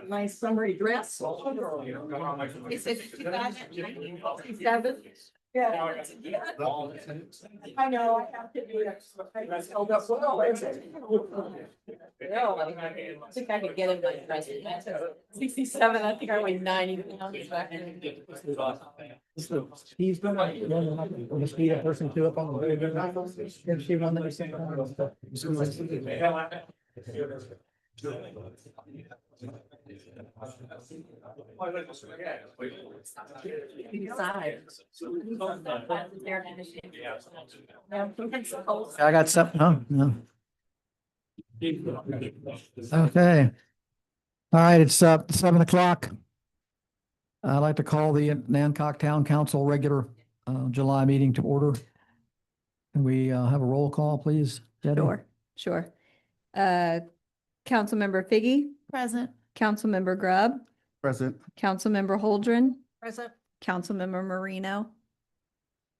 My summery dress. Is it 2007? Yeah. I know, I have to do it. I held up well, is it? No, I think I could get in my dress. 67, I think I weighed 90 pounds back then. He's been like, the speed of person two up on the. If she won the same. I got something, huh? No. Okay. All right, it's 7 o'clock. I'd like to call the Nancock Town Council regular July meeting to order. Can we have a roll call, please? Debbie? Sure. Councilmember Figgy, Present. Councilmember Grubb, Present. Councilmember Holdren, Present. Councilmember Marino,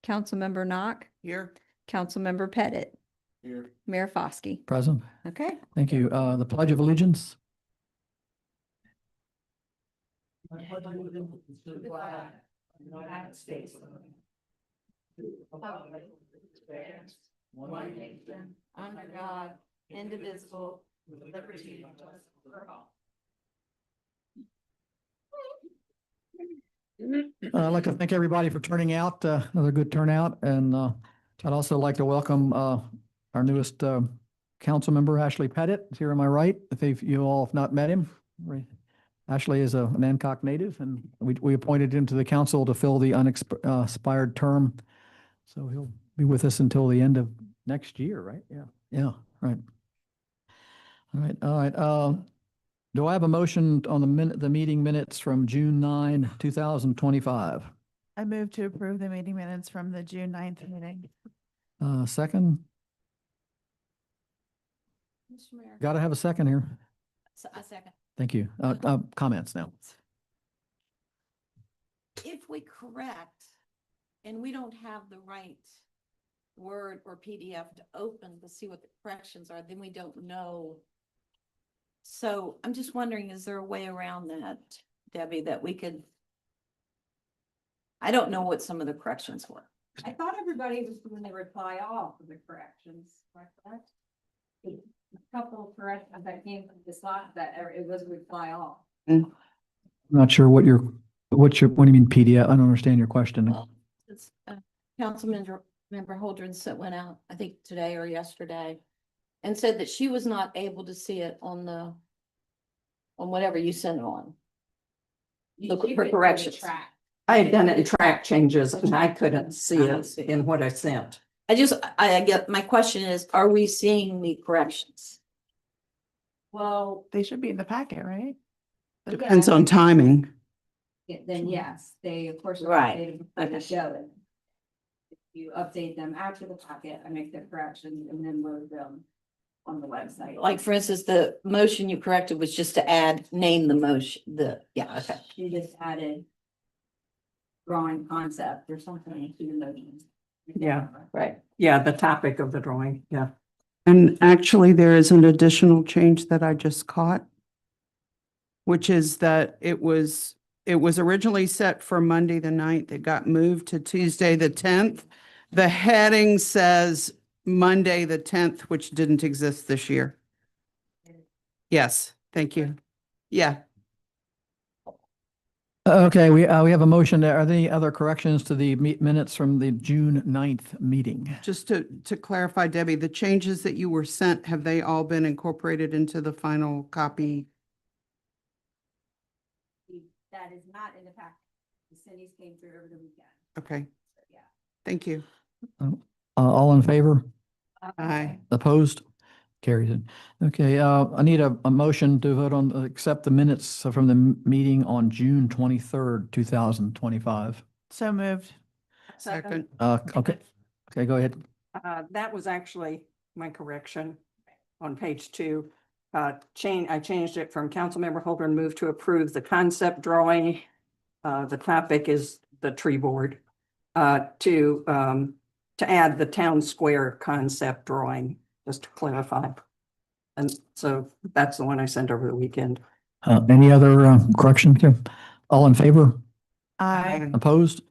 Councilmember Knock, Here. Councilmember Pettit, Here. Mayor Foskey. Present. Okay. Thank you. The Pledge of Allegiance. United States. One nation, under God, indivisible, with liberty and justice for all. I'd like to thank everybody for turning out, another good turnout. And I'd also like to welcome our newest council member, Ashley Pettit, is here on my right. If you all have not met him. Ashley is a Nancock native, and we appointed him to the council to fill the unexpired term. So he'll be with us until the end of next year, right? Yeah. Yeah, right. All right. Do I have a motion on the meeting minutes from June 9, 2025? I move to approve the meeting minutes from the June 9th meeting. Second? Mr. Mayor. Got to have a second here. A second. Thank you. Comments now. If we correct and we don't have the right Word or PDF to open to see what the corrections are, then we don't know. So I'm just wondering, is there a way around that, Debbie, that we could? I don't know what some of the corrections were. I thought everybody was doing the reply all for the corrections, correct? A couple of corrections that came from this lot that it was reply all. I'm not sure what do you mean PDF? I don't understand your question. Well, it's Councilmember Holdren went out, I think today or yesterday, and said that she was not able to see it on whatever you sent it on. For corrections. I had done it in track changes and I couldn't see it in what I sent. I get, my question is, are we seeing the corrections? Well, They should be in the packet, right? Depends on timing. then yes, they of course. are Right. updated before the show. And if you update them after the packet, I make the corrections and then load them on the website. Like, for instance, the motion you corrected was just to name the motion, okay. You just added drawing concept or something to the motion. Yeah. Right. Yeah, the topic of the drawing, yeah. And actually, there is an additional change that I just caught, which is that it was it was originally set for Monday, the 9th. It got moved to Tuesday, the 10th. The heading says Monday, the 10th, which didn't exist this year. Yes, thank you. Yeah, Okay, we have a motion. Are there any other corrections to the minutes from the June 9th meeting? just to clarify, Debbie, the changes that you were sent, have they all been incorporated into the final copy? That is not in the packet. The cities came through over the weekend. Okay, So, yeah. thank you. All in favor? Aye. Opposed? Carries it. Okay, I need a motion to vote on, accept the minutes from the meeting on June 23rd, 2025. So moved. Second. Okay, go ahead. That was actually my correction on page 2. I changed it from Councilmember Holgren moved to approve the concept drawing. The topic is the tree board. To add the town square concept drawing, just to clarify. And so that's the one I sent over the weekend. Any other corrections here? All in favor? Aye. Opposed?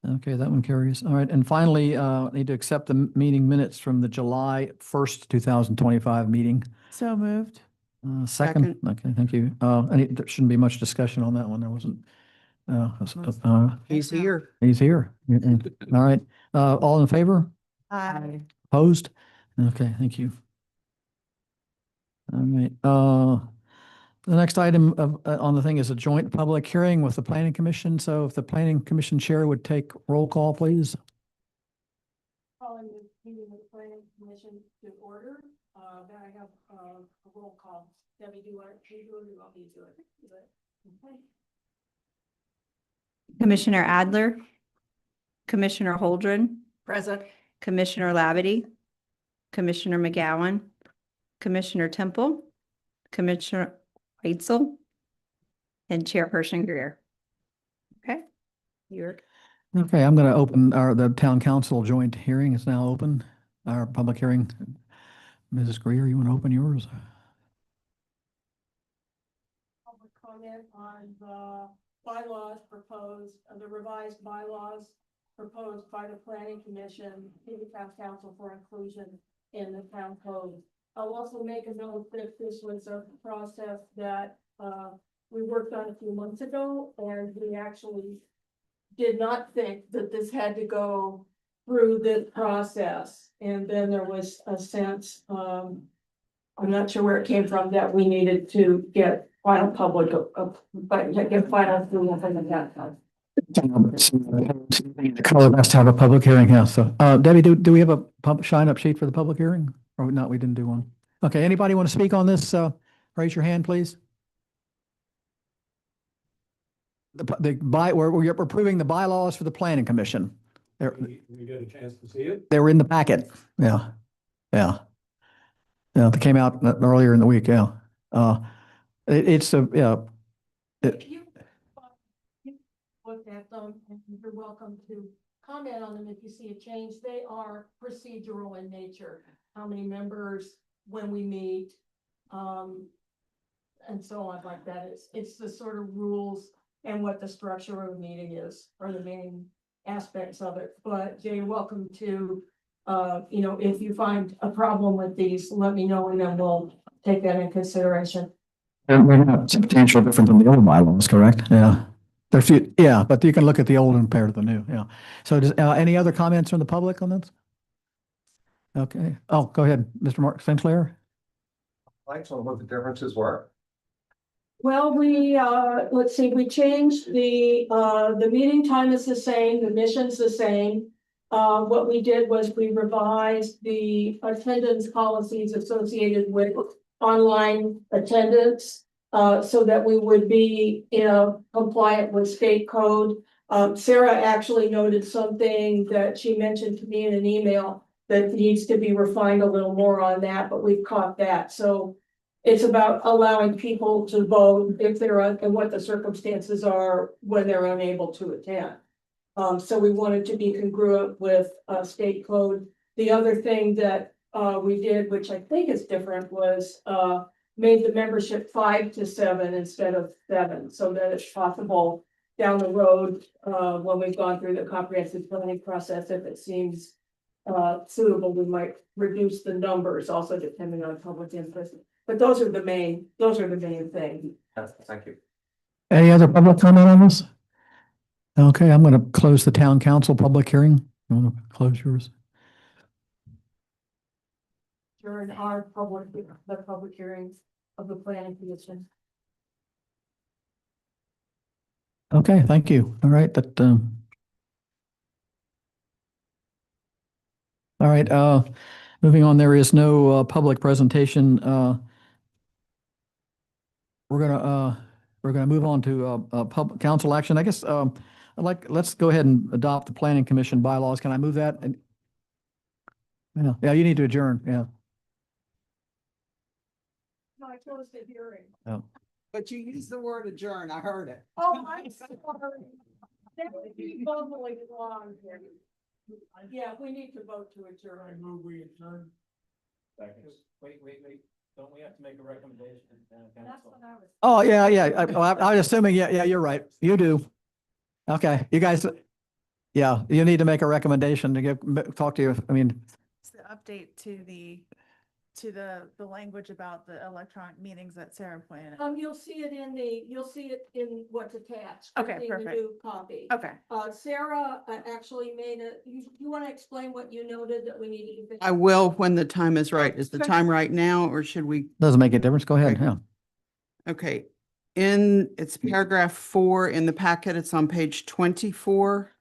Okay, that one carries. All right, and finally, I need to accept the meeting minutes from the July 1st, 2025 meeting. So moved. Second? Okay, thank you. There shouldn't be much discussion on that one. There wasn't. He's here. He's here. All right, all in favor? Aye. Opposed? Okay, thank you. All right, the next item on the thing is a joint public hearing with the planning commission. So if the planning commission chair would take roll call, please. Calling the meeting of the planning commission to order. Then I have a roll call. Debbie, do you want to do it or you want me to do it? Okay. Commissioner Adler, Commissioner Holdren, Present. Commissioner Labadie, Commissioner McGowan, Commissioner Temple, Commissioner Weitzel, and Chairperson Greer. Okay, you're. Okay, I'm going to open the town council joint hearing is now open. Our public hearing. Mrs. Greer, you want to open yours? Public comment on the bylaws proposed, the revised bylaws proposed by the planning commission, to the town council for inclusion in the town code. I'll also make a note that this was a process that we worked on a few months ago, and we actually did not think that this had to go through this process. And then there was a sense, I'm not sure where it came from, that we needed to get final public, but get final approval from the town. The color has to have a public hearing, yeah. So, Debbie, do we have a sign up sheet for the public hearing? Or not, we didn't do one. Okay, anybody want to speak on this? Raise your hand, please. We're approving the bylaws for the planning commission. We get a chance to see it? They were in the packet. Yeah. Yeah. Yeah, they came out earlier in the week. Yeah. It's a, yeah. If you look at them, and you're welcome to comment on them if you see a change. They are procedural in nature. How many members, when we meet, and so on like that. It's the sort of rules and what the structure of a meeting is, are the main aspects of it. But you're welcome to, if you find a problem with these, let me know and then we'll take that in consideration. And we're not substantially different than the old bylaws, correct? Yeah. There's few, yeah, but you can look at the old and compare to the new. Yeah. So does, any other comments from the public on this? Okay. Oh, go ahead, Mr. Mark Sinclair. Like, so what the differences were? Well, let's see, we changed the meeting time is the same, the mission's the same. What we did was we revised the attendance policies associated with online attendance, so that we would be, compliant with state code. Sarah actually noted something that she mentioned to me in an email that needs to be refined a little more on that, but we've caught that. So it's about allowing people to vote if they're and what the circumstances are when they're unable to attend. So we wanted to be congruent with state code. The other thing that we did, which I think is different, was made the membership 5 to 7 instead of 7, so that it's possible down the road, when we've gone through the comprehensive planning process, if it seems suitable, we might reduce the numbers also depending on public interest. But those are the main things. Thank you. Any other public comment on this? Okay, I'm going to close the town council public hearing. You want to close yours? During the public hearings of the planning commission. Okay, thank you. All right, all right, moving on, there is no public presentation. We're gonna move on to public council action. I guess let's go ahead and adopt the planning commission bylaws. Can I move that? And yeah, you need to adjourn. Yeah. No, I closed the hearing. But you used the word adjourn. I heard it. Oh, I'm sorry. That would be bubbling along here. Yeah, we need to vote to adjourn. Move we adjourn. Wait, don't we have to make a recommendation? That's what I was. Oh, yeah, yeah. I was assuming, yeah, you're right. You do. Okay, you guys, yeah, you need to make a recommendation to talk to you. I mean, It's the update to the language about the electronic meetings that Sarah pointed out. You'll see it in what's attached. Okay, in the perfect. New copy. Okay. Sarah actually you want to explain what you noted that we needed to fix? I will when the time is right. Is the time right now or should we? doesn't make a difference. Go ahead. Okay. Yeah. Okay, it's paragraph 4 in the packet. It's on page 24.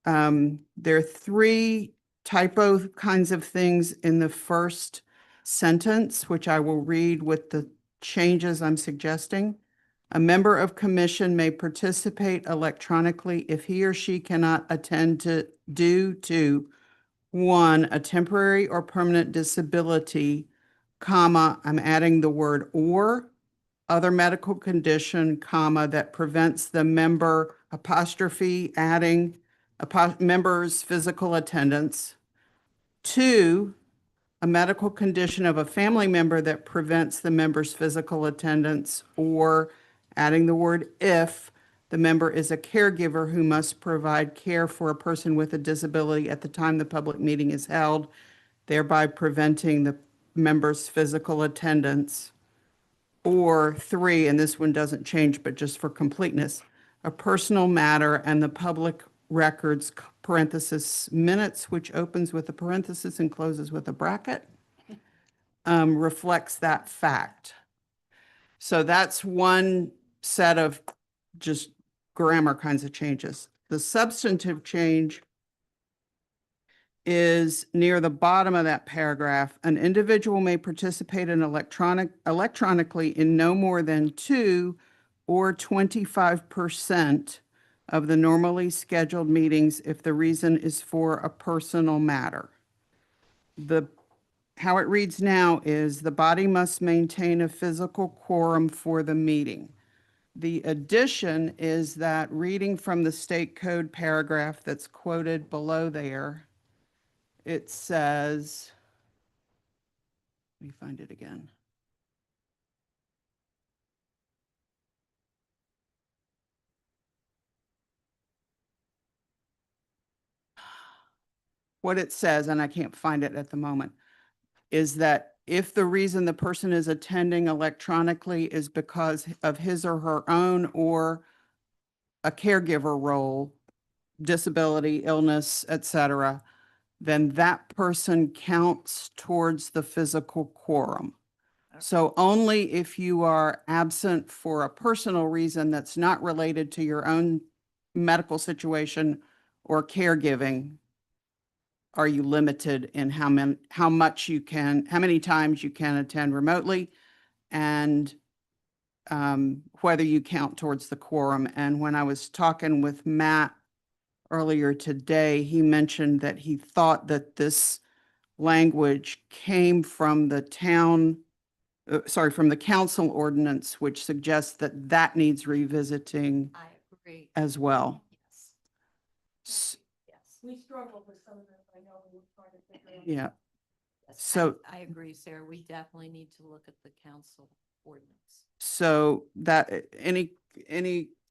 There are 3 typo kinds of things in the first sentence, which I will read with the changes I'm suggesting. A member of commission may participate electronically if he or she cannot attend due to 1, a temporary or permanent disability, comma, I'm adding the word or, other medical condition, comma, that prevents the member, apostrophe, adding member's physical attendance. 2, a medical condition of a family member that prevents the member's physical attendance, or adding the word if, the member is a caregiver who must provide care for a person with a disability at the time the public meeting is held, thereby preventing the member's physical attendance. Or 3, and this one doesn't change, but just for completeness, a personal matter and the public records, parenthesis, minutes, which opens with a parenthesis and closes with a bracket, reflects that fact. So that's one set of just grammar kinds of changes. The substantive change is near the bottom of that paragraph. An individual may participate in electronically in no more than 2 or 25% of the normally scheduled meetings if the reason is for a personal matter. How it reads now is the body must maintain a physical quorum for the meeting. The addition is that reading from the state code paragraph that's quoted below there, it says, let me find it again. What it says, and I can't find it at the moment, is that if the reason the person is attending electronically is because of his or her own or a caregiver role, disability, illness, etc., then that person counts towards the physical quorum. So only if you are absent for a personal reason that's not related to your own medical situation or caregiving are you limited in how many times you can attend remotely, and whether you count towards the quorum. And when I was talking with Matt earlier today, he mentioned that he thought that this language came from the from the council ordinance, which suggests that that needs revisiting I agree. as well. Yes. Yes. We struggled with some of this, I know, we were trying to figure out. Yeah. Yes, So- I agree, Sarah. We definitely need to look at the council ordinance. So that any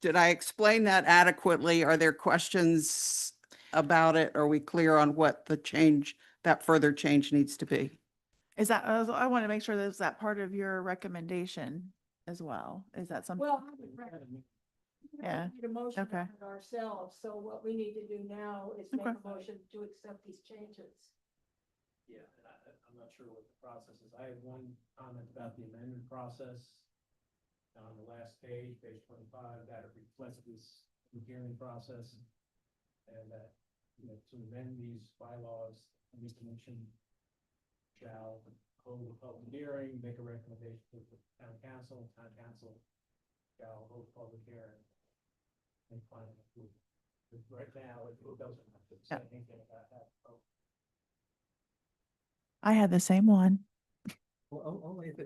Did I explain that adequately? Are there questions about it? Are we clear on what the change, that further change needs to be? Is that, I want to make sure that is that part of your recommendation as well? Is that something? Well. Yeah, Need a motion okay. on it ourselves, so what we need to do now is make Okay. a motion to accept these changes. Yeah, and I'm not sure what the process is. I have one comment about the amendment process. On the last page, page 25, that it reflects this hearing process. And that, to amend these bylaws, the commission shall hold a public hearing, make a recommendation to the town council shall hold a public hearing. And final approval. But right now, it doesn't have to say anything about that. I had the same one. Well, only if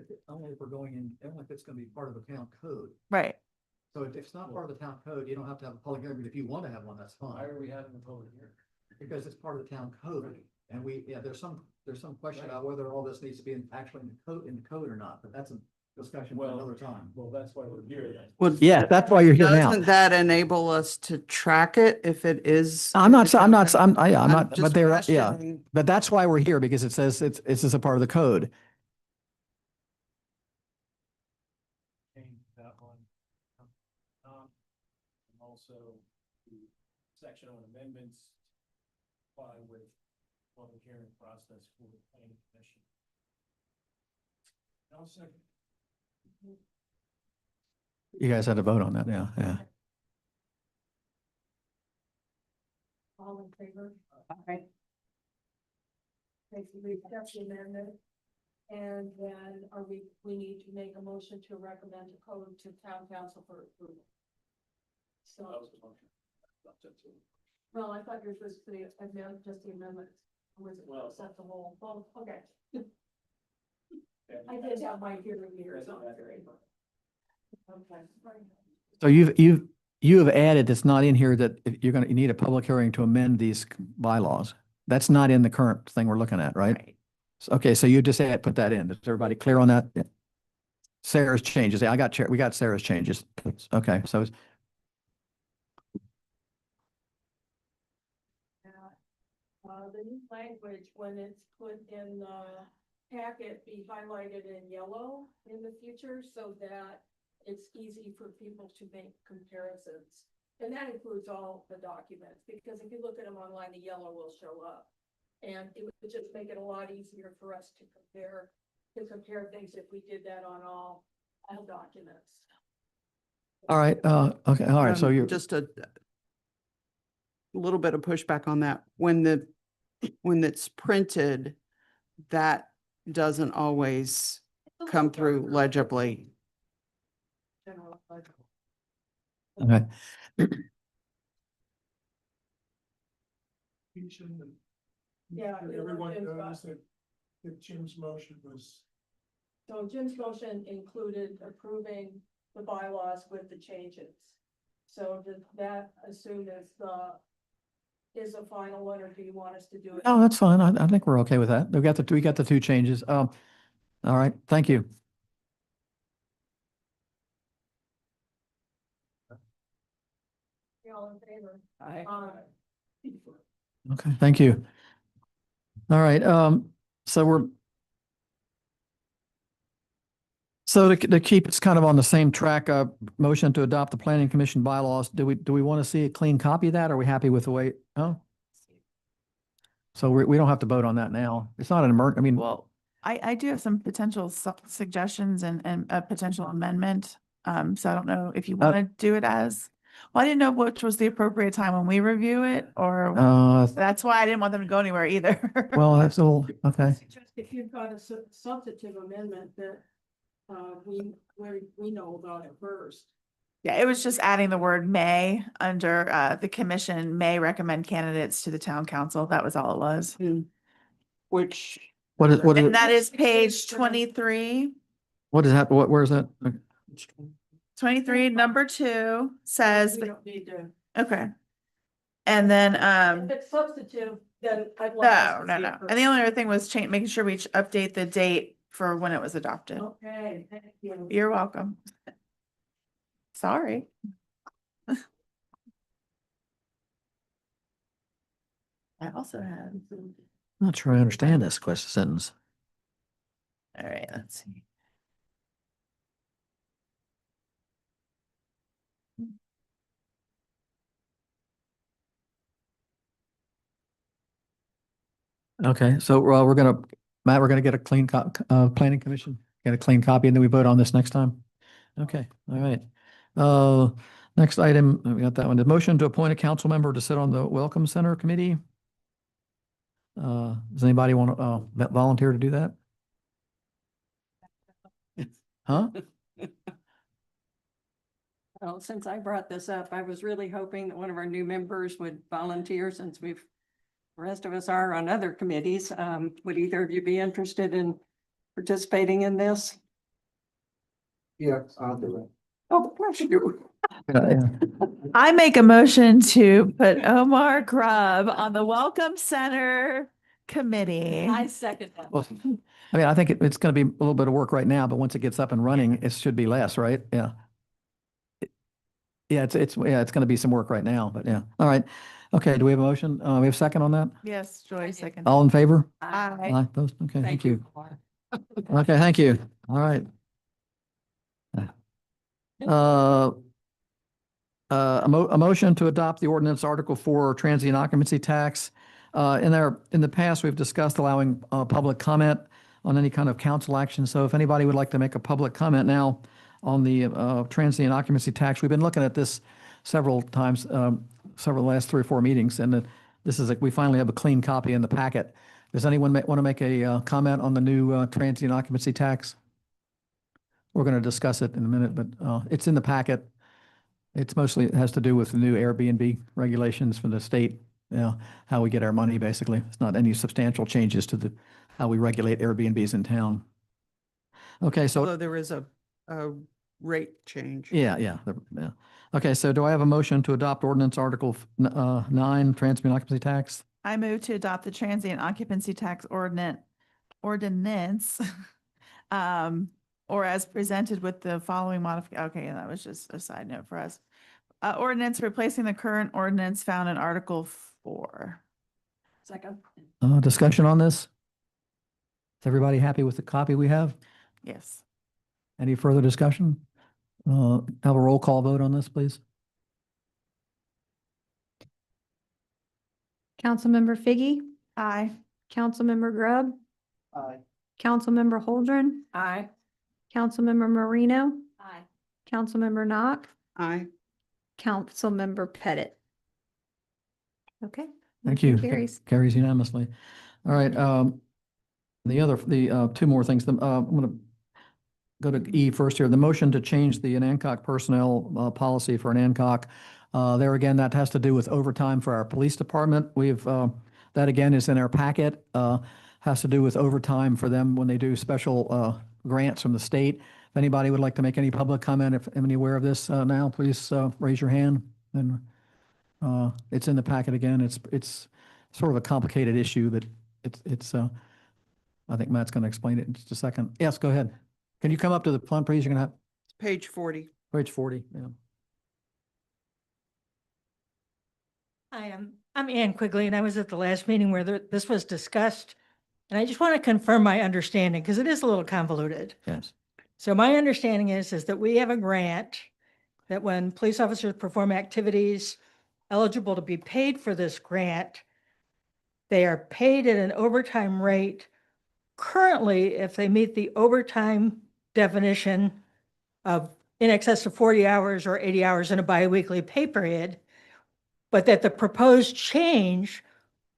we're going in, only if it's gonna be part of the town code. Right. So if it's not part of the town code, you don't have to have a public hearing, but if you want to have one, that's Why fine. are we having a public hearing? Because it's part of the town code. And there's some question about whether all this needs to be actually in the code or not, but that's a discussion for another time. Well, that's why we're here then. Well, Yeah, that's why you're here now. doesn't that enable us to track it if it is? I'm not, if I'm it's- not, I'm not, just but they're, yeah, questioning. but that's why we're here, because it says it's just a part of the code. Change that one. And also the section on amendments apply with public hearing process for the planning commission. Also, You guys had to vote on that, yeah, yeah. All in favor? Okay. Okay, so we accept the amendment. And then we need to make a motion to recommend a code to town council for approval. So, well, I thought yours was the amendment, just the amendment. Or was it Well- accept the whole, well, okay. I did have my hearing years on it. Okay. So you have added, it's not in here that if you need a public hearing to amend these bylaws. That's not in the current thing we're looking at, right? Okay, so you just put that in. Is everybody clear on that? Yeah. Sarah's changes. Yeah, we got Sarah's changes. Okay, so The new language, when it's put in the packet, be highlighted in yellow in the future so that it's easy for people to make comparisons. And that includes all the documents, because if you look at them online, the yellow will show up. And it would just make it a lot easier for us to compare things if we did that on all documents. all right, okay, all right, so you're, Just a little bit of pushback on that. When it's printed, that doesn't always come through legibly. General budget. okay. Yeah. Everyone Jim's knows got- that Jim's motion was, So Jim's motion included approving the bylaws with the changes. So does that assume is a final one, or do you want us to do it? Oh, that's fine. I think we're okay with that. We got the two changes. All right, thank you. All in favor? Aye. Okay, thank you. All right, so to keep us kind of on the same track, motion to adopt the planning commission bylaws, do we want to see a clean copy of that? Or are we happy with the way, oh? So we don't have to vote on that now. It's not an I mean, Well, I do have some potential suggestions and a potential amendment. So I don't know if you want to do it as, well, I didn't know which was the appropriate time when we review it, or that's why I didn't want them to go anywhere either. well, that's a little, okay. If you've got a substantive amendment that we know about it first. Yeah, it was just adding the word may under the commission may recommend candidates to the town council. That was all it was. Which, What is And that is page 23. what is that? Where is that? 23, number 2 says, We don't need to. okay. And then, If it's substantive, then I'd like. us no. to see it And the only other thing was making sure we update the date for when it was adopted. first. Okay, thank you. You're welcome. Sorry. I also had. Not sure I understand this question sentence. All right, let's see. Okay, so we're gonna, Matt, we're gonna get a clean planning commission, get a clean copy and then we vote on this next time. Okay, all right. Next item, we got that one. The motion to appoint a council member to sit on the Welcome Center Committee. Does anybody want to volunteer to do that? Huh? Well, since I brought this up, I was really hoping that one of our new members would volunteer since the rest of us are on other committees. Would either of you be interested in participating in this? Yeah, I'll do it. Oh, of course you do. Yeah. I make a motion to put Omar Grubb on the Welcome Center Committee. I second that. Well, I mean, I think it's going to be a little bit of work right now, but once it gets up and running, it should be less, right? Yeah. Yeah, it's going to be some work right now, but yeah. All right. Okay, do we have a motion? We have a second on that? Yes, Joy, second. All in favor? Aye. Aye, opposed? Okay, thank you. Laura. Okay, thank you. All right. A motion to adopt the ordinance Article 4 transient occupancy tax. In the past, we've discussed allowing public comment on any kind of council action. So if anybody would like to make a public comment now on the transient occupancy tax, we've been looking at this several times, several last 3 or 4 meetings, and this is we finally have a clean copy in the packet. Does anyone want to make a comment on the new transient occupancy tax? We're going to discuss it in a minute, but it's in the packet. It's mostly, it has to do with the new Airbnb regulations from the state, how we get our money, basically. It's not any substantial changes to how we regulate Airbnbs in town. Okay, so, Although there is a rate change. yeah. Okay, so do I have a motion to adopt ordinance Article 9, transient occupancy tax? I move to adopt the transient occupancy tax ordinance, or as presented with the following okay, that was just a side note for us. Ordinance replacing the current ordinance found in Article 4. Second. Discussion on this? Is everybody happy with the copy we have? Yes. Any further discussion? Have a roll call vote on this, please. Councilmember Figgy, Aye. Councilmember Grubb, Aye. Councilmember Holdren, Aye. Councilmember Marino, Aye. Councilmember Knock, Aye. Councilmember Pettit. Okay. Thank motion you. Carries. Carries unanimously. All right, the 2 more things. I'm going to go to E first here. The motion to change the Ancock personnel policy for Ancock. There again, that has to do with overtime for our police department. That again is in our packet. Has to do with overtime for them when they do special grants from the state. If anybody would like to make any public comment, if any aware of this now, please raise your hand. And it's in the packet again. It's sort of a complicated issue, but it's I think Matt's going to explain it in just a second. Yes, go ahead. Can you come up to the front, please? You're going to have Page 40. page 40. Yeah. Hi, I'm Ann Quigley, and I was at the last meeting where this was discussed. And I just want to confirm my understanding, because it is a little convoluted. Yes. So my understanding is that we have a grant that when police officers perform activities eligible to be paid for this grant, they are paid at an overtime rate. Currently, if they meet the overtime definition of in excess of 40 hours or 80 hours in a biweekly pay period, but that the proposed change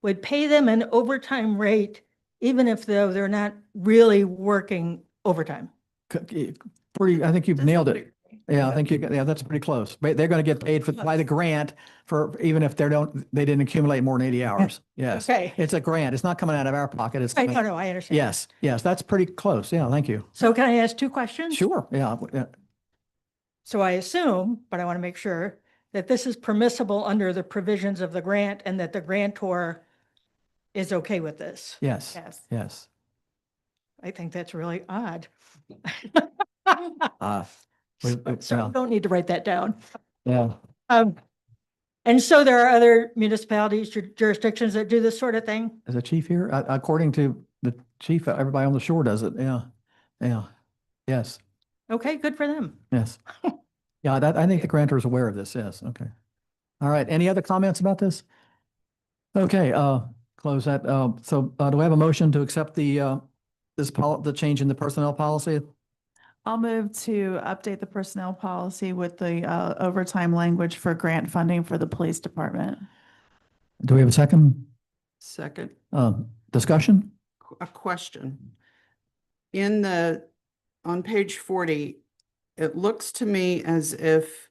would pay them an overtime rate even if though they're not really working overtime. I think you've nailed it. Yeah, I think that's pretty close. But they're going to get paid by the grant for even if they didn't accumulate more than 80 hours. Yes. Okay. It's a grant. It's not coming out of our pocket. It's I know, I understand. Yes, that's pretty close. Yeah, thank you. So can I ask 2 questions? Sure. Yeah. So I assume, but I want to make sure, that this is permissible under the provisions of the grant and that the grantor is okay with this. Yes. Yes. Yes. I think that's really odd. We So you don't need to write that down. yeah. And so there are other municipalities, jurisdictions that do this sort of thing? Is the chief here? According to the chief, everybody on the shore does it. Yeah. Yeah. Yes. Okay, good for them. Yes. Yeah, I think the grantor is aware of this. Yes. Okay. All right. Any other comments about this? Okay, close that. So, do we have a motion to accept the change in the personnel policy? I'll move to update the personnel policy with the overtime language for grant funding for the police department. Do we have a second? Second, Discussion? a question. On page 40, it looks to me as if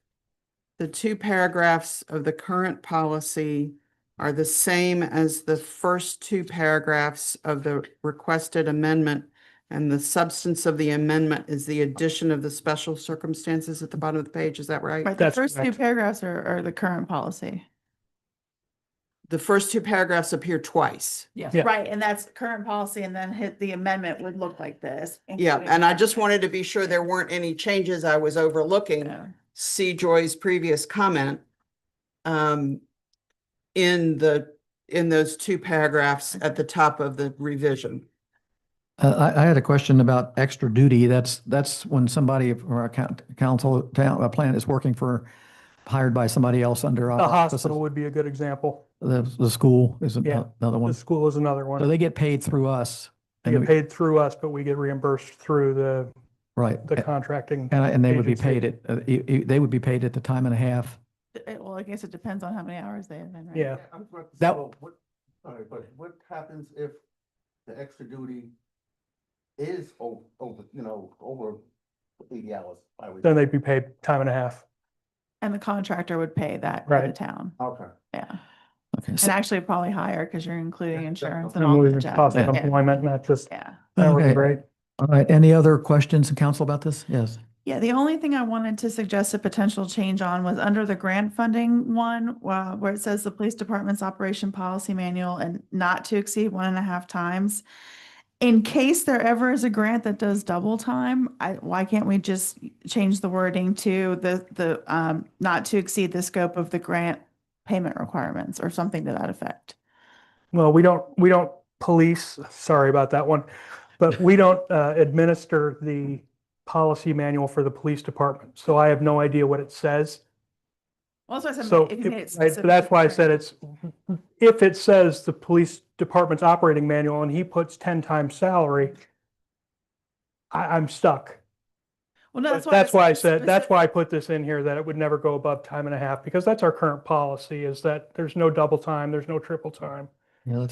the two paragraphs of the current policy are the same as the first two paragraphs of the requested amendment. And the substance of the amendment is the addition of the special circumstances at the bottom of the page. Is that right? Right, the That's first two correct. paragraphs are the current policy. The first two paragraphs appear twice. Yes. Yeah. Right, and that's current policy, and then the amendment would look like this. Yeah, including and I that. just wanted to be sure there weren't any changes I was overlooking. Yeah. See Joy's previous comment in those two paragraphs at the top of the revision. I had a question about extra duty. That's when somebody or a plan is working hired by somebody else under. The hospital would be a good example. The school is Yeah, another one. The school is another So one. they get paid through us. They and get we- paid through us, but we get reimbursed through the Right. contracting. And they would be agency. paid they would be paid at the time and a half. Well, I guess it depends on how many hours they have been, right? Yeah. That- Sorry, but what happens if the extra duty is over 80 hours? Then they'd be paid time and a half. And the contractor would pay that for the Right. town, Okay. yeah. Okay. And actually probably higher because you're including insurance and And all losing the jazz. cost of Yeah. employment, not just, Yeah. that would be Okay. great. All right. Any other questions in council about this? Yes. Yeah, the only thing I wanted to suggest a potential change on was under the grant funding one, where it says the police department's operation policy manual and not to exceed 1.5 times. In case there ever is a grant that does double time, why can't we just change the wording to the not to exceed the scope of the grant payment requirements or something to that effect? Well, we don't police, sorry about that one, but we don't administer the policy manual for the police department. So I have no idea what it says. Well, that's what I said, So if you made it if- specific that's to why I grant. said if it says the police department's operating manual and he puts 10 times salary, I'm stuck. Well, no, But that's why I said said, that's why I put this in here, that it would never go above time and a half, because that's our current policy, is that there's no double time, there's no triple time. Yeah,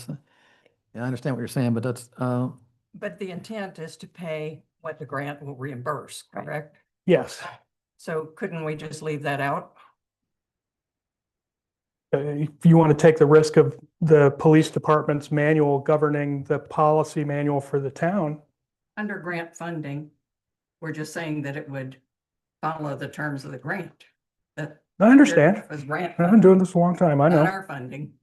I understand what you're saying, but that's, But the intent is to pay what the grant will reimburse, correct? Yes. So couldn't we just leave that out? If you want to take the risk of the police department's manual governing the policy manual for the town, Under grant funding, we're just saying that it would follow the terms of the grant. That I understand. was grant, I've been doing this a long time, I not know. our funding.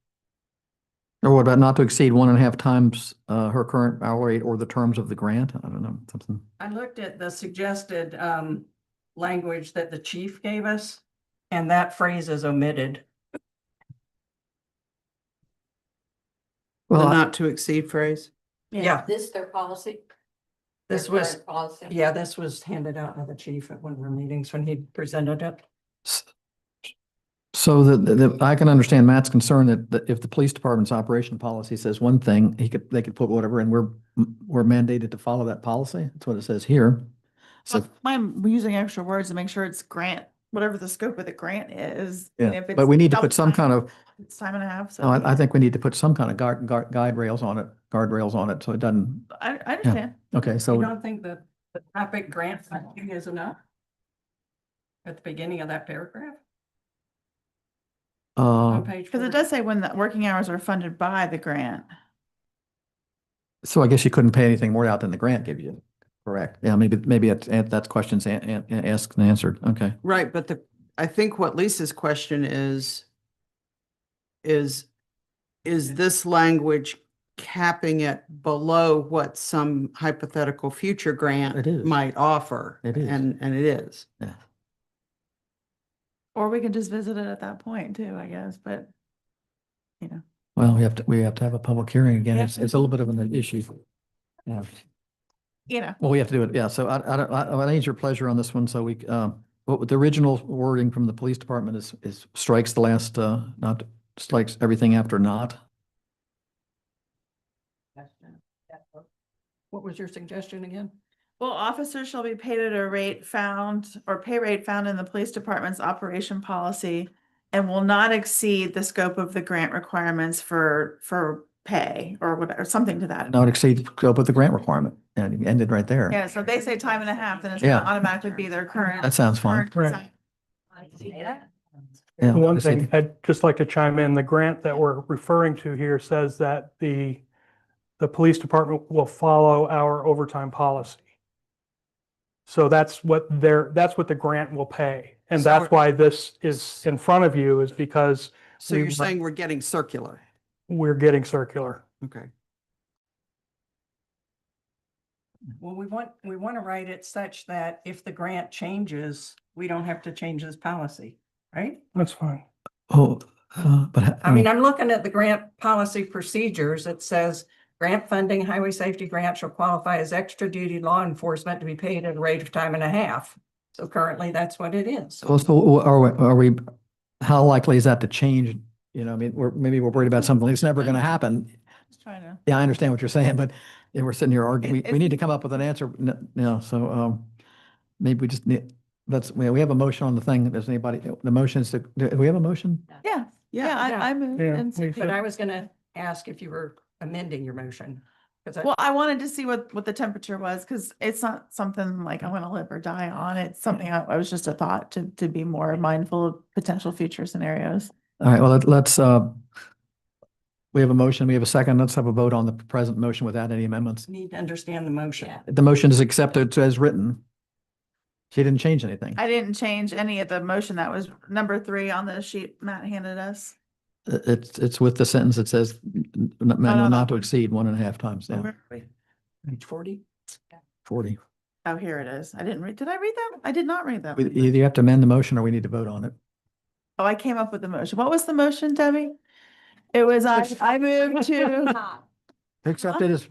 or what about not to exceed 1.5 times her current hourly rate or the terms of the grant? I don't know, something. I looked at the suggested language that the chief gave us, and that phrase is omitted. The Well, not to exceed phrase. Yeah, This their policy? this Their was, current Policy? yeah, this was handed out by the chief at one of our meetings when he presented it. So I can understand Matt's concern that if the police department's operation policy says one thing, they could put whatever, and we're mandated to follow that policy. That's what it says here. So, So I'm using extra words to make sure it's grant, whatever the scope of the grant is. and yeah, if it's but we need to double put some time, kind of, It's time and a half, so. no, I think we need to put some kind of guardrails on it, so it doesn't, I understand. okay, You so, don't think that the topic grant funding is enough? At the beginning of that paragraph on page Because it 40? does say when the working hours are funded by the grant. so I guess you couldn't pay anything more out than the grant give you, correct? Yeah, maybe that's questions asked and answered, okay. Right, but I think what Lisa's question is this language capping it below what some hypothetical future grant It is. might offer? It is. And it is. Yeah. Or we can just visit it at that point too, I guess, but, you know. Well, we have to have a public hearing again. Yeah. It's a little bit of an issue. Yeah. You know, Well, we have to do it. Yeah. So I need your pleasure on this one. So what the original wording from the police department is strikes the last, not strikes everything after not. What was your suggestion again? well, officers shall be paid at a rate found or pay rate found in the police department's operation policy and will not exceed the scope of the grant requirements for pay or whatever, something to that. Not exceed the scope of the grant requirement. And it ended right there. Yeah, so if they say time and a half, then it's Yeah. gonna automatically be their current. That sounds fine. current Right. Yeah. One I see. thing, I'd just like to chime in, the grant that we're referring to here says that the police department will follow our overtime policy. So that's what the grant will pay. And So- that's why this is in front of you, is because So We you're might- saying we're getting circular? we're getting circular. Okay. Well, we want to write it such that if the grant changes, we don't have to change this policy, right? That's fine. Oh, but I mean, I'm looking at the grant policy procedures. It says grant funding, highway safety grant shall qualify as extra duty law enforcement to be paid at a rate of time and a half. So currently that's what it is. so are we, how likely is that to change? You know, I mean, maybe we're worried about something that's never going to happen. Just trying to. Yeah, I understand what you're saying, but we're sitting here arguing, It- we need to come up with an answer, you know, so, maybe we just need, we have a motion on the thing. Does anybody, the motion is do we have a motion? Yeah, yeah, Yeah. I moved. Yeah, and we so- But I was gonna ask if you were amending your motion. Because Well, I wanted to see what the temperature was, because it's not something like I want to live or die on. It's something I was just a thought to be more mindful of potential future scenarios. All right, well, let's, we have a motion, we have a second. Let's have a vote on the present motion without any amendments. need to understand the motion. The motion is accepted as written. She didn't change anything. I didn't change any of the motion. That was number 3 on the sheet Matt handed us. It's with the sentence that says no. not to exceed 1.5 times down, Where are we? Page 40? 40. Oh, here it is. I didn't read, did I read that? I did not read that. Either you have to amend the motion or we need to vote on it. Oh, I came up with the motion. What was the motion, Debbie? It was, I moved to, Accept it as,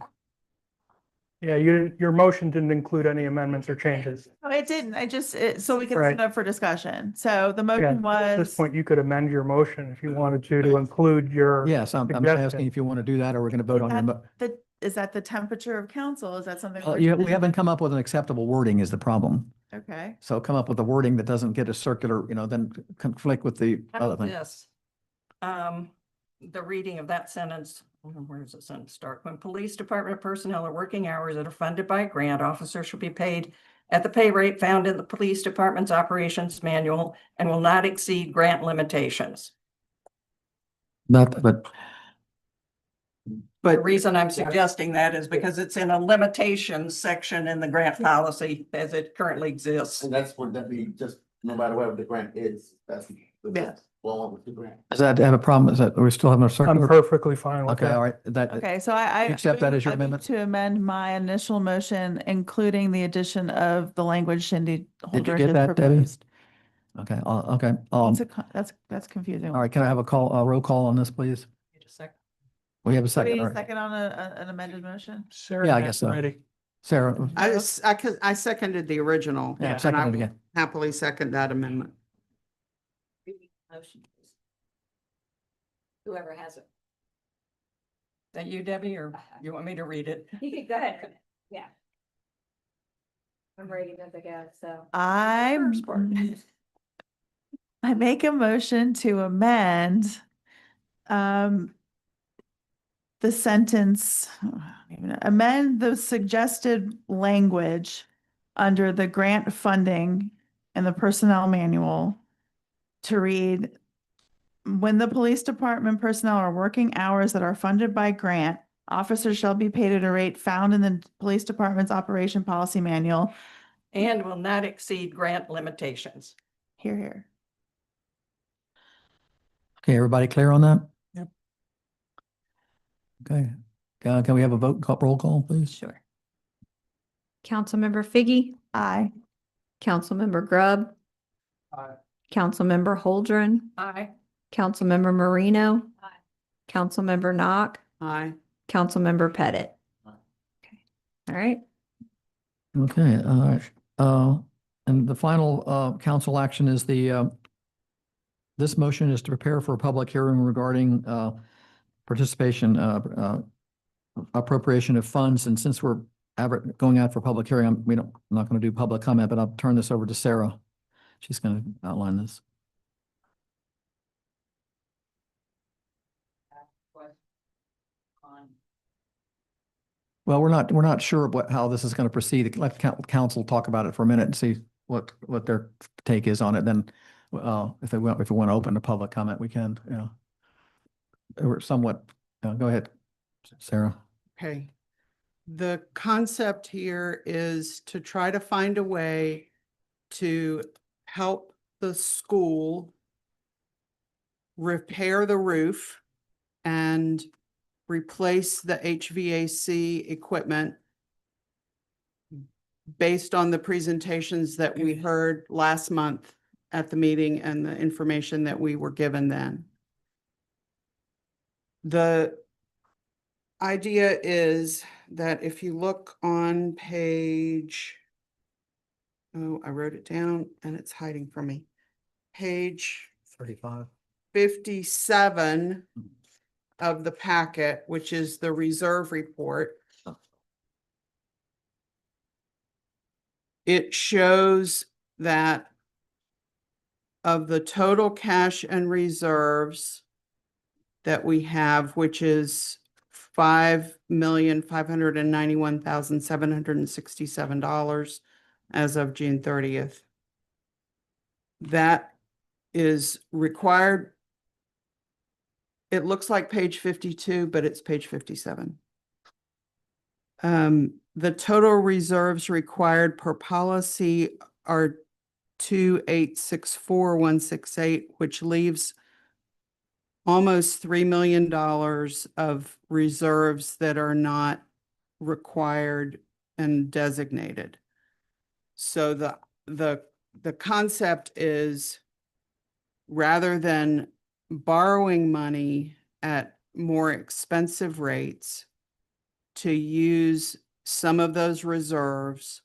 Yeah, your motion didn't include any amendments or changes. oh, it didn't. I just, so we can Right. sit up for discussion. So the Yeah, motion At this was, point, you could amend your motion if you wanted to include your. yes, I'm Suggestion. asking if you want to do that or we're going to vote on your, is that the temperature of council? Is that something? we haven't come up with an acceptable wording is the problem. Okay. So come up with a wording that doesn't get a circular, you know, then conflict with the How other about thing. this? The reading of that sentence, where does the sentence start? When police department personnel are working hours that are funded by a grant, officers should be paid at the pay rate found in the police department's operations manual and will not exceed grant limitations. But The But reason I'm suggesting that is because it's in a limitations section in the grant policy as it currently exists. And that's what that be, just no matter where the grant is, that's. Yeah. Well, with the grant. does that have a problem? Is that, we're still having a I'm circular? perfectly fine with Okay, that. all right, that, Okay, so I. You accept that as your I moved amendment? To amend my initial motion, including the addition of the language Cindy Holder get had that, Debbie? proposed. okay, okay. That's confusing. All right, can I have a roll call on this, please? We have a Do we second. need all a right. second on an amended motion? Sarah Yeah, I has guess so. already. Sarah, I seconded the original. yeah, and second I it will again. Happily second that amendment. Motion, please. Whoever has it. Is that you, Debbie, or you want me to read it? You could go ahead. Yeah. I'm reading it again, so. I make a motion to amend the sentence, amend the suggested language under the grant funding and the personnel manual to read, when the police department personnel are working hours that are funded by grant, officers shall be paid at a rate found in the police department's operation policy manual. And will not exceed grant limitations. Here, here. Okay, everybody clear on that? Yep. Okay, can we have a roll call, please? Sure. Councilmember Figgy, Aye. Councilmember Grubb, Aye. Councilmember Holdren, Aye. Councilmember Marino, Councilmember Knock, Aye. Councilmember Pettit. Okay. All right. Okay, and the final, council action is this motion is to prepare for a public hearing regarding, participation, appropriation of funds. And since we're going out for public hearing, I'm not going to do public comment, but I'll turn this over to Sarah. She's going to outline this. Well, we're not sure how this is going to proceed. Let council talk about it for a minute and see what their take is on it. Then, if we want to open to public comment, we can, Or somewhat, go ahead, Sarah. Okay. The concept here is to try to find a way to help the school repair the roof and replace the HVAC equipment based on the presentations that we heard last month at the meeting and the information that we were given then. The idea is that if you look on page, oh, I wrote it down and it's hiding from me. Page 35. 57 of the packet, which is the reserve report. It shows that of the total cash and reserves that we have, which is $5,591,767 as of June 30th. That is required. It looks like page 52, but it's page 57. The total reserves required per policy are 2864168, which leaves almost $3 million of reserves that are not required and designated. So the concept is, rather than borrowing money at more expensive rates, to use some of those reserves,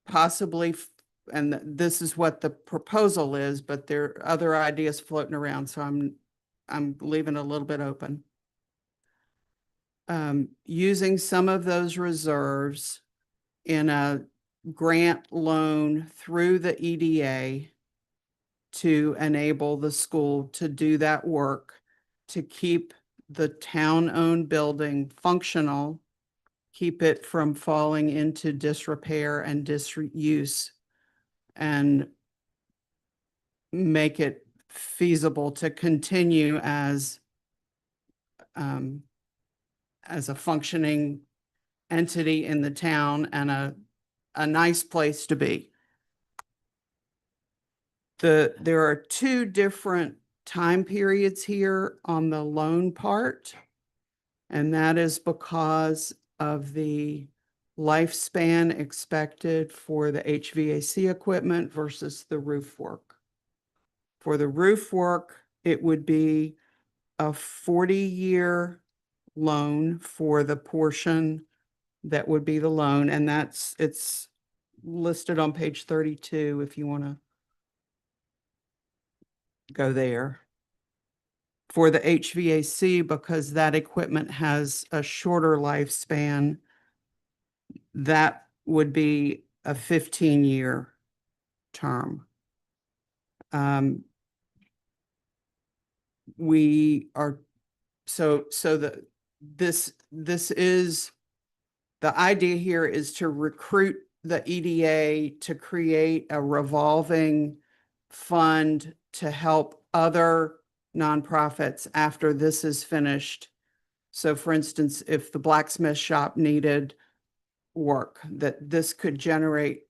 possibly, and this is what the proposal is, but there are other ideas floating around, so I'm leaving a little bit open. Using some of those reserves in a grant loan through the EDA to enable the school to do that work, to keep the town-owned building functional, keep it from falling into disrepair and disuse, and make it feasible to continue as a functioning entity in the town and a nice place to be. There are two different time periods here on the loan part, and that is because of the lifespan expected for the HVAC equipment versus the roof work. For the roof work, it would be a 40-year loan for the portion that would be the loan, and it's listed on page 32 if you want to go there. For the HVAC, because that equipment has a shorter lifespan, that would be a 15-year term. We are, this is, the idea here is to recruit the EDA to create a revolving fund to help other nonprofits after this is finished. So for instance, if the blacksmith shop needed work, that this could generate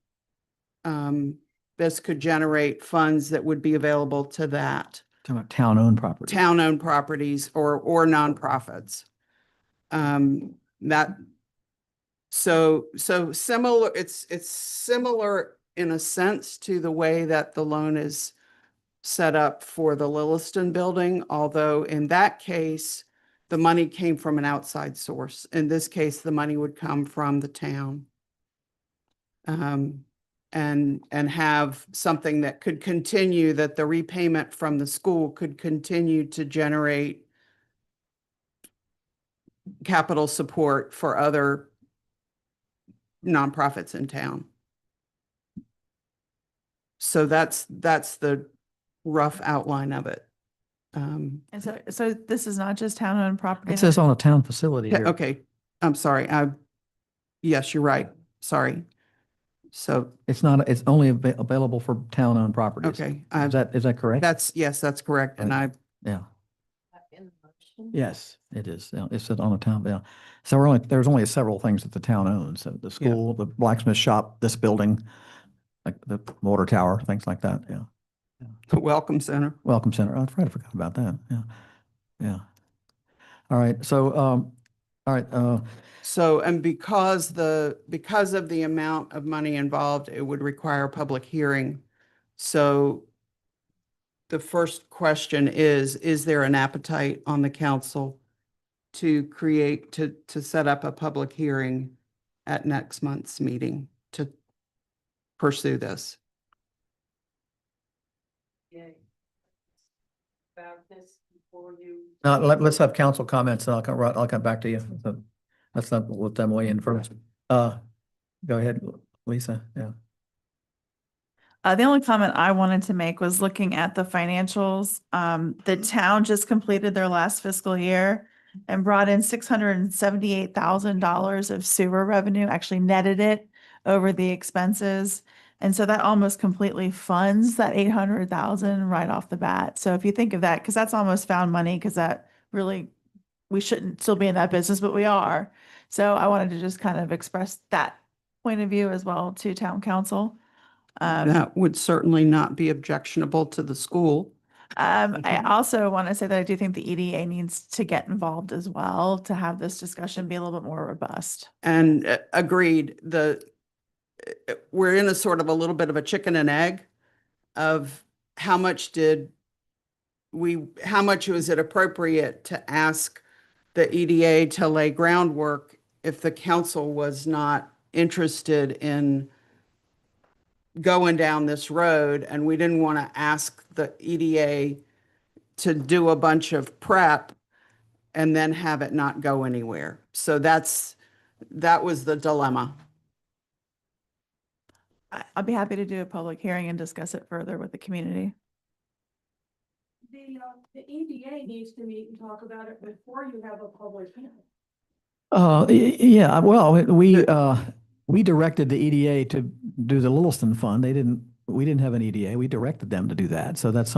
funds that would be available to that. Talking about town-owned property. Town-owned properties or nonprofits. So similar, it's similar in a sense to the way that the loan is set up for the Lilliston building, although in that case, the money came from an outside source. In this case, the money would come from the town. And have something that could continue, that the repayment from the school could continue to generate capital support for other nonprofits in town. So that's the rough outline of it. And so this is not just town-owned property? It says on a town facility Yeah, here. okay, I'm sorry. Yes, you're right. Sorry. So, It's not, it's only available for town-owned properties. okay, Is that correct? yes, that's correct. And I, Yeah, In the motion. yes, it is. Yeah, it said on a town, yeah. So there's only several things that the town owns. So the school, the blacksmith shop, this building, like the water tower, things like that, yeah. the Welcome Center. Welcome Center. I forgot about that. Yeah. Yeah. All right. So, all right. So, and because of the amount of money involved, it would require a public hearing. So the first question is there an appetite on the council to set up a public hearing at next month's meeting to pursue this? About this before you. Let's have council comments and I'll come back to you. So let's not let them weigh in first. Go ahead, Lisa. Yeah. The only comment I wanted to make was looking at the financials. The town just completed their last fiscal year and brought in $678,000 of sewer revenue, actually netted it over the expenses. And so that almost completely funds that 800,000 right off the bat. So if you think of that, because that's almost found money, because that really, we shouldn't still be in that business, but we are. So I wanted to just kind of express that point of view as well to town council. That would certainly not be objectionable to the school. I also want to say that I do think the EDA needs to get involved as well to have this discussion be a little bit more robust. And agreed, we're in a sort of a little bit of a chicken and egg of how much was it appropriate to ask the EDA to lay groundwork if the council was not interested in going down this road, and we didn't want to ask the EDA to do a bunch of prep and then have it not go anywhere. So that was the dilemma. I'll be happy to do a public hearing and discuss it further with the community. The EDA needs to meet and talk about it before you have a public hearing. Yeah, well, we directed the EDA to do the Lilliston Fund. We didn't have an EDA. We directed them to do that. So that's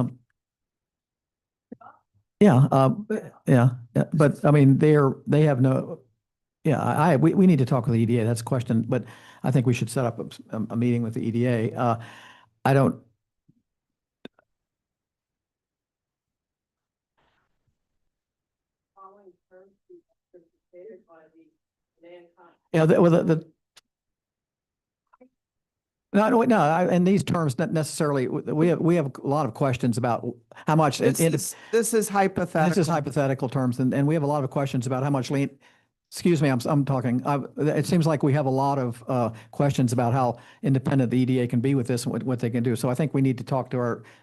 yeah, but I mean, they have no, yeah, we need to talk with the EDA. That's a question, but I think we should set up a meeting with the EDA. I don't. Yeah, in these terms, not necessarily, we have a lot of questions about how much. This is hypothetical. This is hypothetical terms, and we have a lot of questions about how much excuse me, I'm talking. It seems like we have a lot of questions about how independent the EDA can be with this and what they can do. So I think we need to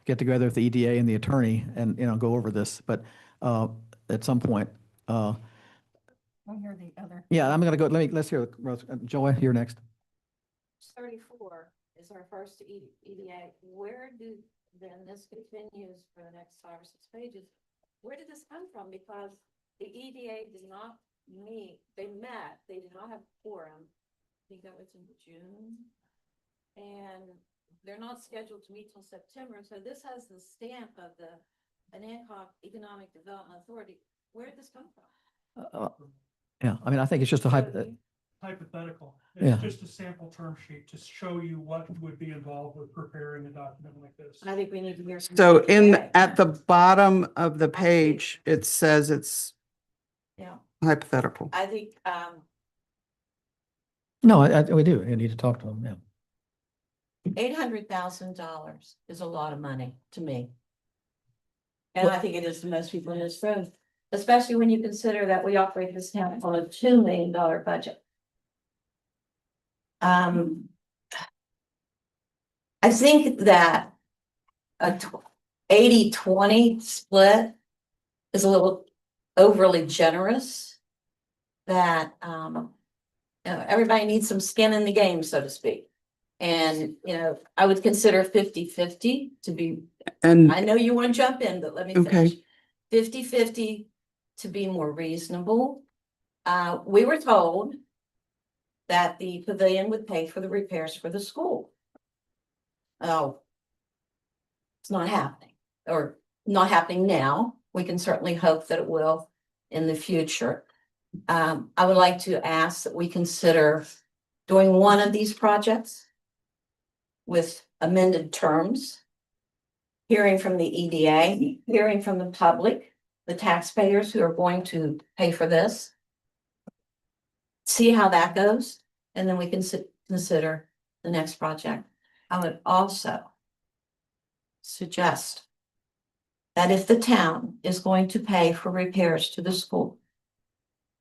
get together with the EDA and the attorney and, go over this, but at some point. I'll hear the other. Yeah, I'm gonna go, let's hear, Joy, you're next. 34 is our first EDA. Where then this continues for the next 5 or 6 pages. Where did this come from? Because the EDA did not meet, they met, they did not have a quorum. I think that was in June. And they're not scheduled to meet till September. So this has the stamp of the Hancock Economic Development Authority. Where did this come from? Yeah, I mean, I think it's just a hypothetical. Yeah. It's just a sample term sheet to show you what would be involved with preparing a document like this. I think we need to hear. some So EDA. at the bottom of the page, it says it's Yeah, hypothetical. I think, No, we do. You need to talk to them, yeah. $800,000 is a lot of money to me. And I think it is to most people in this room, especially when you consider that we operate this town on a $2 million budget. I think that a 80-20 split is a little overly generous. That, everybody needs some skin in the game, so to speak. And, I would consider 50-50 to be, And I know you want to jump in, but let me Okay. finish. 50-50 to be more reasonable. We were told that the pavilion would pay for the repairs for the school. Oh, it's not happening, or not happening now. We can certainly hope that it will in the future. I would like to ask that we consider doing one of these projects with amended terms, hearing from the EDA, hearing from the public, the taxpayers who are going to pay for this. See how that goes, and then we can consider the next project. I would also suggest that if the town is going to pay for repairs to the school,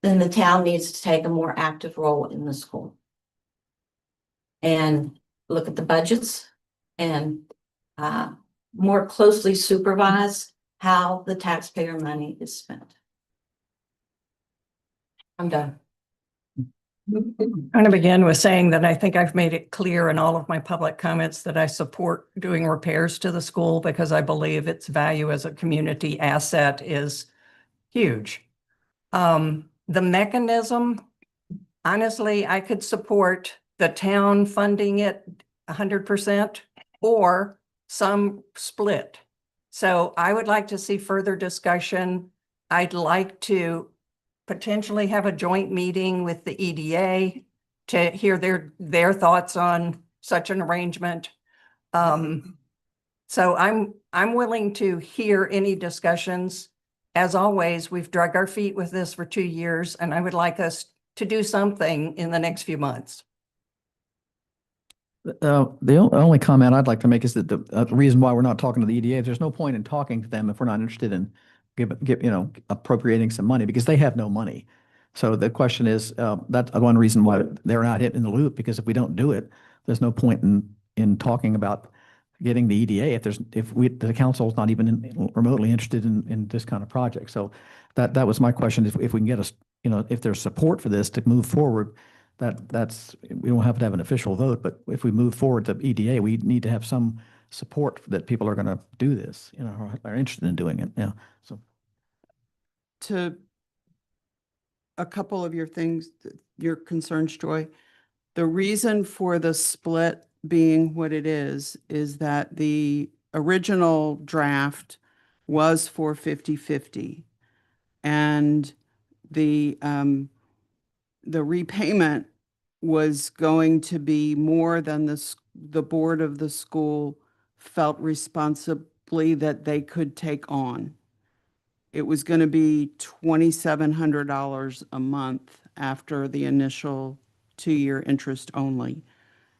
then the town needs to take a more active role in the school. And look at the budgets and more closely supervise how the taxpayer money is spent. I'm done. I'm going to begin with saying that I think I've made it clear in all of my public comments that I support doing repairs to the school because I believe its value as a community asset is huge. The mechanism, honestly, I could support the town funding it 100% or some split. So I would like to see further discussion. I'd like to potentially have a joint meeting with the EDA to hear their thoughts on such an arrangement. So I'm willing to hear any discussions. As always, we've drug our feet with this for 2 years, and I would like us to do something in the next few months. The only comment I'd like to make is that the reason why we're not talking to the EDA, there's no point in talking to them if we're not interested in appropriating some money, because they have no money. So the question is, that's one reason why they're not hitting the loop, because if we don't do it, there's no point in talking about getting the EDA if the council is not even remotely interested in this kind of project. So that was my question, if we can get if there's support for this to move forward, that's we don't have to have an official vote, but if we move forward to EDA, we need to have some support that people are going to do this, or are interested in doing it. Yeah. So to a couple of your things, your concerns, Joy, the reason for the split being what it is that the original draft was for 50-50. And the repayment was going to be more than the board of the school felt responsibly that they could take on. It was going to be $2,700 a month after the initial 2-year interest only.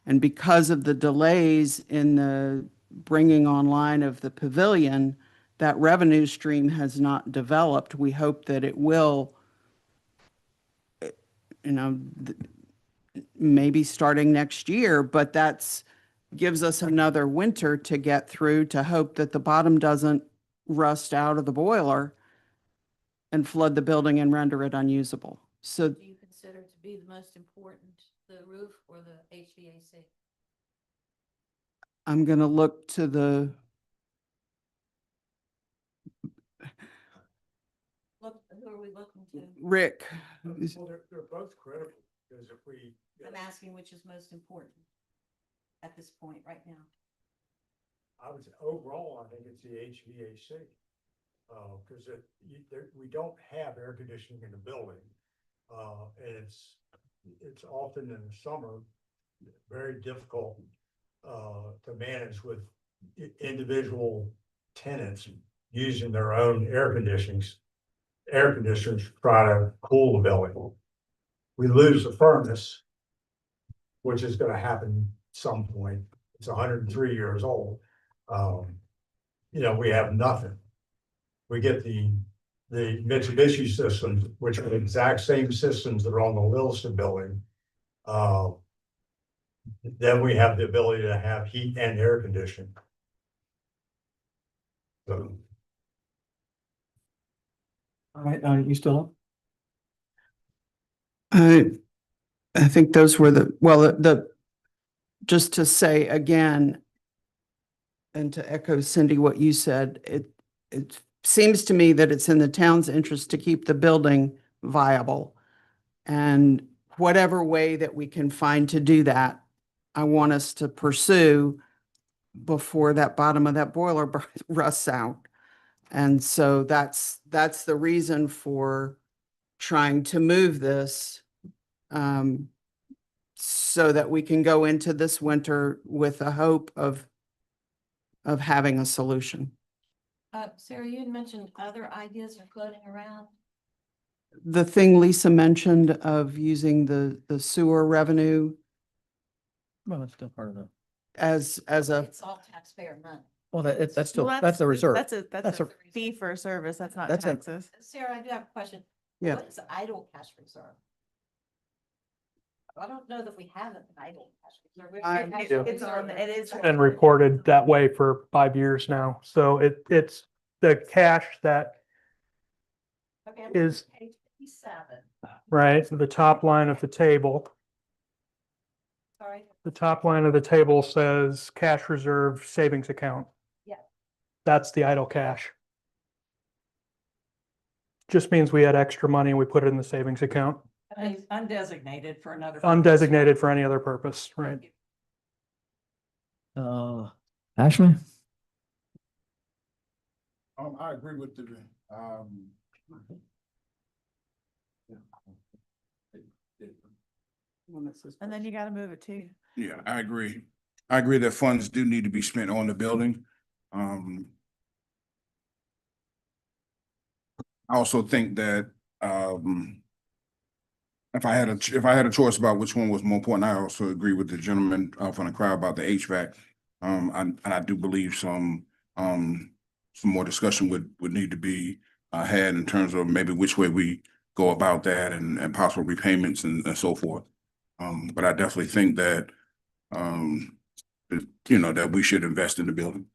And because of the delays in the bringing online of the pavilion, that revenue stream has not developed. We hope that it will, maybe starting next year, but that's gives us another winter to get through to hope that the bottom doesn't rust out of the boiler and flood the building and render it unusable. So Do you consider to be the most important, the roof or the HVAC? I'm going to look to the, Who are we looking to? Rick. Well, they're both critical, because if we. I'm asking which is most important at this point right now. I would say overall, I think it's the HVAC. Because we don't have air conditioning in the building. And it's often in the summer, very difficult to manage with individual tenants using their own air conditioners to try to cool the building. We lose the furnace, which is going to happen at some point. it's 103 years old. You know, we have nothing. We get the Mitsubishi systems, which are the exact same systems that are on the Williston building. Then we have the ability to have heat and air conditioning. So, All right, you still up? I think those were just to say again, and to echo Cindy, what you said, it seems to me that it's in the town's interest to keep the building viable. And whatever way that we can find to do that, I want us to pursue before that bottom of that boiler rusts out. And so that's the reason for trying to move this, so that we can go into this winter with a hope of having a solution. Sarah, you had mentioned other ideas are floating around. The thing Lisa mentioned of using the sewer revenue Well, that's still part of the, as a, It's all taxpayer money. well, that's still, Well, that's the reserve. That's That's a a- fee for service. That's not That's a- taxes. Sarah, I do have a question. Yeah. What is idle cash reserve? I don't know that we have an idle cash reserve. We have cash do. It's on, reserve. it is. And reported that way for 5 years now. So it's the cash that Okay, I'm is- on page 57. right, the top line of the table. Sorry. The top line of the table says cash reserve savings account. Yeah. That's the idle cash. Just means we had extra money and we put it in the savings account, Undesignated for another. undesignated for any other purpose, right? Ashley? I agree with the, And then you gotta move it too. Yeah, I agree. I agree that funds do need to be spent on the building. I also think that, if I had a choice about which one was more important, I also agree with the gentleman from the crowd about the HVAC. And I do believe some more discussion would need to be had in terms of maybe which way we go about that and possible repayments and so forth. But I definitely think that, that we should invest in the building.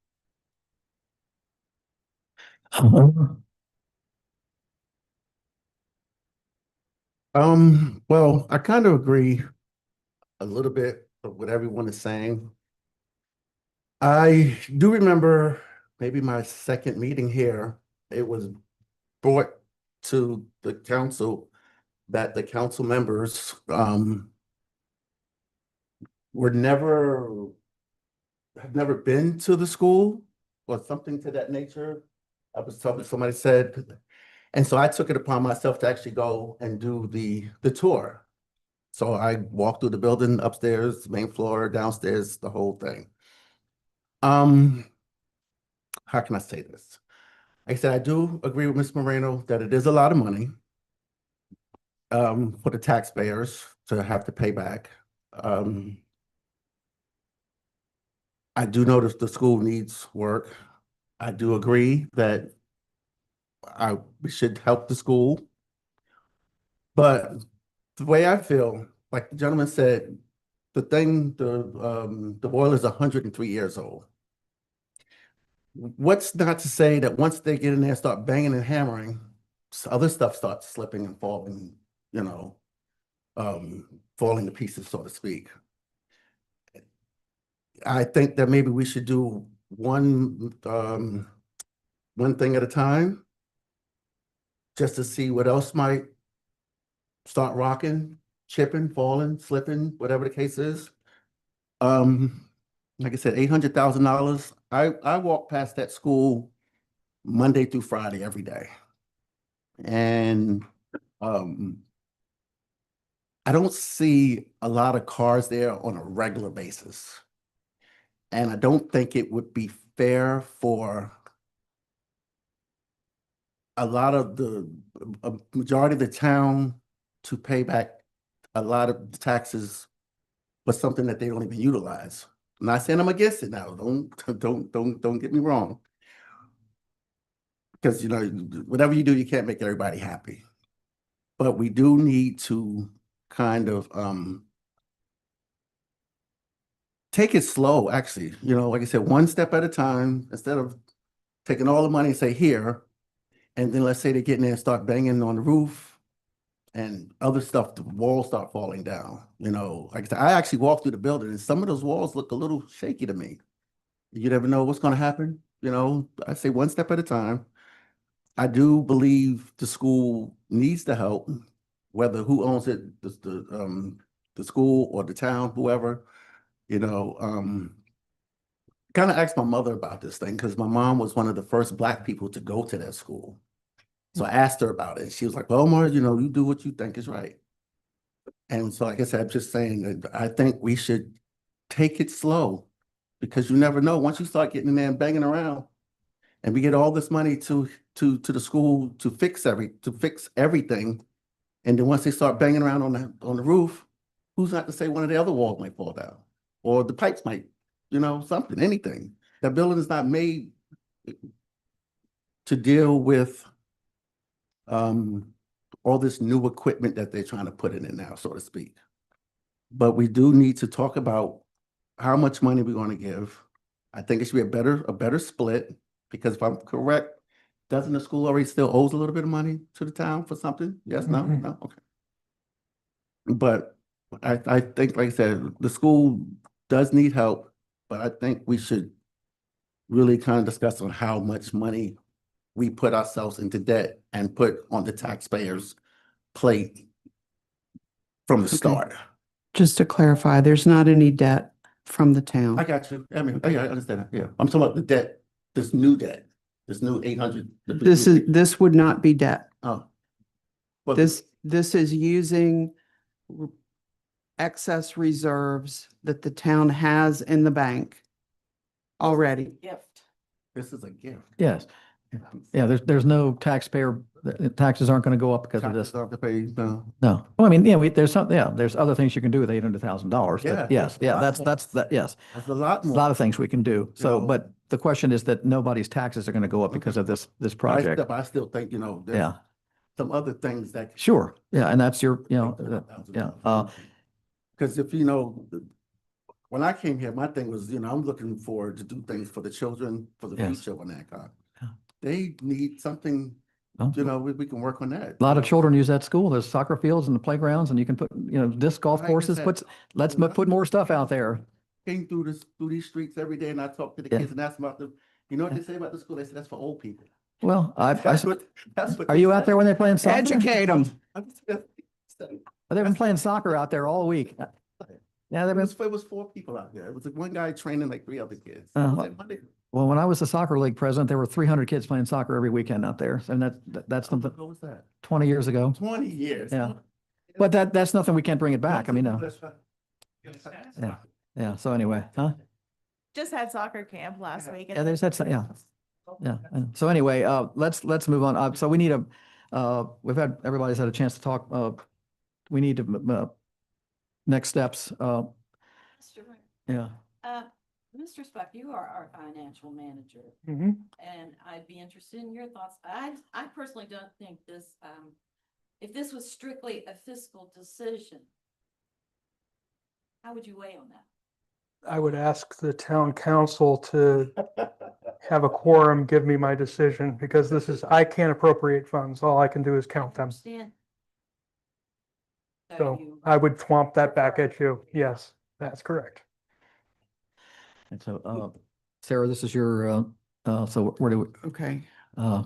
well, I kind of agree a little bit of what everyone is saying. I do remember maybe my second meeting here, it was brought to the council that the council members, have never been to the school or something to that nature. I was talking, somebody said, and so I took it upon myself to actually go and do the tour. So I walked through the building upstairs, main floor, downstairs, the whole thing. How can I say this? Like I said, I do agree with Ms. Moreno that it is a lot of money for the taxpayers to have to pay back. I do notice the school needs work. I do agree that we should help the school. But the way I feel, like the gentleman said, the boiler is 103 years old. What's not to say that once they get in there, start banging and hammering, other stuff starts slipping and falling, falling to pieces, so to speak. I think that maybe we should do one thing at a time, just to see what else might start rocking, chipping, falling, slipping, whatever the case is. Like I said, $800,000. I walk past that school Monday through Friday every day. And I don't see a lot of cars there on a regular basis. And I don't think it would be fair for a majority of the town to pay back a lot of the taxes for something that they don't even utilize. I'm not saying I'm against it now. Don't get me wrong. Because, you know, whatever you do, you can't make everybody happy. But we do need to kind of, take it slow, actually, you know, like I said, one step at a time, instead of taking all the money and say here, and then let's say they get in there and start banging on the roof and other stuff, the walls start falling down, you know, like I said, I actually walked through the building and some of those walls look a little shaky to me. You never know what's gonna happen, you know, I say one step at a time. I do believe the school needs the help, whether who owns it, the school or the town, whoever, you know, kind of asked my mother about this thing because my mom was one of the first Black people to go to that school. So I asked her about it. She was like, well, Omar, you know, you do what you think is right. And so, like I said, I'm just saying that I think we should take it slow because you never know. Once you start getting in there and banging around and we get all this money to the school to fix everything. And then once they start banging around on the roof, who's not to say one of the other walls might fall down? Or the pipes might, you know, something, anything. That building is not made to deal with all this new equipment that they're trying to put in now, so to speak. But we do need to talk about how much money we're going to give. I think it should be a better split, because if I'm correct, doesn't the school already still owes a little bit of money to the town for something? Yes, no, no, okay. But I think, like I said, the school does need help, but I think we should really kind of discuss on how much money we put ourselves into debt and put on the taxpayers' plate from the start. Just to clarify, there's not any debt from the town. I got you. I mean, I understand that. Yeah, I'm talking about the debt, this new 800. This would not be debt. Oh. Well, This is using excess reserves that the town has in the bank already. Gift. this is a gift. Yes. Yeah, there's no taxpayer, the taxes aren't going to go up because of this. Taxes have to pay, no. No. Well, I mean, yeah, there's there's other things you can do with $800,000. Yeah, Yes, yeah, that's yes. That's a lot A more. lot of things we can do. So, know. but the question is that nobody's taxes are going to go up because of this project. I still think, you know, there's Yeah, some other things that. sure. Yeah, and that's your, yeah. Because if, you know, when I came here, my thing was, you know, I'm looking forward to do things for the children, for the Yes. future when that comes. Yeah. They need something, Well, you know, we can work on that. a lot of children use that school. There's soccer fields and the playgrounds, and you can put, disc golf Like I courses, said, let's put more stuff out there. Came through these streets every day and I talk to the Yeah. kids and ask them about you know what they say about the school? They say that's for old people. Well, That's what are they you out say. there when they're playing soccer? Educate them. They've been playing soccer out there all week. Yeah, they've been, It was 4 people out there. It was like one guy training like 3 other kids. Uh-huh. Like Monday. well, when I was the soccer league president, there were 300 kids playing soccer every weekend out there. And that's How long something ago was that? 20 years ago. 20 years. Yeah. But that's nothing, we can't bring it back. I mean, no. Yeah. Yeah. So anyway, huh? Just had soccer camp last week. Yeah, there's that, yeah. Yeah. And so anyway, let's move on. So we need everybody's had a chance to talk. We need to, next steps. Mr. Ray, Yeah. Mr. Speck, you are our financial manager, Mhm. and I'd be interested in your thoughts. I personally don't think this, if this was strictly a fiscal decision, how would you weigh on that? I would ask the town council to have a quorum, give me my decision, because I can't appropriate funds. All I can do is count them. Understand? So you- I would thwomp that back at you. Yes, that's correct. And so, Sarah, this is your, so where do we, Okay. uh,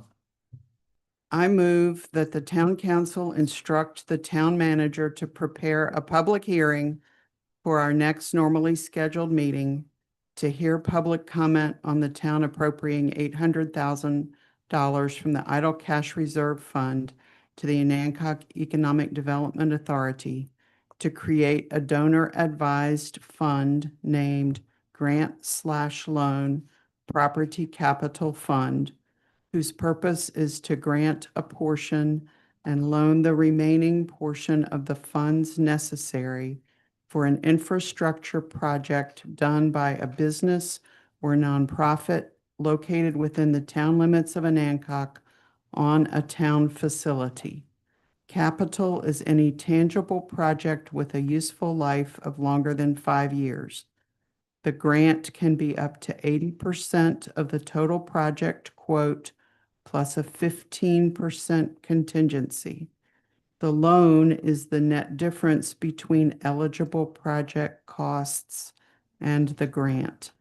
I move that the town council instruct the town manager to prepare a public hearing for our next normally scheduled meeting to hear public comment on the town appropriating $800,000 from the idle cash reserve fund to the Anacog Economic Development Authority to create a donor-advised fund named Grant/Loan Property Capital Fund, whose purpose is to grant a portion and loan the remaining portion of the funds necessary for an infrastructure project done by a business or nonprofit located within the town limits of Anacog on a town facility. Capital is any tangible project with a useful life of longer than 5 years. The grant can be up to 80% of the total project quote plus a 15% contingency. The loan is the net difference between eligible project costs and the grant.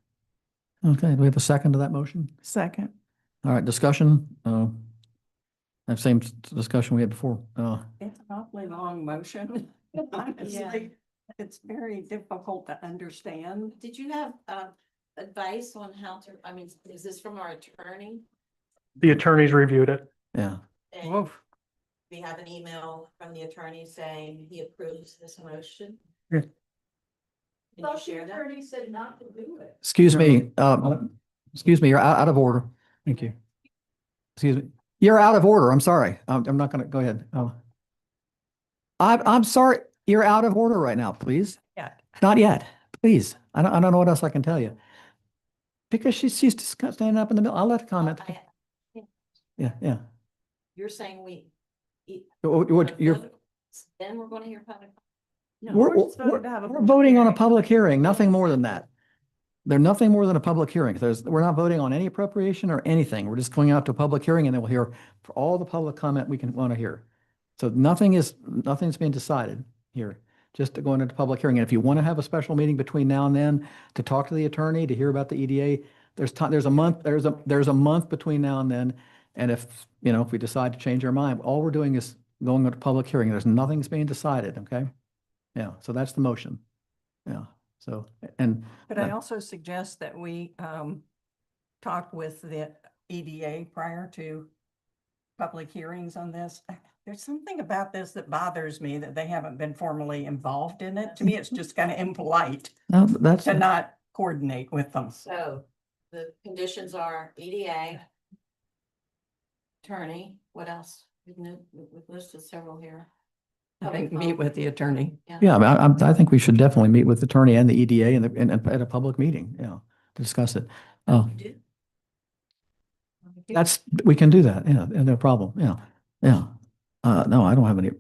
Okay, do we have a second to that motion? Second. All right, discussion, that same discussion we had before. It's an awfully long motion. Honestly, it's very difficult to understand. Did you have advice on how to, I mean, is this from our attorney? The attorneys reviewed it. Yeah. And Woof. we have an email from the attorney saying he approves this motion? Yeah. Can you share that? Attorney said not to do it. Excuse me, you're out of order. Thank you. Excuse me, you're out of order. I'm sorry. I'm not gonna, go ahead. I'm sorry, you're out of order right now, please. Yeah. Not yet, please. I don't know what else I can tell you. Because she's just standing up in the middle. I'll let her comment. Yeah. You're saying we. You're, Then we're gonna hear public. we're voting on a public hearing, nothing more than that. They're nothing more than a public hearing. We're not voting on any appropriation or anything. We're just going out to a public hearing and then we'll hear for all the public comment we can want to hear. So nothing's being decided here, just to go into public hearing. And if you want to have a special meeting between now and then to talk to the attorney, to hear about the EDA, there's a month between now and then. And if we decide to change our mind, all we're doing is going to public hearing. There's nothing's being decided, okay? Yeah, so that's the motion. Yeah, so, and. But I also suggest that we talk with the EDA prior to public hearings on this. There's something about this that bothers me, that they haven't been formally involved in it. To me, it's just kind of impolite No, that's. to not coordinate with them. So the conditions are EDA. Attorney, what else? We've listed several here. I think meet with the attorney. Yeah, I think we should definitely meet with the attorney and the EDA and at a public meeting, to discuss it. Oh, we can do that. Yeah, no problem. Yeah. No, I don't have any,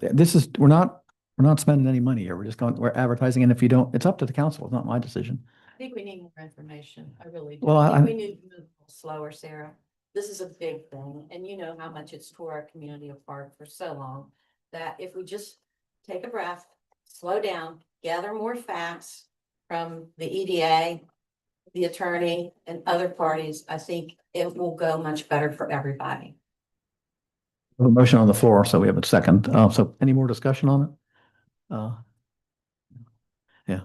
we're not spending any money here. We're advertising. And if you don't, it's up to the council. It's not my decision. I think we need more information. I really do. Well, I think we need to move a little slower, Sarah. This is a big thing, and you know how much it's tore our community apart for so long, that if we just take a breath, slow down, gather more facts from the EDA, the attorney, and other parties, I think it will go much better for everybody. A motion on the floor, so we have a second. So any more discussion on it?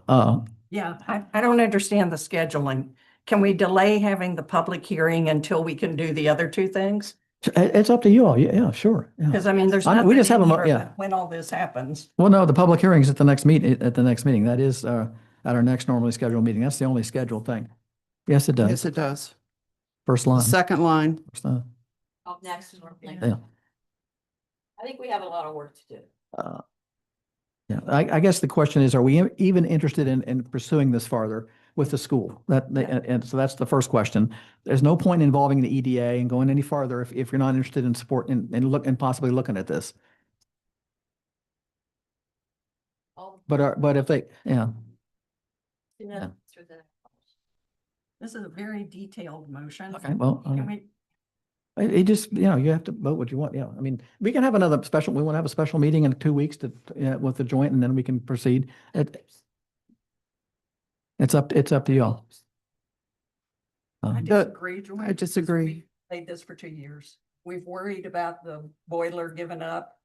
Yeah, I don't understand the scheduling. Can we delay having the public hearing until we can do the other two things? It's up to you all. Yeah, sure. Yeah. Because I mean, there's We nothing just have in a here yeah. about when all this happens. Well, no, the public hearing is at the next meeting. That is, at our next normally scheduled meeting. That's the only scheduled thing. Yes, it does. Yes, it does. First The line. second line. First line. Up next. Yeah. I think we have a lot of work to do. Yeah, I guess the question is, are we even interested in pursuing this farther with the school? And so that's the first question. There's no point in involving the EDA and going any farther if you're not interested in support and possibly looking at this. But if they, yeah. This is a very detailed motion. Okay, well, Can we- it just, you have to vote what you want. Yeah, I mean, we can have we want to have a special meeting in 2 weeks with the joint, and then we can proceed. It's up to y'all. I disagree. Joy. I disagree. We've played this for 2 years. We've worried about the boiler giving up.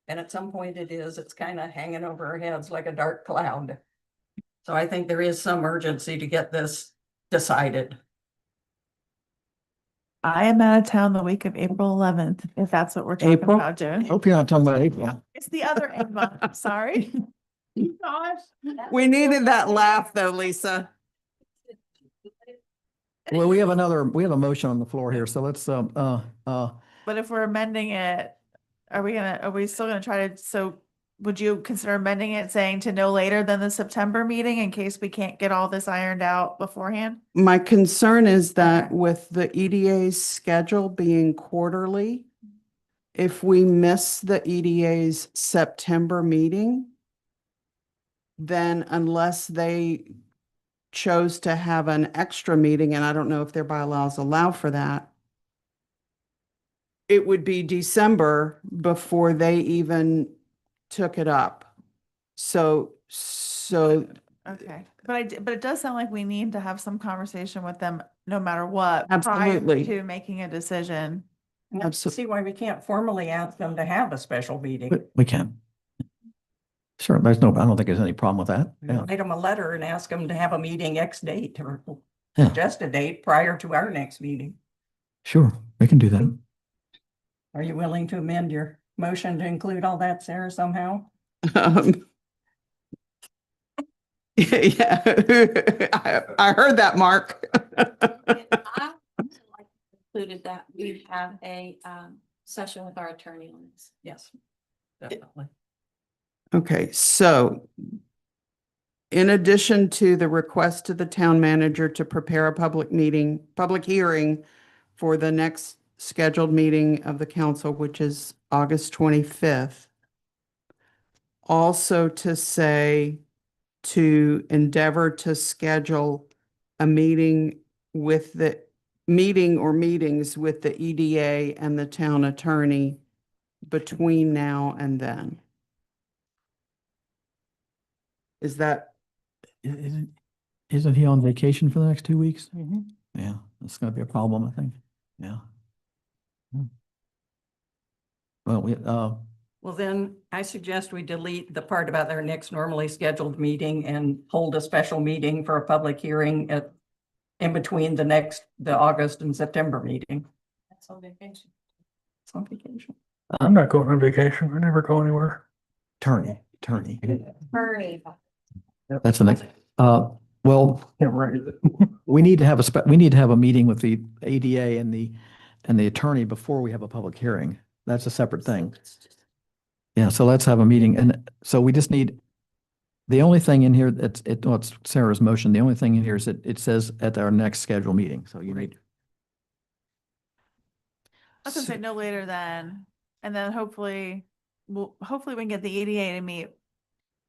And at some point it's kind of hanging over our heads like a dark cloud. So I think there is some urgency to get this decided. I am out of town the week of April 11th, if that's what we're talking April? about doing. Hope you're not talking about April. It's the other Emma, I'm sorry. Gosh. We needed that laugh though, Lisa. Well, we have a motion on the floor here, so let's, But if we're amending it, are we still gonna try to, so would you consider amending it, saying to no later than the September meeting in case we can't get all this ironed out beforehand? My concern is that with the EDA's schedule being quarterly, if we miss the EDA's September meeting, then unless they chose to have an extra meeting, and I don't know if their bylaws allow for that, it would be December before they even took it up. So Okay, but it does sound like we need to have some conversation with them no matter what. Absolutely. Prior to making a decision. I don't Absol- see why we can't formally ask them to have a special meeting. We can. Sure, I don't think there's any problem with that. Yeah. Write them a letter and ask them to have a meeting X date or Yeah. suggest a date prior to our next meeting. Sure, we can do that. Are you willing to amend your motion to include all that, Sarah, somehow? Yeah, I heard that, Mark. I included that we have a session with our attorney on this. Yes, definitely. Okay, so in addition to the request to the town manager to prepare a public hearing for the next scheduled meeting of the council, which is August 25th, also to say to endeavor to schedule a meeting with the or meetings with the EDA and the town attorney between now and then. Is that? Isn't he on vacation for the next 2 weeks? Mm-hmm. Yeah, that's gonna be a problem, I think. Yeah. Well, Well, then I suggest we delete the part about their next normally scheduled meeting and hold a special meeting for a public hearing in between the August and September meeting. That's on vacation. It's on vacation. I'm not going on vacation. I never go anywhere. attorney. Hurry. That's the next, well, Yeah, right. we need to have we need to have a meeting with the ADA and the attorney before we have a public hearing. That's a separate thing. Yeah, so let's have a meeting. And so we just need, the only thing in here, it's Sarah's motion. The only thing in here is it says at our next scheduled meeting. So you need. I was gonna say no later than, and then hopefully we can get the EDA to meet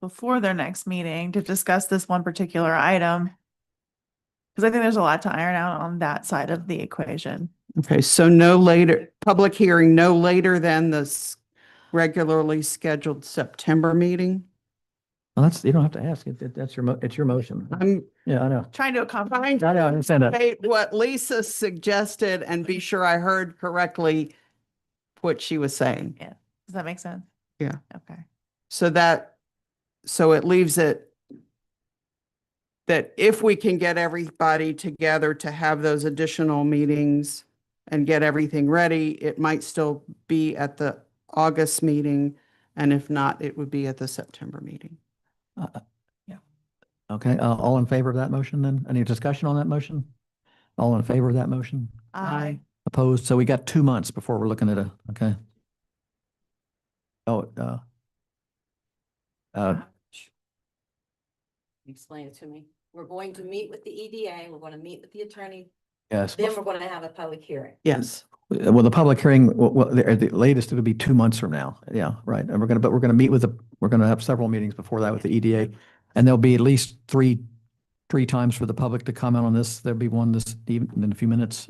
before their next meeting to discuss this one particular item. Cause I think there's a lot to iron out on that side of the equation. Okay, so no later, public hearing, no later than the regularly scheduled September meeting? Well, you don't have to ask it. That's it's your motion. Yeah, I know. Trying to accomplish. Trying I know, I understand that. state what Lisa suggested and be sure I heard correctly what she was saying. Does that make sense? Yeah. Okay. So it leaves it that if we can get everybody together to have those additional meetings and get everything ready, it might still be at the August meeting. And if not, it would be at the September meeting. Okay, all in favor of that motion then? Any discussion on that motion? All in favor of that motion? Aye. Opposed? So we got 2 months before we're looking at okay. Oh, Explain it to me. We're going to meet with the EDA, we're going to meet with the attorney, yes. then we're going to have a public hearing. Yes. Well, the public hearing, well, the latest, it'll be 2 months from now. Yeah, right. And we're gonna meet with we're gonna have several meetings before that with the EDA. And there'll be at least three times for the public to comment on this. There'll be one this evening in a few minutes.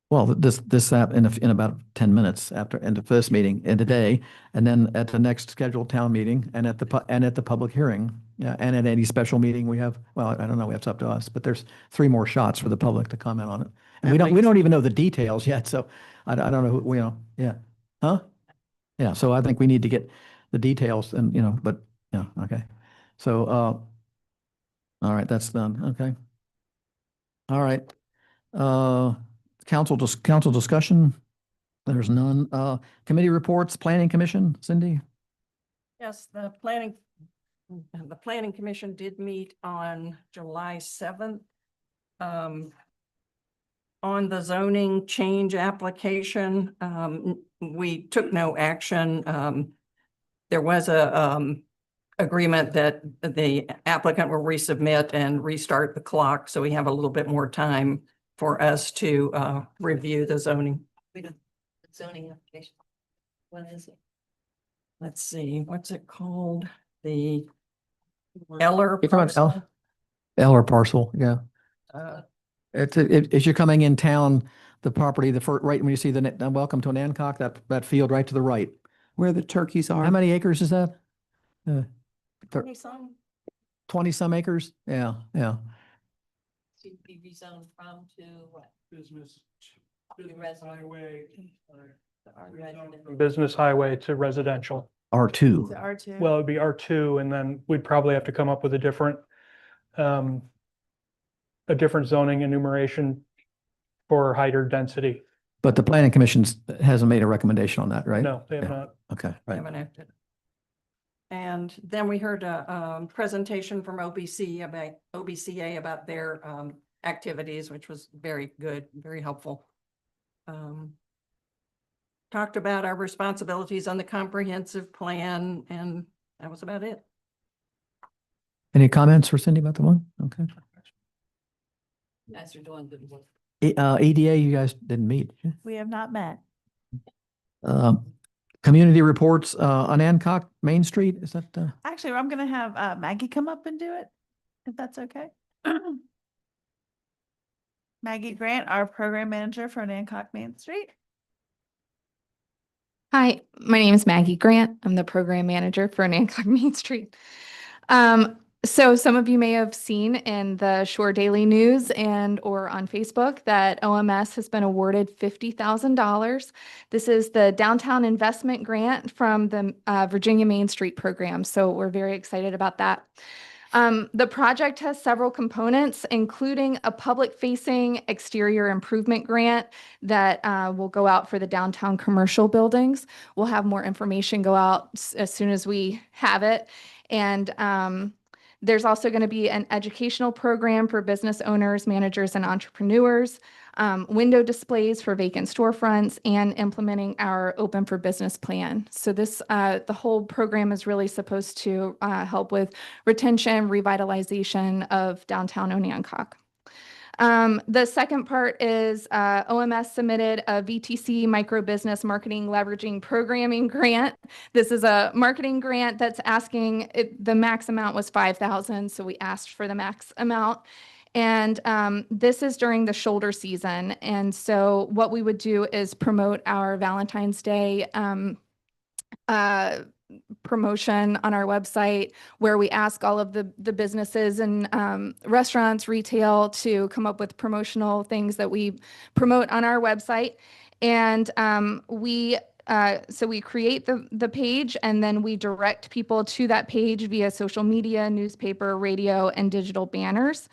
Well, this in about 10 minutes after end of first meeting in today, and then at the next scheduled town meeting and at the public hearing. Yeah, and at any special meeting we have, well, I don't know, it's up to us, but there's 3 more shots for the public to comment on it. And we don't even know the details yet, so I don't know who, yeah. Huh? Yeah, so I think we need to get the details and, but, yeah, okay. So, all right, that's done, okay. All right. Council discussion? There's none. Committee reports, Planning Commission, Cindy? Yes, the planning commission did meet on July 7th. On the zoning change application, we took no action. there was a agreement that the applicant will resubmit and restart the clock, so we have a little bit more time for us to review the zoning. Zoning application. When is it? Let's see, what's it called? The Eller You're talking about parcel? Eller parcel, yeah. Uh, As you're coming in town, the property, the first, right when you see the, welcome to Nancock, that field right to the right. Where the turkeys are. How many acres is that? any song? 20 some acres? Yeah, yeah. To be rezoned from to what? Business, business highway. R Business highway to residential. R2. The R2. Well, it'd be R2, and then we'd probably have to come up with a different zoning enumeration for height or density. But the planning commission hasn't made a recommendation on that, right? No, they have Yeah. not. Okay, right. Haven't acted. And then we heard a presentation from OBCA about their activities, which was very good, very helpful. Talked about our responsibilities on the comprehensive plan, and that was about it. Any comments for Cindy about the one? Okay. You guys are doing good work. ADA, you guys didn't meet. We have not met. Community reports on Hancock Main Street, is that? Actually, I'm gonna have Maggie come up and do it, if that's okay. Maggie Grant, our program manager for Nancock Main Street. Hi, my name is Maggie Grant. I'm the program manager for Nancock Main Street. So some of you may have seen in the Shore Daily News and or on Facebook that OMS has been awarded $50,000. This is the Downtown Investment Grant from the Virginia Main Street program. So we're very excited about that. The project has several components, including a public-facing exterior improvement grant that will go out for the downtown commercial buildings. We'll have more information go out as soon as we have it. And there's also going to be an educational program for business owners, managers, and entrepreneurs, window displays for vacant storefronts, and implementing our Open for Business plan. So this, the whole program is really supposed to help with retention, revitalization of downtown Onancock. The second part is OMS submitted a VTC micro business marketing leveraging programming grant. This is a marketing grant that's asking, the max amount was 5,000, so we asked for the max amount. And this is during the shoulder season. And so what we would do is promote our Valentine's Day promotion on our website, where we ask all of the businesses and restaurants, retail, to come up with promotional things that we promote on our website. And so we create the page, and then we direct people to that page via social media, newspaper, radio, and digital banners.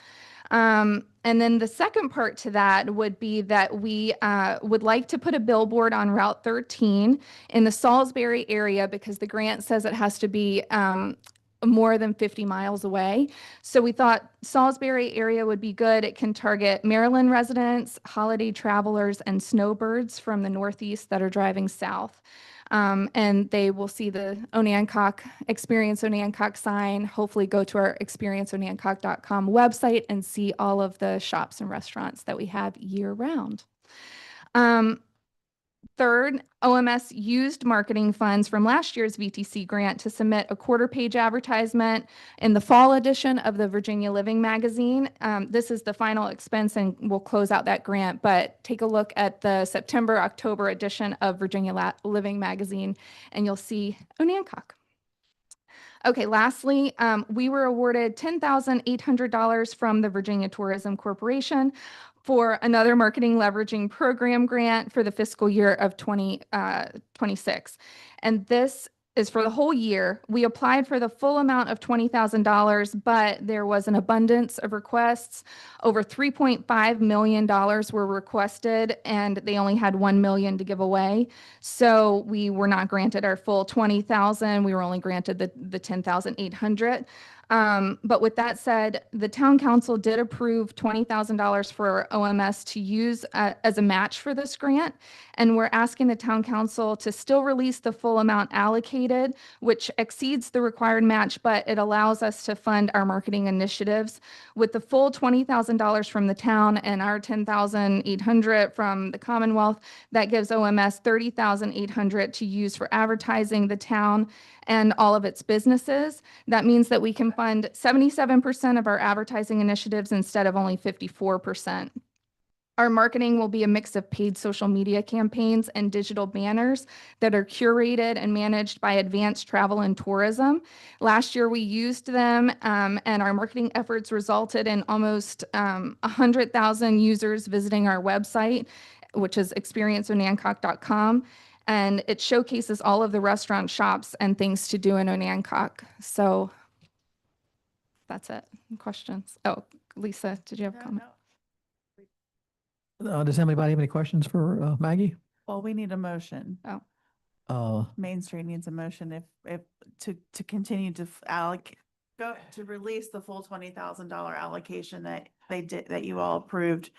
And then the second part to that would be that we would like to put a billboard on Route 13 in the Salisbury area, because the grant says it has to be more than 50 miles away. So we thought Salisbury area would be good. It can target Maryland residents, holiday travelers, and snowbirds from the Northeast that are driving south. And they will see the Onancock, Experience Onancock sign, hopefully go to our experienceonancock.com website and see all of the shops and restaurants that we have year round. Third, OMS used marketing funds from last year's VTC grant to submit a quarter-page advertisement in the fall edition of the Virginia Living magazine. This is the final expense, and we'll close out that grant, but take a look at the September-October edition of Virginia Living magazine, and you'll see Onancock. Okay, lastly, we were awarded $10,800 from the Virginia Tourism Corporation for another marketing leveraging program grant for the fiscal year of 2026. And this is for the whole year. We applied for the full amount of $20,000, but there was an abundance of requests. Over $3.5 million were requested, and they only had $1 million to give away. So we were not granted our full $20,000. We were only granted the $10,800. But with that said, the town council did approve $20,000 for OMS to use as a match for this grant. And we're asking the town council to still release the full amount allocated, which exceeds the required match, but it allows us to fund our marketing initiatives. With the full $20,000 from the town and our $10,800 from the Commonwealth, that gives OMS $30,800 to use for advertising the town and all of its businesses. That means that we can fund 77% of our advertising initiatives instead of only 54%. Our marketing will be a mix of paid social media campaigns and digital banners that are curated and managed by Advanced Travel and Tourism. Last year, we used them, and our marketing efforts resulted in almost 100,000 users visiting our website, which is experienceonancock.com. And it showcases all of the restaurant shops and things to do in Onancock. So that's it. Questions? Oh, Lisa, did you have a comment? Does anybody have any questions for Maggie? Well, we need a motion. Main Street needs a motion if to continue to to release the full $20,000 allocation that that you all approved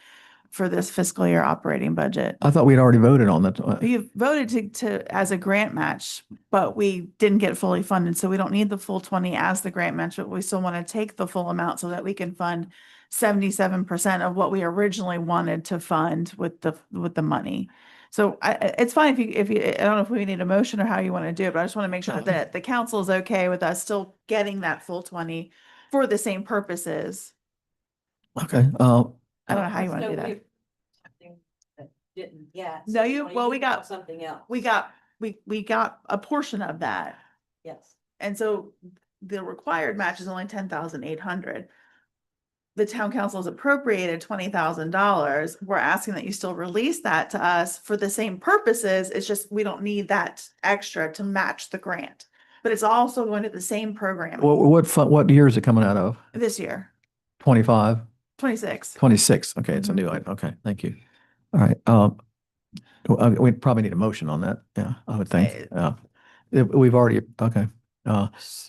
for this fiscal year operating budget. I thought we'd already voted on that. You voted to as a grant match, but we didn't get fully funded, so we don't need the full 20 as the grant match, but we still want to take the full amount so that we can fund 77% of what we originally wanted to fund with the money. So it's fine if you, I don't know if we need a motion or how you want to do it, but I just want to make sure that the council is okay with us still getting that full 20 for the same purposes. Okay. I don't know how you want to do that. Something that didn't get. No, we got something else. we got a portion of that. Yes. And so the required match is only 10,800. The town council has appropriated $20,000. We're asking that you still release that to us for the same purposes. It's just, we don't need that extra to match the grant. But it's also going to the same program What year is it coming out of? this year, 25, 26. 26. Okay, it's a new item. Okay, thank you. All right. We probably need a motion on that. Yeah, I would think. We've already, okay.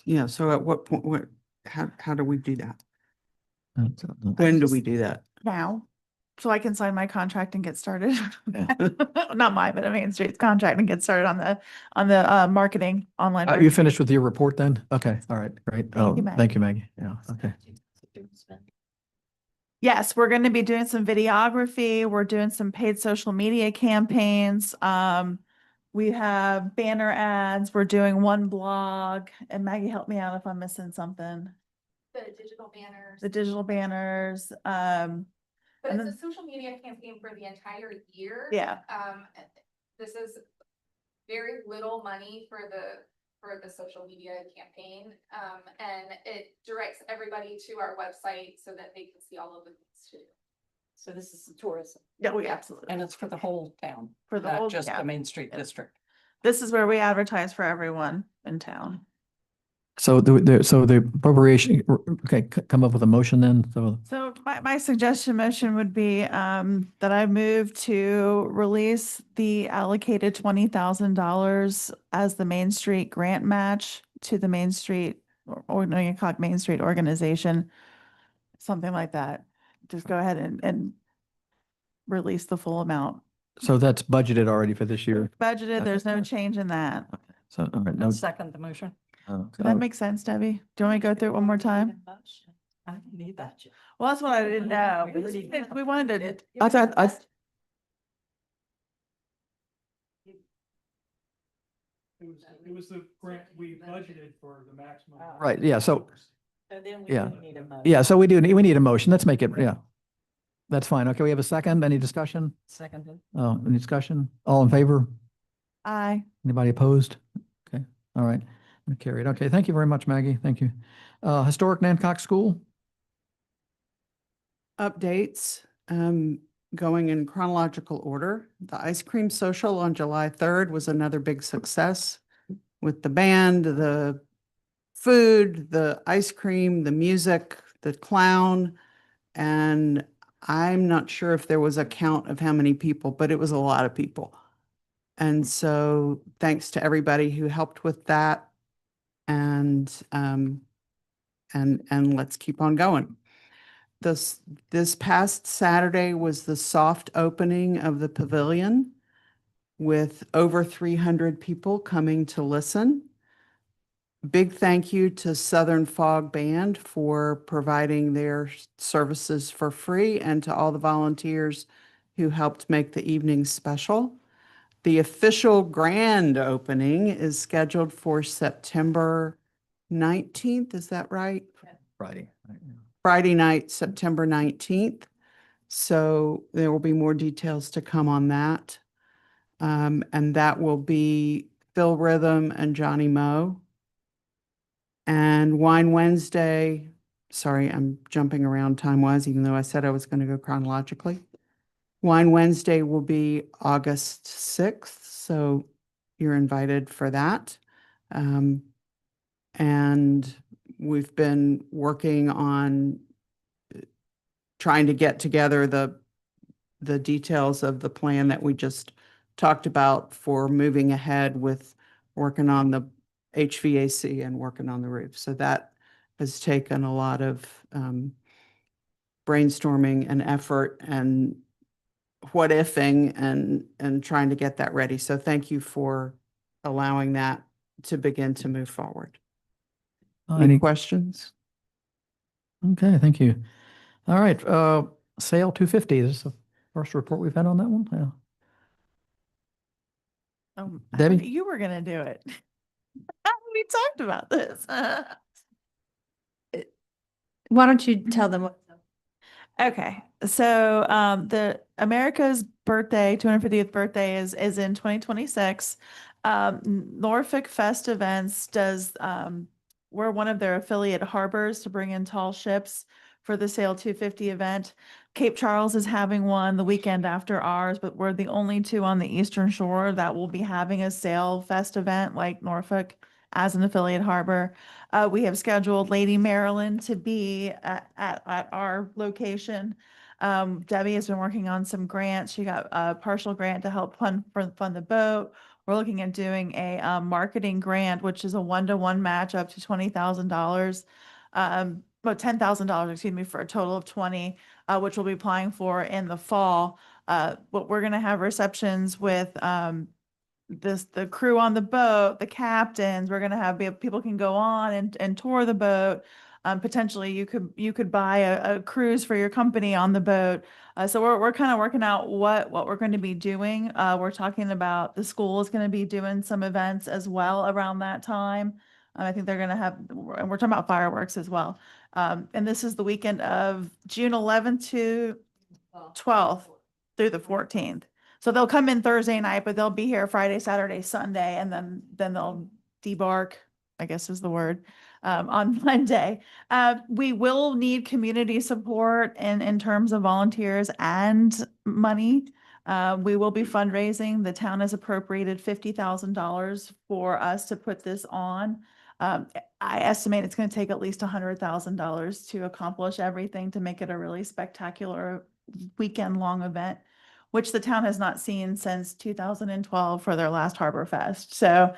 Yeah, so at what point, how do we do that? When do we do that? Now, so I can sign my contract and get started. Yeah. Not mine, but a Main Street's contract and get started on the marketing online. You marketing. finished with your report then? Okay, all right, great. Oh, you, Maggie. thank you, Maggie. Yeah, okay. Yes, we're going to be doing some videography. We're doing some paid social media campaigns. We have banner ads. We're doing one blog. And Maggie, help me out if I'm missing something. The digital banners. The digital banners. But and it's then- a social media campaign for the entire year. Yeah. This is very little money for the social media campaign. And it directs everybody to our website so that they can see all of the things too. So this is tourism. Yeah, we absolutely. And it's for the whole town, For the not whole, just yeah. the Main Street district. This is where we advertise for everyone in town. So the appropriation, okay, come up with a motion then. So my suggestion motion would be that I move to release the allocated $20,000 as the Main Street grant match to the Main Street or Onancock Main Street organization. Something like that. Just go ahead and release the full amount. So that's budgeted already for this year. Budgeted, there's no change in that. So, all right, no. I'll second the motion. Does that make sense, Debbie? Do you want me to go through it one more time? I need that. Well, that's what I didn't know. We wanted to. I thought, It was the grant we budgeted for the maximum. right, yeah, so, So then we Yeah. do need a motion. yeah, so we need a motion. Let's make it, yeah. That's fine. Okay, we have a second. Any discussion? Seconded. Any discussion? All in favor? Aye. Anybody opposed? Okay, all right. Carried. Okay, thank you very much, Maggie. Thank you. Historic Nancock School? Updates, going in chronological order. The ice cream social on July 3rd was another big success with the band, the food, the ice cream, the music, the clown. And I'm not sure if there was a count of how many people, but it was a lot of people. And so thanks to everybody who helped with that. And and let's keep on going. This past Saturday was the soft opening of the pavilion with over 300 people coming to listen. Big thank you to Southern Fog Band for providing their services for free and to all the volunteers who helped make the evening special. The official grand opening is scheduled for September 19th. Is that right? Friday. Friday night, September 19th. So there will be more details to come on that. And that will be Phil Rhythm and Johnny Moe. And Wine Wednesday, sorry, I'm jumping around time-wise, even though I said I was going to go chronologically. Wine Wednesday will be August 6th, so you're invited for that. And we've been working on trying to get together the details of the plan that we just talked about for moving ahead with working on the HVAC and working on the roof. So that has taken a lot of brainstorming and effort and what ifing and trying to get that ready. So thank you for allowing that to begin to move forward. Any questions? Okay, thank you. All right, sale 250. This is the first report we've had on that one. Yeah. I Debbie? thought you were gonna do it. We talked about this. Why don't you tell them what? Okay, so the America's birthday, 250th birthday is in 2026. Norfolk Fest Events does we're one of their affiliate harbors to bring in tall ships for the Sail 250 event. Cape Charles is having one the weekend after ours, but we're the only two on the Eastern Shore that will be having a Sail Fest event like Norfolk as an affiliate harbor. We have scheduled Lady Maryland to be at our location. Debbie has been working on some grants. She got a partial grant to help fund the boat. We're looking at doing a marketing grant, which is a 1-to-1 match up to $20,000. But $10,000, excuse me, for a total of 20, which we'll be applying for in the fall. But we're going to have receptions with the crew on the boat, the captains. We're going to have people can go on and tour the boat. Potentially you could buy a cruise for your company on the boat. So we're kind of working out what we're going to be doing. We're talking about the school is going to be doing some events as well around that time. I think they're going to have, and we're talking about fireworks as well. And this is the weekend of June 11th to 12th through the 14th. So they'll come in Thursday night, but they'll be here Friday, Saturday, Sunday, and then they'll debark, I guess is the word, on Monday. We will need community support in terms of volunteers and money. We will be fundraising. The town has appropriated $50,000 for us to put this on. I estimate it's going to take at least $100,000 to accomplish everything to make it a really spectacular weekend-long event, which the town has not seen since 2012 for their last Harbor Fest. So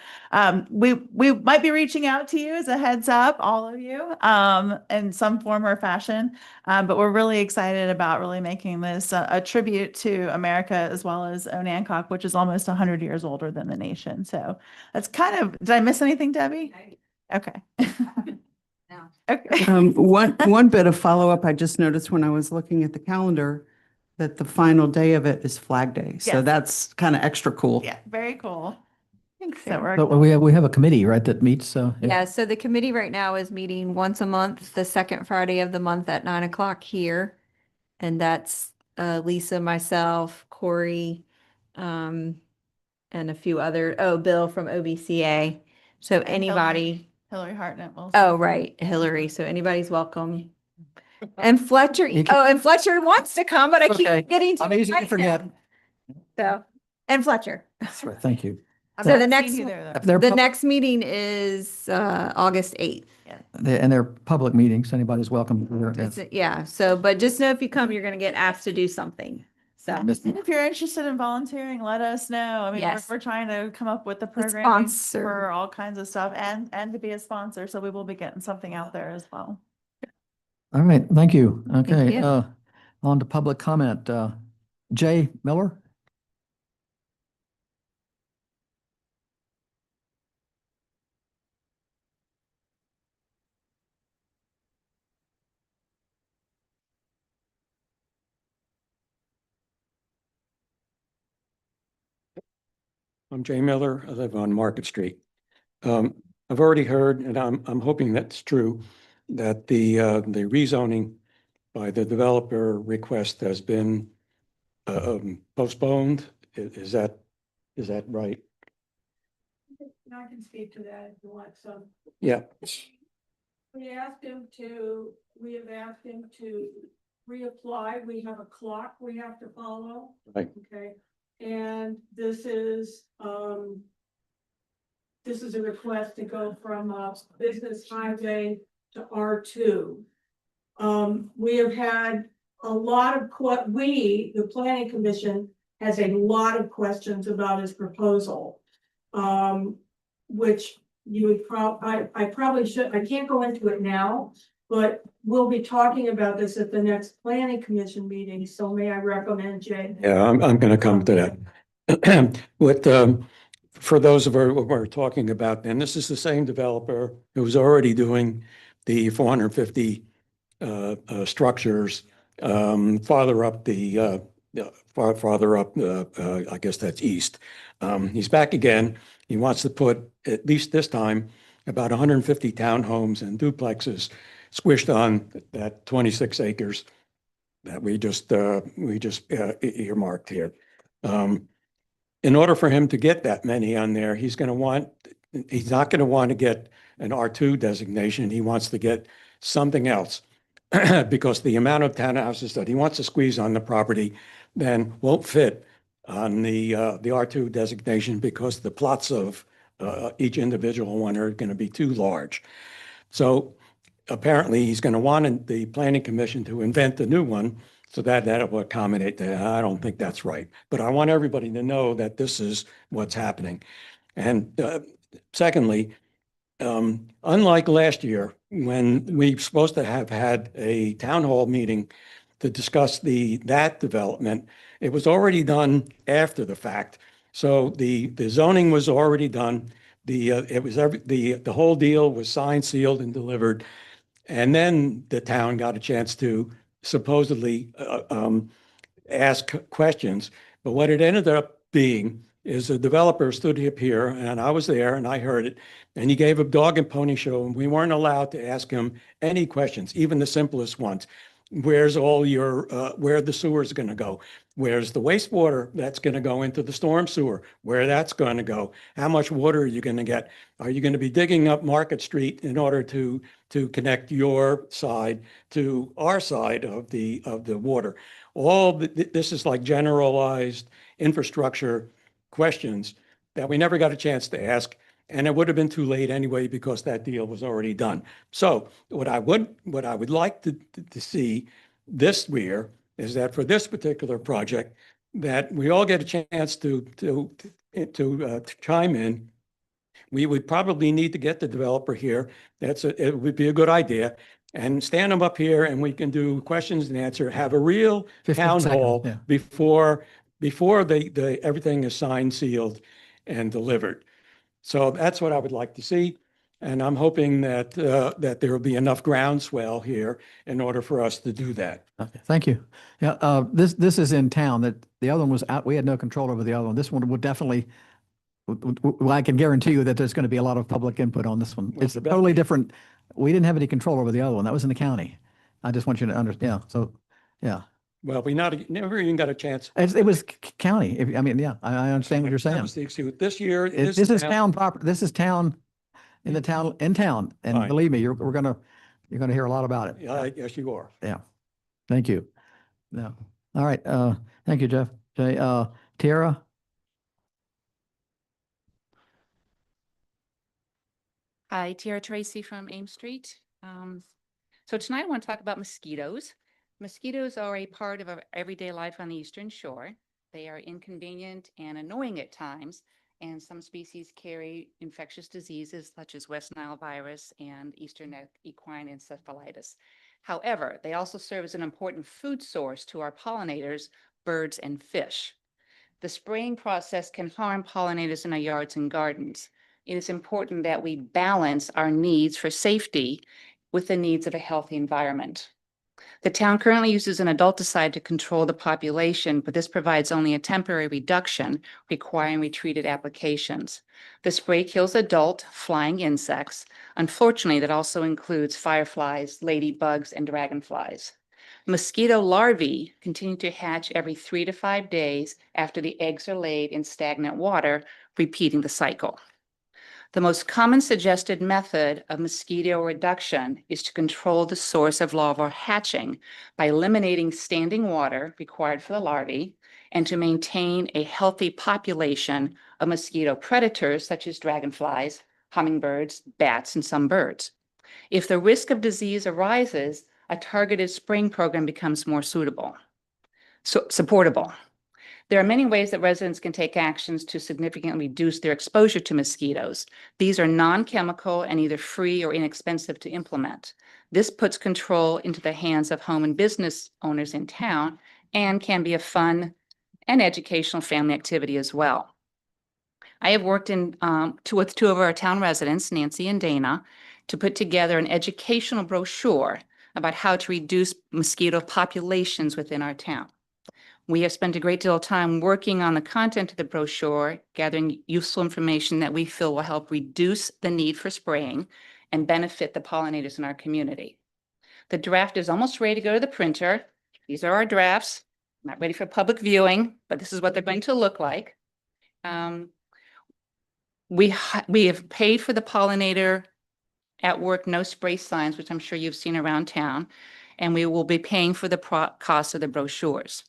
we might be reaching out to you as a heads up, all of you, in some form or fashion. But we're really excited about really making this a tribute to America as well as Onancock, which is almost 100 years older than the nation. So that's kind of, did I miss anything, Debbie? Okay. No. Okay. One bit of follow-up, I just noticed when I was looking at the calendar that the final day of it is Flag Day. So Yes. that's kind of extra cool. Yeah, very cool. Thanks, So Sarah. we're So we have a committee, right, that meets, so. Yeah, so the committee right now is meeting once a month, the second Friday of the month at 9 o'clock here. And that's Lisa, myself, Corey, and a few other, Bill from OBCA. So And anybody, Hillary Hartnett will. oh, right, Hillary. So anybody's welcome. And Fletcher, and Fletcher wants to come, but I keep Okay. getting to. I'm easy to invite forget. him. So, and Fletcher. That's right, thank you. I've So not the seen next- you there, though. They're The pub- next meeting is August 8th. And they're public meetings. Anybody's welcome. Yeah, so, but just know if you come, you're gonna get asked to do something. So Miss- And if you're interested in volunteering, let us know. I mean, Yes. we're trying to come up with the programming sponsor. for all kinds of stuff and to be a sponsor. So we will be getting something out there as well. All right, thank you. Okay, you. on to public comment. Jay Miller? I'm Jay Miller. I live on Market Street. I've already heard, and I'm hoping that's true, that the rezoning by the developer request has been postponed. Is that right? I can speak to that if you want some. Yeah. We have asked him to reapply. We have a clock we have to follow. Right. Okay, and this is a request to go from business highway to R2. We have had a lot of the planning commission has a lot of questions about his proposal. Which you would I probably should, I can't go into it now, but we'll be talking about this at the next planning commission meeting, so may I recommend, Jay? Yeah, I'm going to come to that. For those of us who are talking about, and this is the same developer who's already doing the 450 structures farther up I guess that's east. He's back again. He wants to put, at least this time, about 150 townhomes and duplexes squished on that 26 acres that we just earmarked here. In order for him to get that many on there, he's not going to want to get an R2 designation. He wants to get something else because the amount of townhouses that he wants to squeeze on the property then won't fit on the R2 designation because the plots of each individual one are going to be too large. So apparently he's going to want the planning commission to invent a new one so that will accommodate that. I don't think that's right, but I want everybody to know that this is what's happening. And secondly, unlike last year, when we were supposed to have had a town hall meeting to discuss that development, it was already done after the fact. So the zoning was already done. The whole deal was signed, sealed, and delivered. And then the town got a chance to supposedly ask questions. But what it ended up being is the developer stood up here, and I was there, and I heard it, and he gave a dog and pony show, and we weren't allowed to ask him any questions, even the simplest ones. Where's all your, where the sewer is going to go? Where's the wastewater that's going to go into the storm sewer? Where that's going to go? How much water are you going to get? Are you going to be digging up Market Street in order to connect your side to our side of the water? This is like generalized infrastructure questions that we never got a chance to ask. And it would have been too late anyway, because that deal was already done. So what I would like to see this year is that for this particular project, that we all get a chance to chime in. We would probably need to get the developer here. It would be a good idea, and stand them up here, and we can do questions and answer, have a real 15 town seconds, hall yeah. before everything is signed, sealed, and delivered. So that's what I would like to see. And I'm hoping that there will be enough groundswell here in order for us to do that. Okay, thank you. Yeah, this is in town. That the other one was out. We had no control over the other one. This one would definitely. Well, I can guarantee you that there's going to be a lot of public input on this one. Well, It's the best- totally different. We didn't have any control over the other one. That was in the county. I just want you to understand. Yeah. So, yeah, Well, we never even got a chance. it was county. I mean, yeah, I understand what you're That saying. was the excuse. This year, This is town property. This is town in town, and Fine. believe me, you're going to hear a lot about it. Yes, you are. Yeah. Thank you. Yeah. All right. Thank you, Jeff. Jay, Tara. Hi, Tara Tracy from Ames Street. So tonight I want to talk about mosquitoes. Mosquitoes are a part of our everyday life on the Eastern Shore. They are inconvenient and annoying at times, and some species carry infectious diseases such as West Nile virus and Eastern equine encephalitis. However, they also serve as an important food source to our pollinators, birds, and fish. The spraying process can harm pollinators in our yards and gardens. It is important that we balance our needs for safety with the needs of a healthy environment. The town currently uses an adulticide to control the population, but this provides only a temporary reduction, requiring retreated applications. The spray kills adult flying insects. Unfortunately, that also includes fireflies, ladybugs, and dragonflies. Mosquito larvae continue to hatch every 3 to 5 days after the eggs are laid in stagnant water, repeating the cycle. The most common suggested method of mosquito reduction is to control the source of larval hatching by eliminating standing water required for the larvae and to maintain a healthy population of mosquito predators such as dragonflies, hummingbirds, bats, and some birds. If the risk of disease arises, a targeted spraying program becomes more supportable. There are many ways that residents can take actions to significantly reduce their exposure to mosquitoes. These are non-chemical and either free or inexpensive to implement. This puts control into the hands of home and business owners in town and can be a fun and educational family activity as well. I have worked with two of our town residents, Nancy and Dana, to put together an educational brochure about how to reduce mosquito populations within our town. We have spent a great deal of time working on the content of the brochure, gathering useful information that we feel will help reduce the need for spraying and benefit the pollinators in our community. The draft is almost ready to go to the printer. These are our drafts, not ready for public viewing, but this is what they're going to look like. We have paid for the pollinator at work no spray signs, which I'm sure you've seen around town, and we will be paying for the cost of the brochures.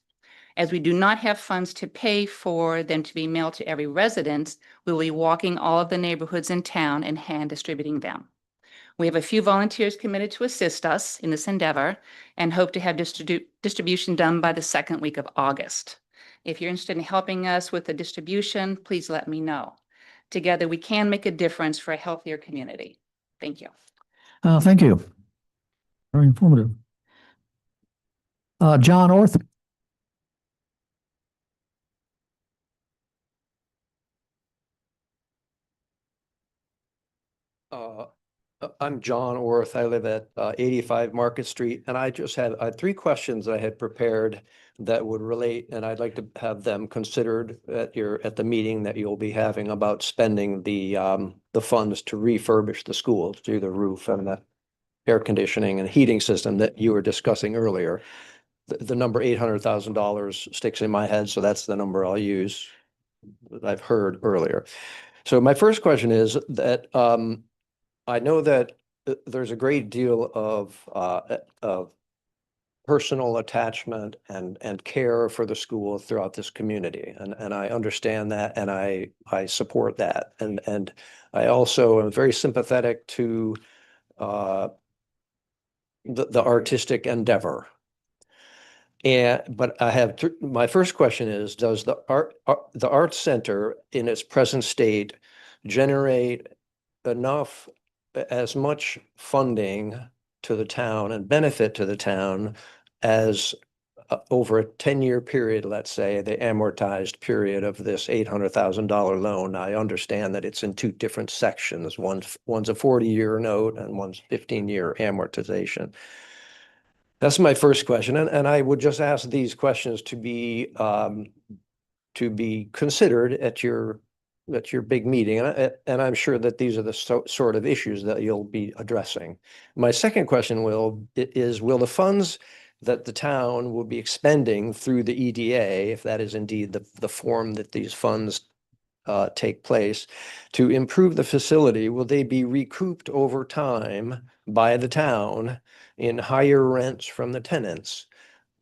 As we do not have funds to pay for them to be mailed to every resident, we will be walking all of the neighborhoods in town and hand distributing them. We have a few volunteers committed to assist us in this endeavor and hope to have distribution done by the second week of August. If you're interested in helping us with the distribution, please let me know. Together, we can make a difference for a healthier community. Thank you. Thank you. Very informative. John Orth. I'm John Orth. I live at 85 Market Street, and I just had 3 questions I had prepared that would relate, and I'd like to have them considered at the meeting that you'll be having about spending the funds to refurbish the schools, do the roof and the air conditioning and heating system that you were discussing earlier. The number $800,000 sticks in my head, so that's the number I'll use that I've heard earlier. So my first question is that I know that there's a great deal of personal attachment and care for the school throughout this community. And I understand that, and I support that. And I also am very sympathetic to the artistic endeavor. But I have my first question is, does the Arts Center in its present state generate enough, as much funding to the town and benefit to the town as over a 10-year period, let's say, the amortized period of this $800,000 loan? I understand that it's in 2 different sections. One's a 40-year note and one's 15-year amortization. That's my first question. And I would just ask these questions to be considered at your big meeting. And I'm sure that these are the sort of issues that you'll be addressing. My second question will the funds that the town will be expending through the EDA, if that is indeed the form that these funds take place, to improve the facility, will they be recouped over time by the town in higher rents from the tenants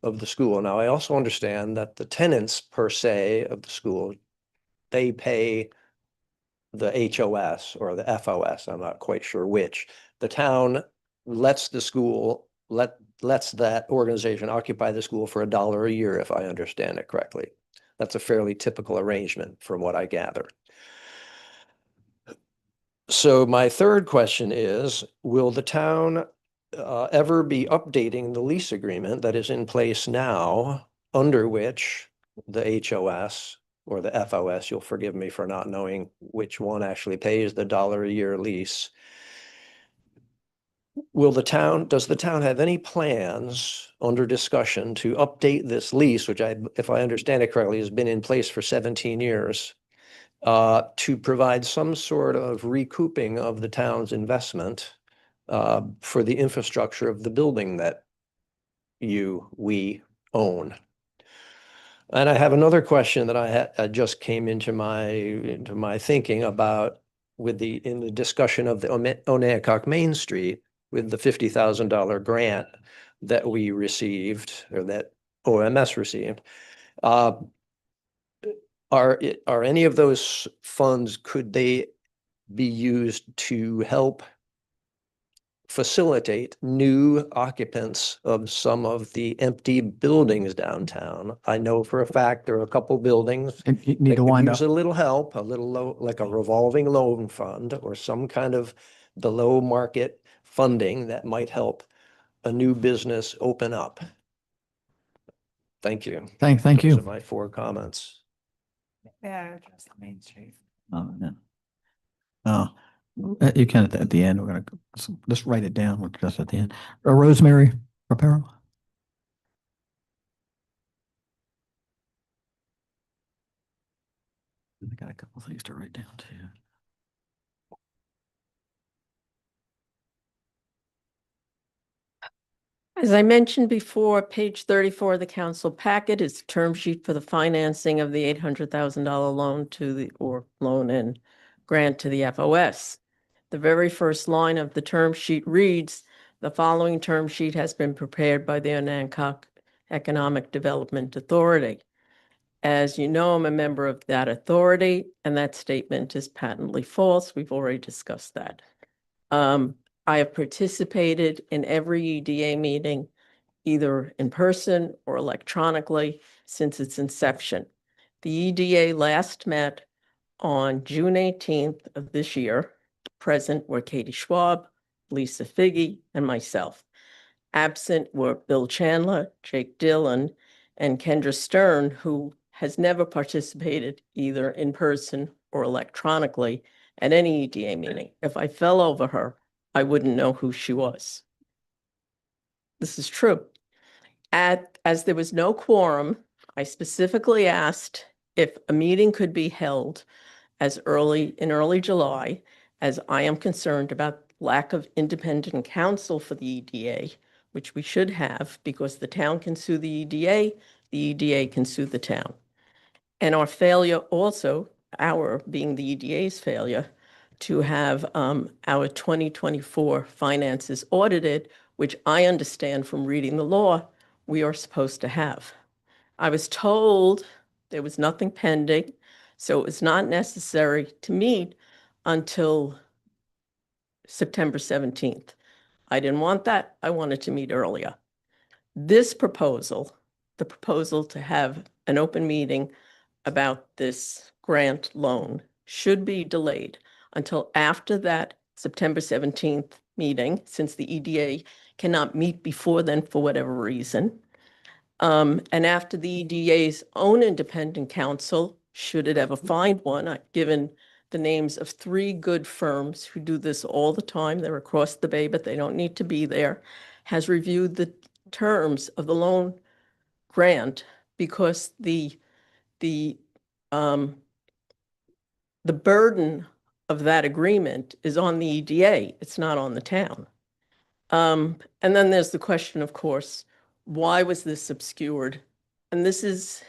of the school? Now, I also understand that the tenants per se of the school, they pay the HOS or the FOS, I'm not quite sure which. The town lets the school lets that organization occupy the school for $1 a year, if I understand it correctly. That's a fairly typical arrangement from what I gather. So my third question is, will the town ever be updating the lease agreement that is in place now, under which the HOS or the FOS, you'll forgive me for not knowing which one actually pays the $1 a year lease. Does the town have any plans under discussion to update this lease, which if I understand it correctly, has been in place for 17 years, to provide some sort of recouping of the town's investment for the infrastructure of the building that we own? And I have another question that I just came into my thinking about in the discussion of the Onancock Main Street with the $50,000 grant that we received, or that OMS received. Are any of those funds, could they be used to help facilitate new occupants of some of the empty buildings downtown? I know for a fact there are a couple buildings And you need that to could wind use up. a little help, like a revolving loan fund or some kind of below market funding that might help a new business open up. Thank you. Thank Those you. are my 4 comments. Yeah, address the Main Street. Oh, no. You can at the end. We're gonna just write it down. We're just at the end. Rosemary Rapero. I got a couple things to write down too. As I mentioned before, page 34 of the council packet is the term sheet for the financing of the $800,000 loan and grant to the FOS. The very first line of the term sheet reads, "The following term sheet has been prepared by the Onancock Economic Development Authority." As you know, I'm a member of that authority, and that statement is patently false. We've already discussed that. I have participated in every EDA meeting, either in person or electronically, since its inception. The EDA last met on June 18th of this year. Present were Katie Schwab, Lisa Figge, and myself. Absent were Bill Chandler, Jake Dillon, and Kendra Stern, who has never participated either in person or electronically at any EDA meeting. If I fell over her, I wouldn't know who she was. This is true. As there was no quorum, I specifically asked if a meeting could be held in early July, as I am concerned about lack of independent counsel for the EDA, which we should have, because the town can sue the EDA can sue the town. And our failure also, being the EDA's failure, to have our 2024 finances audited, which I understand from reading the law, we are supposed to have. I was told there was nothing pending, so it was not necessary to meet until September 17th. I didn't want that. I wanted to meet earlier. This proposal, the proposal to have an open meeting about this grant loan, should be delayed until after that September 17th meeting, since the EDA cannot meet before then for whatever reason. And after the EDA's own independent counsel, should it ever find one, I've given the names of 3 good firms who do this all the time. They're across the bay, but they don't need to be there, has reviewed the terms of the loan grant, because the burden of that agreement is on the EDA. It's not on the town. And then there's the question, of course, why was this obscured? And this is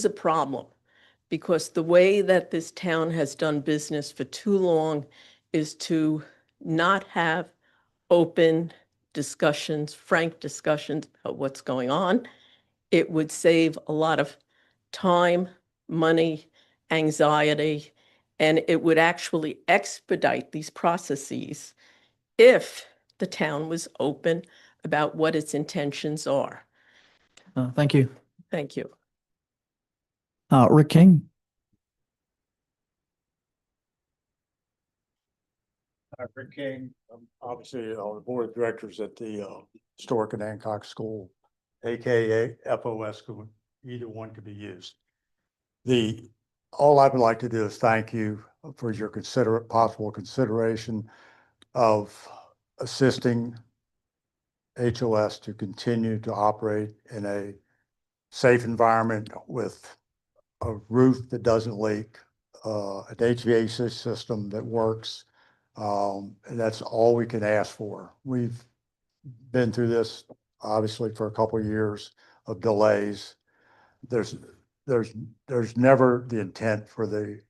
a problem, because the way that this town has done business for too long is to not have open discussions, frank discussions about what's going on. It would save a lot of time, money, anxiety, and it would actually expedite these processes if the town was open about what its intentions are. Thank you. Thank you. Rick King. Rick King, obviously on the board of directors at the Historic and Hancock School, AKA FOS School, either one could be used. All I would like to do is thank you for your possible consideration of assisting HOS to continue to operate in a safe environment with a roof that doesn't leak, an HVAC system that works. And that's all we can ask for. We've been through this obviously for a couple of years of delays. There's never the intent for the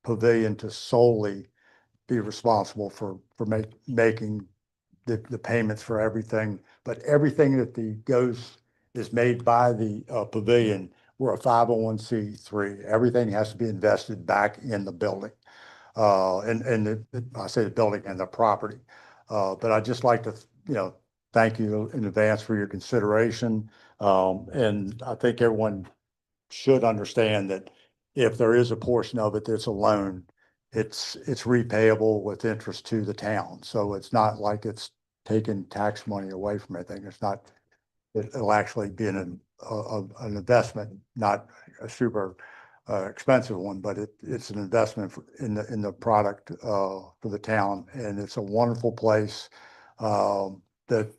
pavilion to solely be responsible for making the payments for everything, but everything that is made by the pavilion. We're a 501c3. Everything has to be invested back in the building. I say the building and the property. But I'd just like to, thank you in advance for your consideration. And I think everyone should understand that if there is a portion of it that's a loan, it's repayable with interest to the town. So it's not like it's taking tax money away from anything. It'll actually be an investment, not a super expensive one, but it's an investment in the product for the town. And it's a wonderful place that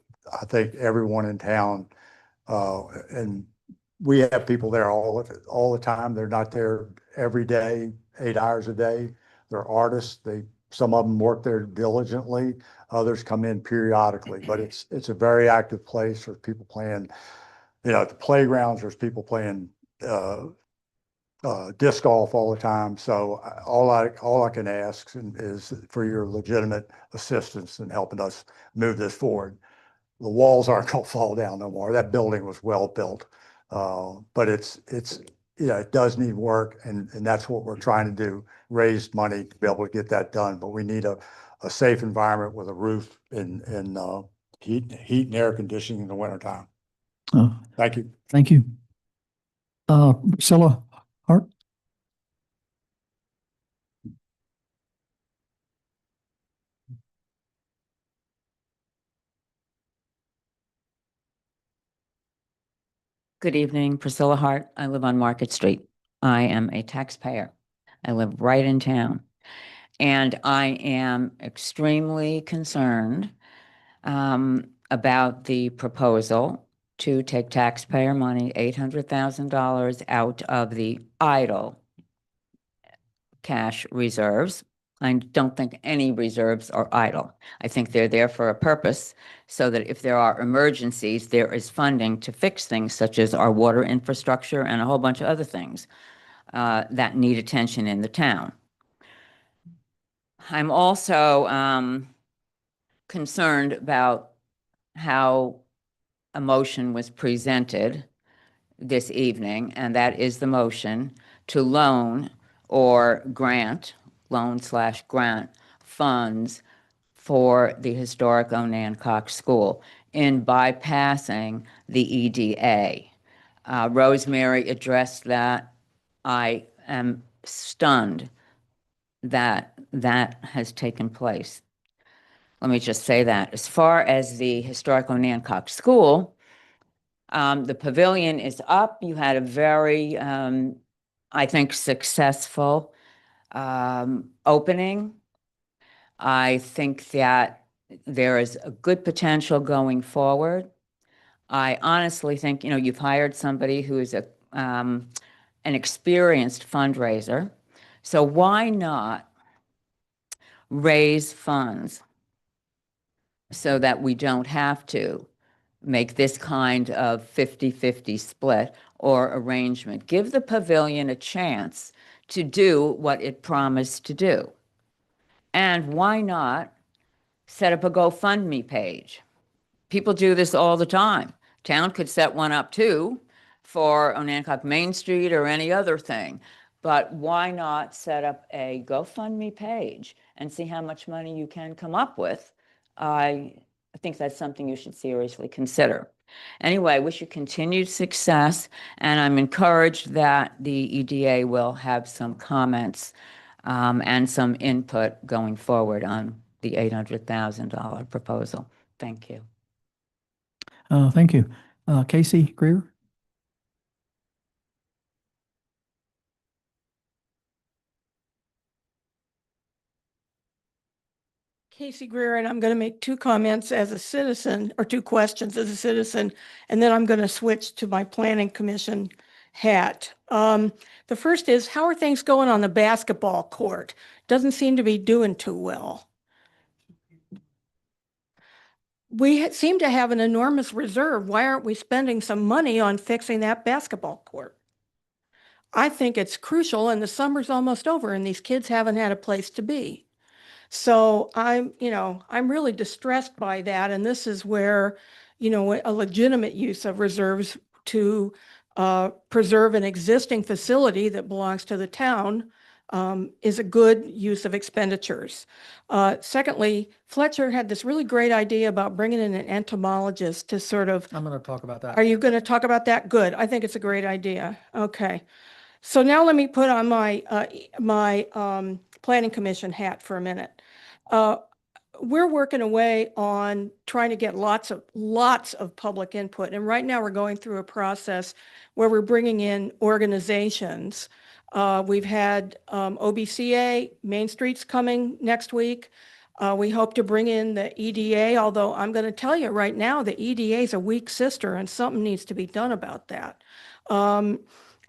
I think everyone in town, and we have people there all the time. They're not there every day, 8 hours a day. They're artists. Some of them work there diligently. Others come in periodically, but it's a very active place. There's people playing, at the playgrounds. There's people playing disc golf all the time. So all I can ask is for your legitimate assistance in helping us move this forward. The walls aren't going to fall down no more. That building was well built, but it does need work, and that's what we're trying to do: raise money to be able to get that done. But we need a safe environment with a roof and heat and air conditioning in the wintertime. Thank you. Thank you. Priscilla Hart. Good evening, Priscilla Hart. I live on Market Street. I am a taxpayer. I live right in town. And I am extremely concerned about the proposal to take taxpayer money, $800,000 out of the idle cash reserves. I don't think any reserves are idle. I think they're there for a purpose, so that if there are emergencies, there is funding to fix things such as our water infrastructure and a whole bunch of other things that need attention in the town. I'm also concerned about how a motion was presented this evening, and that is the motion to loan or grant, loan/grant funds for the historic Onancock School in bypassing the EDA. Rosemary addressed that. I am stunned that that has taken place. Let me just say that. As far as the historic Onancock School, the pavilion is up. You had a very, I think, successful opening. I think that there is a good potential going forward. I honestly think, you've hired somebody who is an experienced fundraiser. So why not raise funds so that we don't have to make this kind of 50-50 split or arrangement? Give the pavilion a chance to do what it promised to do. And why not set up a GoFundMe page? People do this all the time. Town could set one up too for Onancock Main Street or any other thing. But why not set up a GoFundMe page and see how much money you can come up with? I I think that's something you should seriously consider. Anyway, I wish you continued success, and I'm encouraged that the EDA will have some comments and some input going forward on the $800,000 proposal. Thank you. Thank you. Casey Greer? Casey Greer, and I'm going to make two comments as a citizen, or two questions as a citizen, and then I'm going to switch to my planning commission hat. The first is, how are things going on the basketball court? Doesn't seem to be doing too well. We seem to have an enormous reserve. Why aren't we spending some money on fixing that basketball court? I think it's crucial, and the summer's almost over and these kids haven't had a place to be. So I'm really distressed by that. And this is where, a legitimate use of reserves to preserve an existing facility that belongs to the town is a good use of expenditures. Secondly, Fletcher had this really great idea about bringing in an entomologist to sort of. I'm going to talk about that. Are you going to talk about that? Good. I think it's a great idea. Okay. So now let me put on my planning commission hat for a minute. We're working away on trying to get lots of public input. And right now we're going through a process where we're bringing in organizations. We've had OBCA, Main Street's coming next week. We hope to bring in the EDA, although I'm going to tell you right now, the EDA is a weak sister and something needs to be done about that.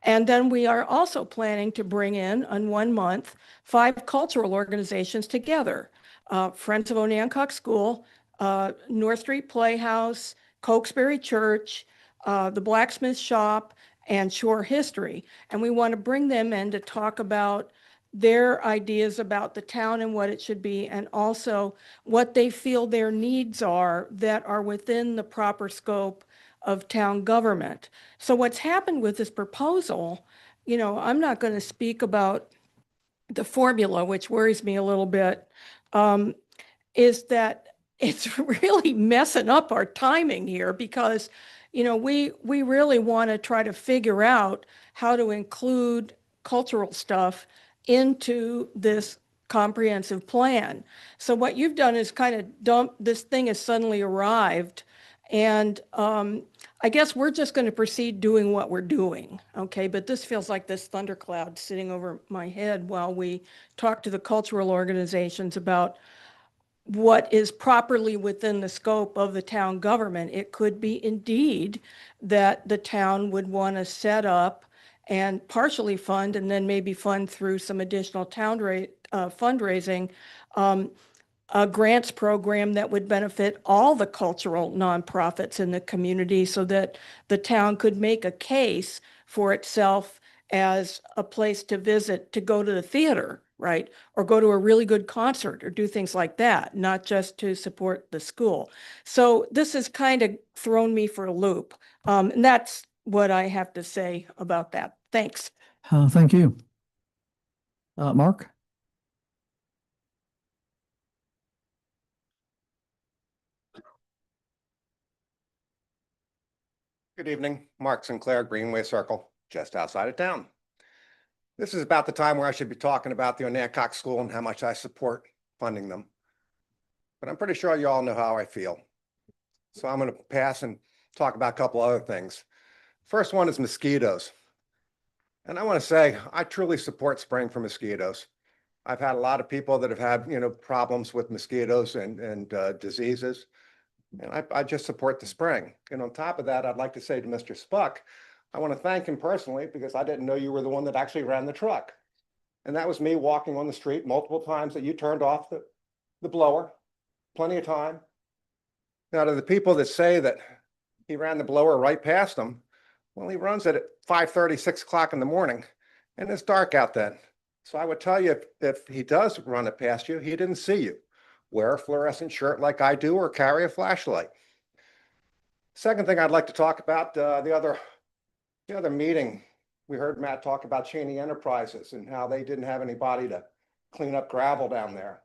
And then we are also planning to bring in 1 month, 5 cultural organizations together. Friends of Onancock School, North Street Playhouse, Cokesbury Church, the Blacksmith Shop, and Shore History. And we want to bring them in to talk about their ideas about the town and what it should be, and also what they feel their needs are that are within the proper scope of town government. So what's happened with this proposal, I'm not going to speak about the formula, which worries me a little bit, is that it's really messing up our timing here because, we really want to try to figure out how to include cultural stuff into this comprehensive plan. So what you've done is kind of dump, this thing has suddenly arrived. And I guess we're just going to proceed doing what we're doing, okay? But this feels like this thundercloud sitting over my head while we talk to the cultural organizations about what is properly within the scope of the town government. It could be indeed that the town would want to set up and partially fund, and then maybe fund through some additional town fundraising, a grants program that would benefit all the cultural nonprofits in the community so that the town could make a case for itself as a place to visit, to go to the theater, right? Or go to a really good concert or do things like that, not just to support the school. So this has kind of thrown me for a loop. And that's what I have to say about that. Thanks. Thank you. Mark? Good evening, Mark Sinclair, Greenway Circle, just outside of town. This is about the time where I should be talking about the Onancock School and how much I support funding them. But I'm pretty sure you all know how I feel. So I'm going to pass and talk about a couple other things. First one is mosquitoes. And I want to say, I truly support spraying for mosquitoes. I've had a lot of people that have had, problems with mosquitoes and diseases. And I just support the spraying. And on top of that, I'd like to say to Mr. Spuck, I want to thank him personally because I didn't know you were the one that actually ran the truck. And that was me walking on the street multiple times that you turned off the blower, plenty of time. Now to the people that say that he ran the blower right past them, well, he runs it at 5:30, 6 o'clock in the morning, and it's dark out then. So I would tell you, if he does run it past you, he didn't see you. Wear a fluorescent shirt like I do or carry a flashlight. Second thing I'd like to talk about, the other meeting, we heard Matt talk about Cheney Enterprises and how they didn't have anybody to clean up gravel down there.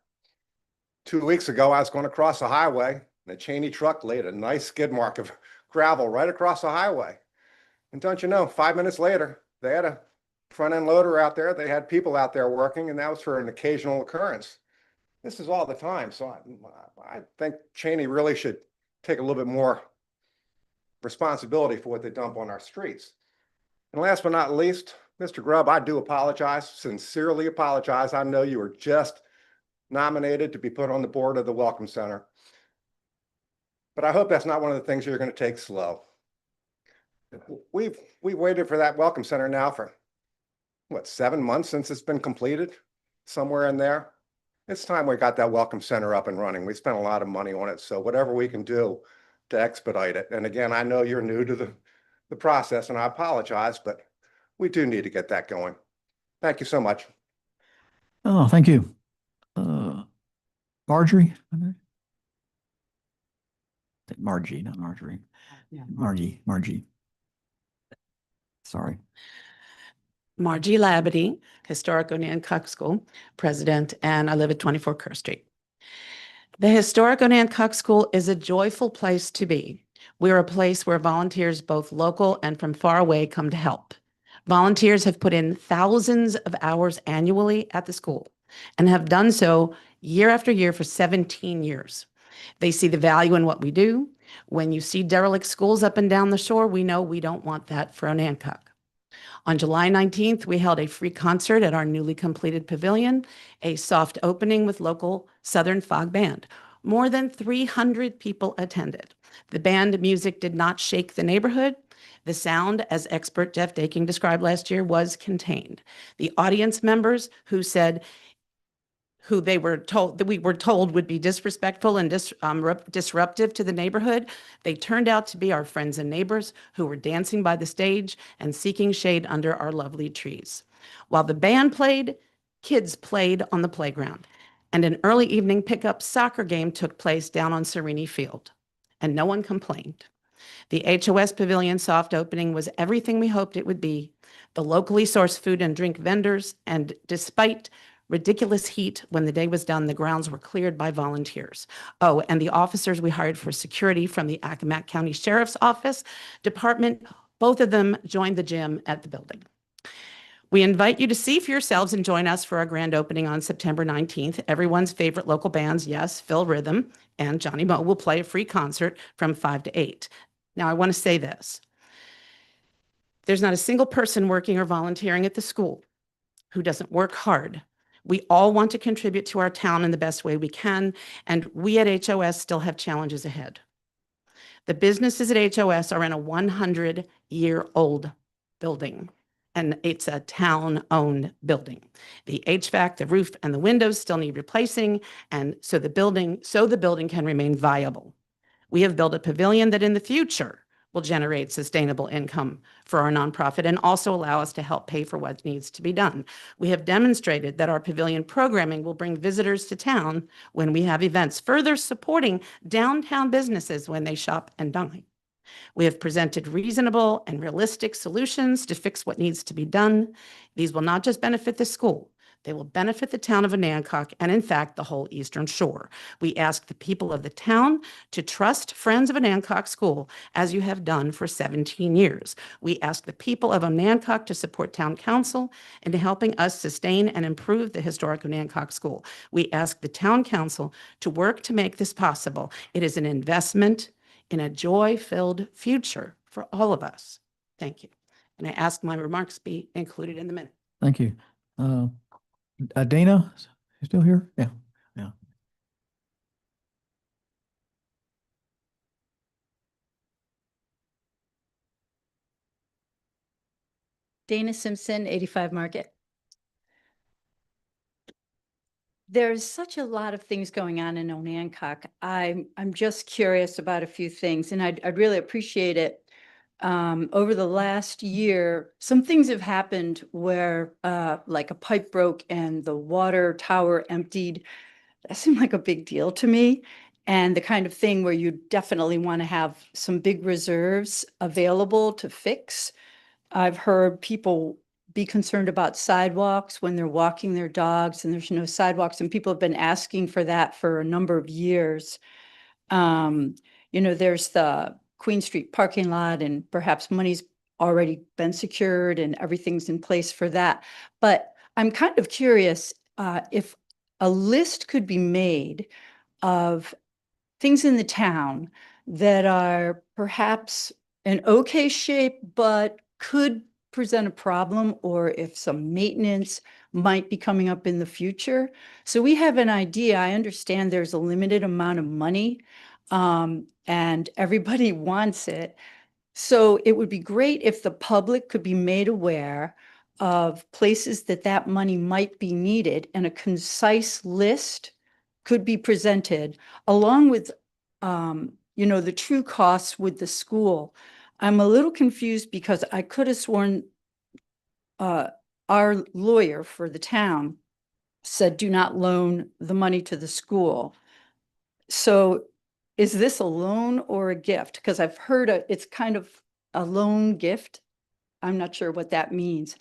2 weeks ago, I was going across the highway And the Cheney truck laid a nice skid mark of gravel right across the highway. And don't you know, 5 minutes later, they had a front end loader out there. They had people out there working, and that was for an occasional occurrence. This is all the time. So I think Cheney really should take a little bit more responsibility for what they dump on our streets. And last but not least, Mr. Grubb, I do apologize, sincerely apologize. I know you were just nominated to be put on the board of the Welcome Center. But I hope that's not one of the things you're going to take slow. We've waited for that Welcome Center now for, what, 7 months since it's been completed? Somewhere in there. It's time we got that Welcome Center up and running. We spent a lot of money on it, so whatever we can do to expedite it. And again, I know you're new to the process, and I apologize, but we do need to get that going. Thank you so much. Oh, thank you. Marjorie? Margie, not Marjorie. Margie. Sorry. Margie Labadie, Historic Onancock School President, and I live at 24 Kerr Street. The Historic Onancock School is a joyful place to be. We're a place where volunteers, both local and from far away, come to help. Volunteers have put in thousands of hours annually at the school and have done so year after year for 17 years. They see the value in what we do. When you see derelict schools up and down the shore, we know we don't want that for Onancock. On July 19th, we held a free concert at our newly completed pavilion, a soft opening with local Southern Fog Band. More than 300 people attended. The band music did not shake the neighborhood. The sound, as expert Jeff Daking described last year, was contained. The audience members who we were told would be disrespectful and disruptive to the neighborhood, they turned out to be our friends and neighbors who were dancing by the stage and seeking shade under our lovely trees. While the band played, kids played on the playground, and an early evening pickup soccer game took place down on Serini Field, and no one complained. The HOS Pavilion soft opening was everything we hoped it would be. The locally sourced food and drink vendors, and despite ridiculous heat, when the day was done, the grounds were cleared by volunteers. Oh, and the officers we hired for security from the Accomack County Sheriff's Office Department, both of them joined the gym at the building. We invite you to see for yourselves and join us for our grand opening on September 19th. Everyone's favorite local bands, yes, Phil Rhythm and Johnny Moe, will play a free concert from 5 to 8. Now, I want to say this. There's not a single person working or volunteering at the school who doesn't work hard. We all want to contribute to our town in the best way we can, and we at HOS still have challenges ahead. The businesses at HOS are in a 100-year-old building, and it's a town-owned building. The HVAC, the roof, and the windows still need replacing, and so the building can remain viable. We have built a pavilion that in the future will generate sustainable income for our nonprofit and also allow us to help pay for what needs to be done. We have demonstrated that our pavilion programming will bring visitors to town when we have events, further supporting downtown businesses when they shop and dine. We have presented reasonable and realistic solutions to fix what needs to be done. These will not just benefit the school. They will benefit the town of Onancock and, in fact, the whole Eastern Shore. We ask the people of the town to trust Friends of Onancock School as you have done for 17 years. We ask the people of Onancock to support town council in helping us sustain and improve the historic Onancock School. We ask the town council to work to make this possible. It is an investment in a joy-filled future for all of us. Thank you. And I ask my remarks be included in the minute. Thank you. Dana, you still here? Yeah. Dana Simpson, 85 Market. There's such a lot of things going on in Onancock. I'm just curious about a few things, and I'd really appreciate it. Over the last year, some things have happened where like a pipe broke and the water tower emptied. That seemed like a big deal to me, and the kind of thing where you definitely want to have some big reserves available to fix. I've heard people be concerned about sidewalks when they're walking their dogs and there's no sidewalks, and people have been asking for that for a number of years. There's the Queen Street parking lot and perhaps money's already been secured and everything's in place for that. But I'm kind of curious if a list could be made of things in the town that are perhaps in okay shape, but could present a problem, or if some maintenance might be coming up in the future. So we have an idea. I understand there's a limited amount of money, and everybody wants it. So it would be great if the public could be made aware of places that that money might be needed, and a concise list could be presented along with, the true costs with the school. I'm a little confused because I could have sworn our lawyer for the town said, do not loan the money to the school. So is this a loan or a gift? Because I've heard it's kind of a loan gift. I'm not sure what that means.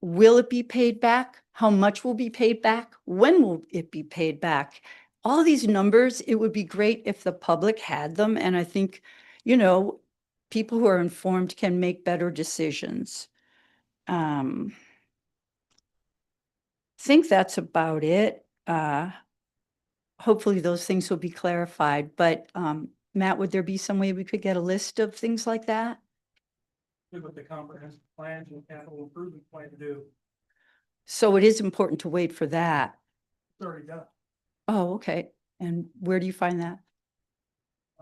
Will it be paid back? How much will be paid back? When will it be paid back? All these numbers, it would be great if the public had them. And I think, people who are informed can make better decisions. Think that's about it. Hopefully those things will be clarified, but Matt, would there be some way we could get a list of things like that? What the comprehensive plans and capital improvement plan to do. So it is important to wait for that. It's already done. Oh, okay. And where do you find that?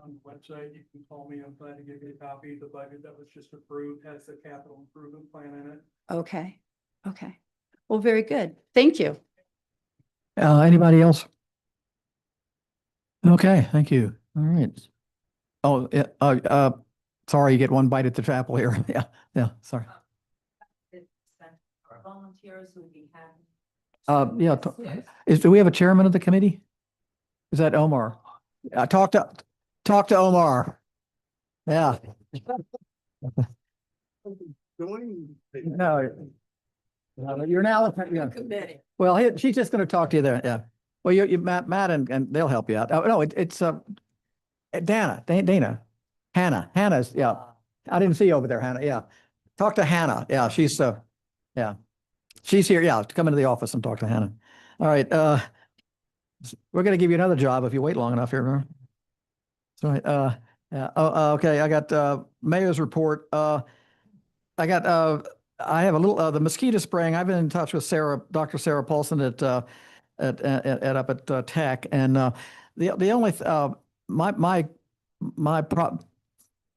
On the website, you can call me. I'm glad to give you a copy. The budget that was just approved has the capital improvement plan in it. Okay. Okay. Well, very good. Thank you. Anybody else? Okay, thank you. All right. Oh, yeah, sorry, you get one bite at the apple here. Yeah, sorry. Volunteers will be happy. Yeah, do we have a chairman of the committee? Is that Omar? Talk to Omar. Yeah. No, you're now. Yeah. Well, she's just going to talk to you there. Yeah. Well, you Matt, and they'll help you out. Oh no, it's Dana, Hannah's. Yeah, I didn't see you over there, Hannah. Yeah, talk to Hannah. Yeah, she's she's here. Yeah, to come into the office and talk to Hannah. All right. We're going to give you another job if you wait long enough here. Remember? That's right. Yeah. Oh, okay. I got mayor's report. I have a little the mosquito spraying. I've been in touch with Dr. Sarah Paulson at up at Tech, and the only my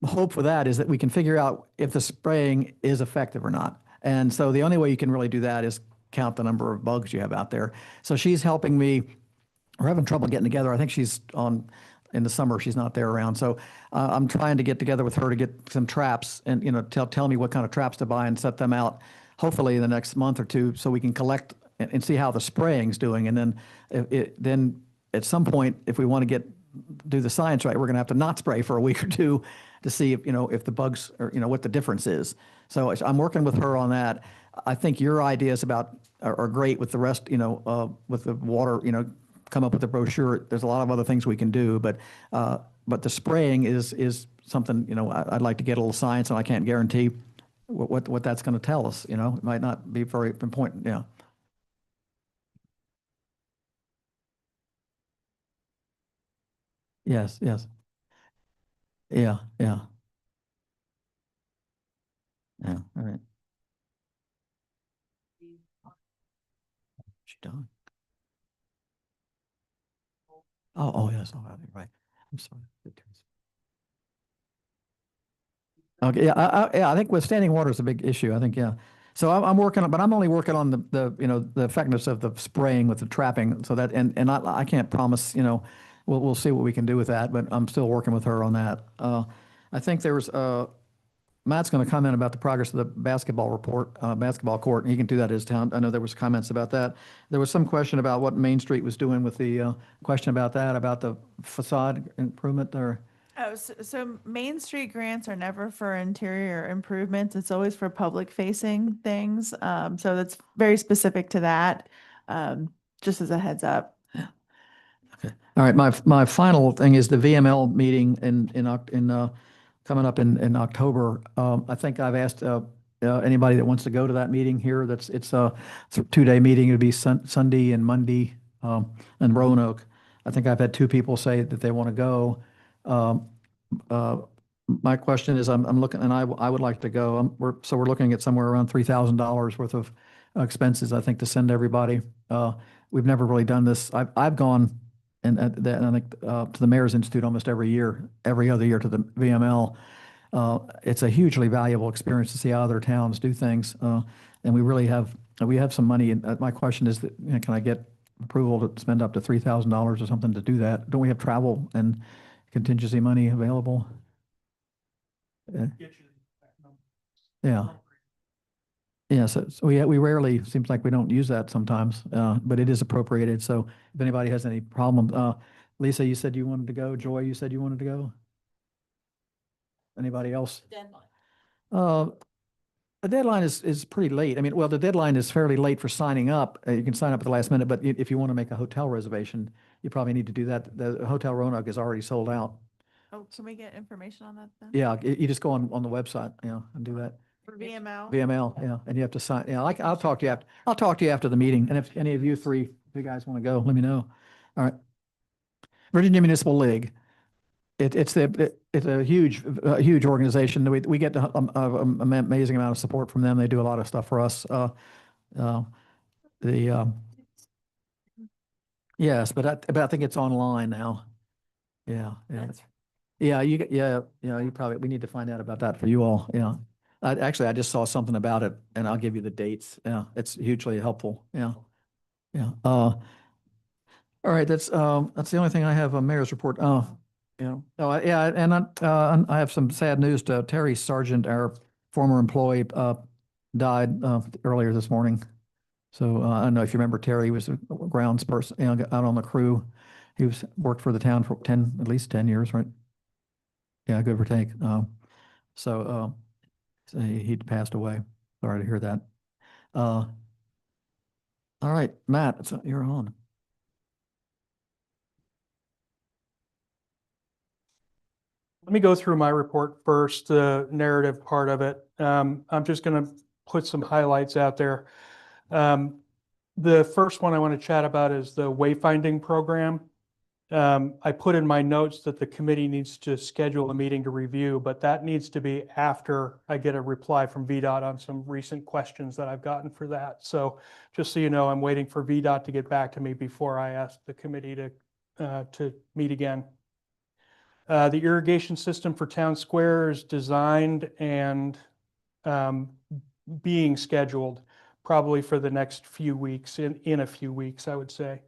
hope for that is that we can figure out if the spraying is effective or not. And so the only way you can really do that is count the number of bugs you have out there. So she's helping me. We're having trouble getting together. I think she's in the summer. She's not there around. So I'm trying to get together with her to get some traps and, tell me what kind of traps to buy and set them out, hopefully in the next month or two, so we can collect and see how the spraying's doing. And then then at some point, if we want to do the science right, we're going to have to not spray for a week or two to see if the bugs are, what the difference is. So I'm working with her on that. I think your ideas are great with the rest, with the water, come up with a brochure. There's a lot of other things we can do, but the spraying is something, I'd like to get a little science, and I can't guarantee what that's going to tell us. It might not be very important. Yeah. Yes. Yes. Yeah. Yeah. Yeah. All right. She done. Oh, yes. Oh, right. I'm sorry. Okay. Yeah. I think with standing water is a big issue. I think, yeah. So I'm working on, but I'm only working on the effectiveness of the spraying with the trapping. So that, and I can't promise, we'll see what we can do with that, but I'm still working with her on that. I think there's, Matt's going to comment about the progress of the basketball court, and he can do that at his town. I know there was comments about that. There was some question about what Main Street was doing with the question about the facade improvement or. Oh, so Main Street grants are never for interior improvements. It's always for public facing things. So that's very specific to that. Just as a heads up. All right, my final thing is the VML meeting coming up in October. I think I've asked anybody that wants to go to that meeting here. It's a 2-day meeting. It'll be Sunday and Monday in Roanoke. I think I've had 2 people say that they want to go. My question is, I'm looking, and I would like to go. We're looking at somewhere around $3,000 worth of expenses, I think, to send everybody. We've never really done this. I've gone and I think to the Mayor's Institute almost every other year to the VML. It's a hugely valuable experience to see how other towns do things, and we have some money. And my question is, that, can I get approval to spend up to $3,000 or something to do that? Don't we have travel and contingency money available? Yeah. Yeah, so we rarely, seems like we don't use that sometimes, but it is appropriated. So if anybody has any problem, Lisa, you said you wanted to go. Joy, you said you wanted to go. Anybody else? The deadline is pretty late. I mean, well, the deadline is fairly late for signing up. You can sign up at the last minute, but if you want to make a hotel reservation, you probably need to do that. The Hotel Roanoke is already sold out. Oh, can we get information on that then? Yeah, you just go on the website, and do that. For VML? VML, yeah, and you have to sign, I'll talk to you after the meeting, and if any of you guys want to go, let me know. All right. Virginia Municipal League. It's a huge organization. We get an amazing amount of support from them. They do a lot of stuff for us. Yes, but I think it's online now. Yeah. You probably, we need to find out about that for you all. Yeah. Actually, I just saw something about it, and I'll give you the dates. Yeah, it's hugely helpful. Yeah. All right, that's the only thing I have on Mayor's report. And I have some sad news. Terry Sargent, our former employee, died earlier this morning. So I don't know if you remember Terry. He was a grounds person, out on the crew. He worked for the town for at least 10 years, right? Yeah, give or take. So he'd passed away. Sorry to hear that. All right, Matt, you're on. Let me go through my report first, the narrative part of it. I'm just going to put some highlights out there. The first one I want to chat about is the wayfinding program. I put in my notes that the committee needs to schedule a meeting to review, but that needs to be after I get a reply from VDOT on some recent questions that I've gotten for that. So just so you know, I'm waiting for VDOT to get back to me before I ask the committee to meet again. The irrigation system for Town Square is designed and being scheduled probably for the next few weeks, in a few weeks, I would say.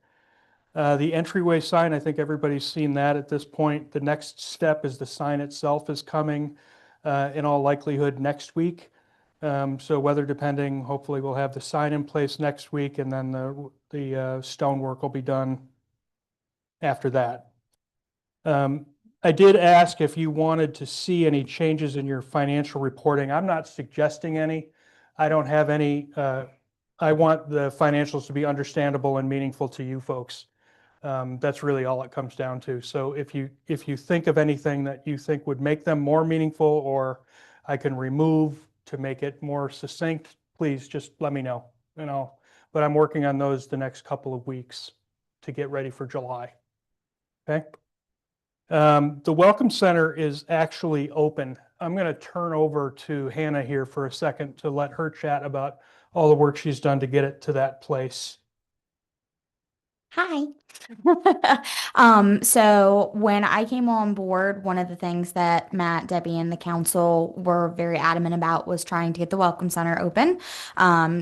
The entryway sign, I think everybody's seen that at this point. The next step is the sign itself is coming in all likelihood next week. So weather depending, hopefully we'll have the sign in place next week, and then the stonework will be done after that. I did ask if you wanted to see any changes in your financial reporting. I'm not suggesting any. I don't have any. I want the financials to be understandable and meaningful to you folks. That's really all it comes down to. So if you think of anything that you think would make them more meaningful, or I can remove to make it more succinct, please just let me know. But I'm working on those the next couple of weeks to get ready for July. Okay. The Welcome Center is actually open. I'm going to turn over to Hannah here for a second to let her chat about all the work she's done to get it to that place. Hi. So when I came on board, one of the things that Matt, Debbie, and the council were very adamant about was trying to get the Welcome Center open.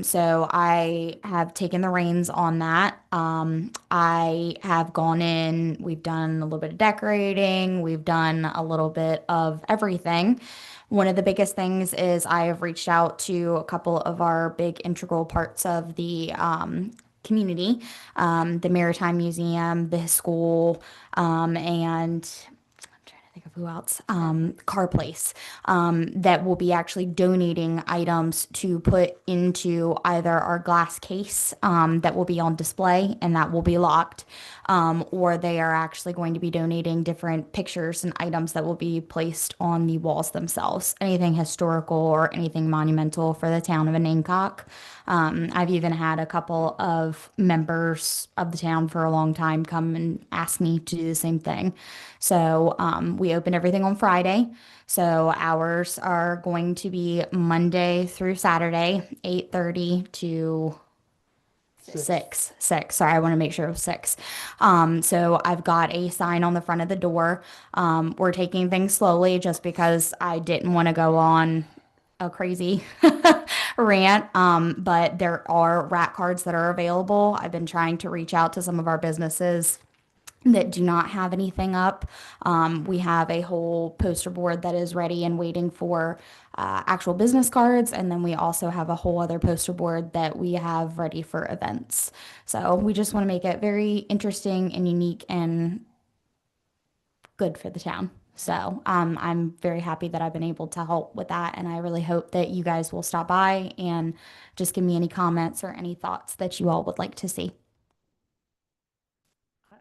So I have taken the reins on that. I have gone in, we've done a little bit of decorating, we've done a little bit of everything. One of the biggest things is I have reached out to a couple of our big integral parts of the community, the Maritime Museum, the school, and I'm trying to think of who else, Car Place, that will be actually donating items to put into either our glass case that will be on display and that will be locked, or they are actually going to be donating different pictures and items that will be placed on the walls themselves. Anything historical or anything monumental for the town of Anacog. I've even had a couple of members of the town for a long time come and ask me to do the same thing. So we open everything on Friday. So hours are going to be Monday through Saturday, 8:30 to 6. Sorry, I want to make sure it was 6. So I've got a sign on the front of the door. We're taking things slowly just because I didn't want to go on a crazy rant. But there are rat cards that are available. I've been trying to reach out to some of our businesses that do not have anything up. We have a whole poster board that is ready and waiting for actual business cards. And then we also have a whole other poster board that we have ready for events. So we just want to make it very interesting and unique and good for the town. So I'm very happy that I've been able to help with that. And I really hope that you guys will stop by and just give me any comments or any thoughts that you all would like to see.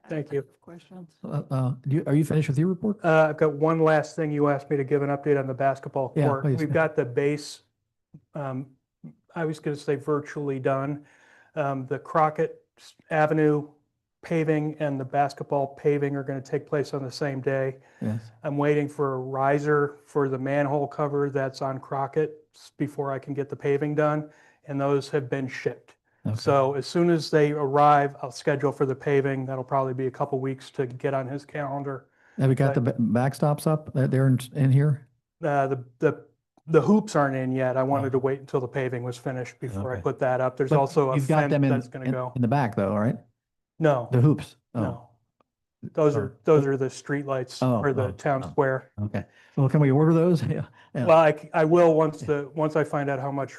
Thank you. Questions? Are you finished with your report? I've got one last thing. You asked me to give an update on the basketball Yeah, court. please. We've got the base, I was going to say virtually done. The Crockett Avenue paving and the basketball paving are going to take place on the same day. Yes. I'm waiting for a riser for the manhole cover that's on Crockett before I can get the paving done, and those have been shipped. Okay. So as soon as they arrive, I'll schedule for the paving. That'll probably be a couple weeks to get on his calendar. Have we got the backstops up? They're in here? The hoops aren't in yet. I wanted to wait until the paving was finished before I Okay. put that up. There's But also a you've got fence them that's going to go. in the back though, right? No, The hoops? Oh. no. Those are the streetlights for the town square. Okay. Well, can we order those? Yeah. Yeah. Well, I will once I find out how much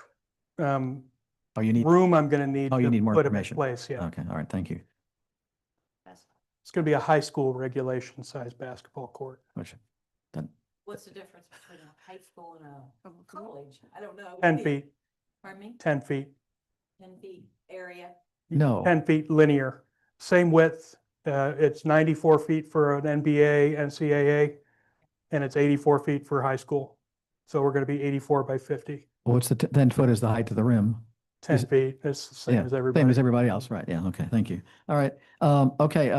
you need room I'm going to need you to need more put them in information. place. Yeah. Okay. All right. Thank you. It's going to be a high school regulation size basketball court. What's the difference between a high school and a college? I don't know. 10 feet, Pardon me? 10 feet, 10 feet area. No. 10 feet linear, same width. It's 94 feet for an NBA, NCAA, and it's 84 feet for high school. So we're going to be 84 by 50. What's the 10 foot is the height of the rim? 10 feet. It's the same Yeah, as everybody. Same as everybody else, right? Yeah. Okay. Thank you. All right. Okay.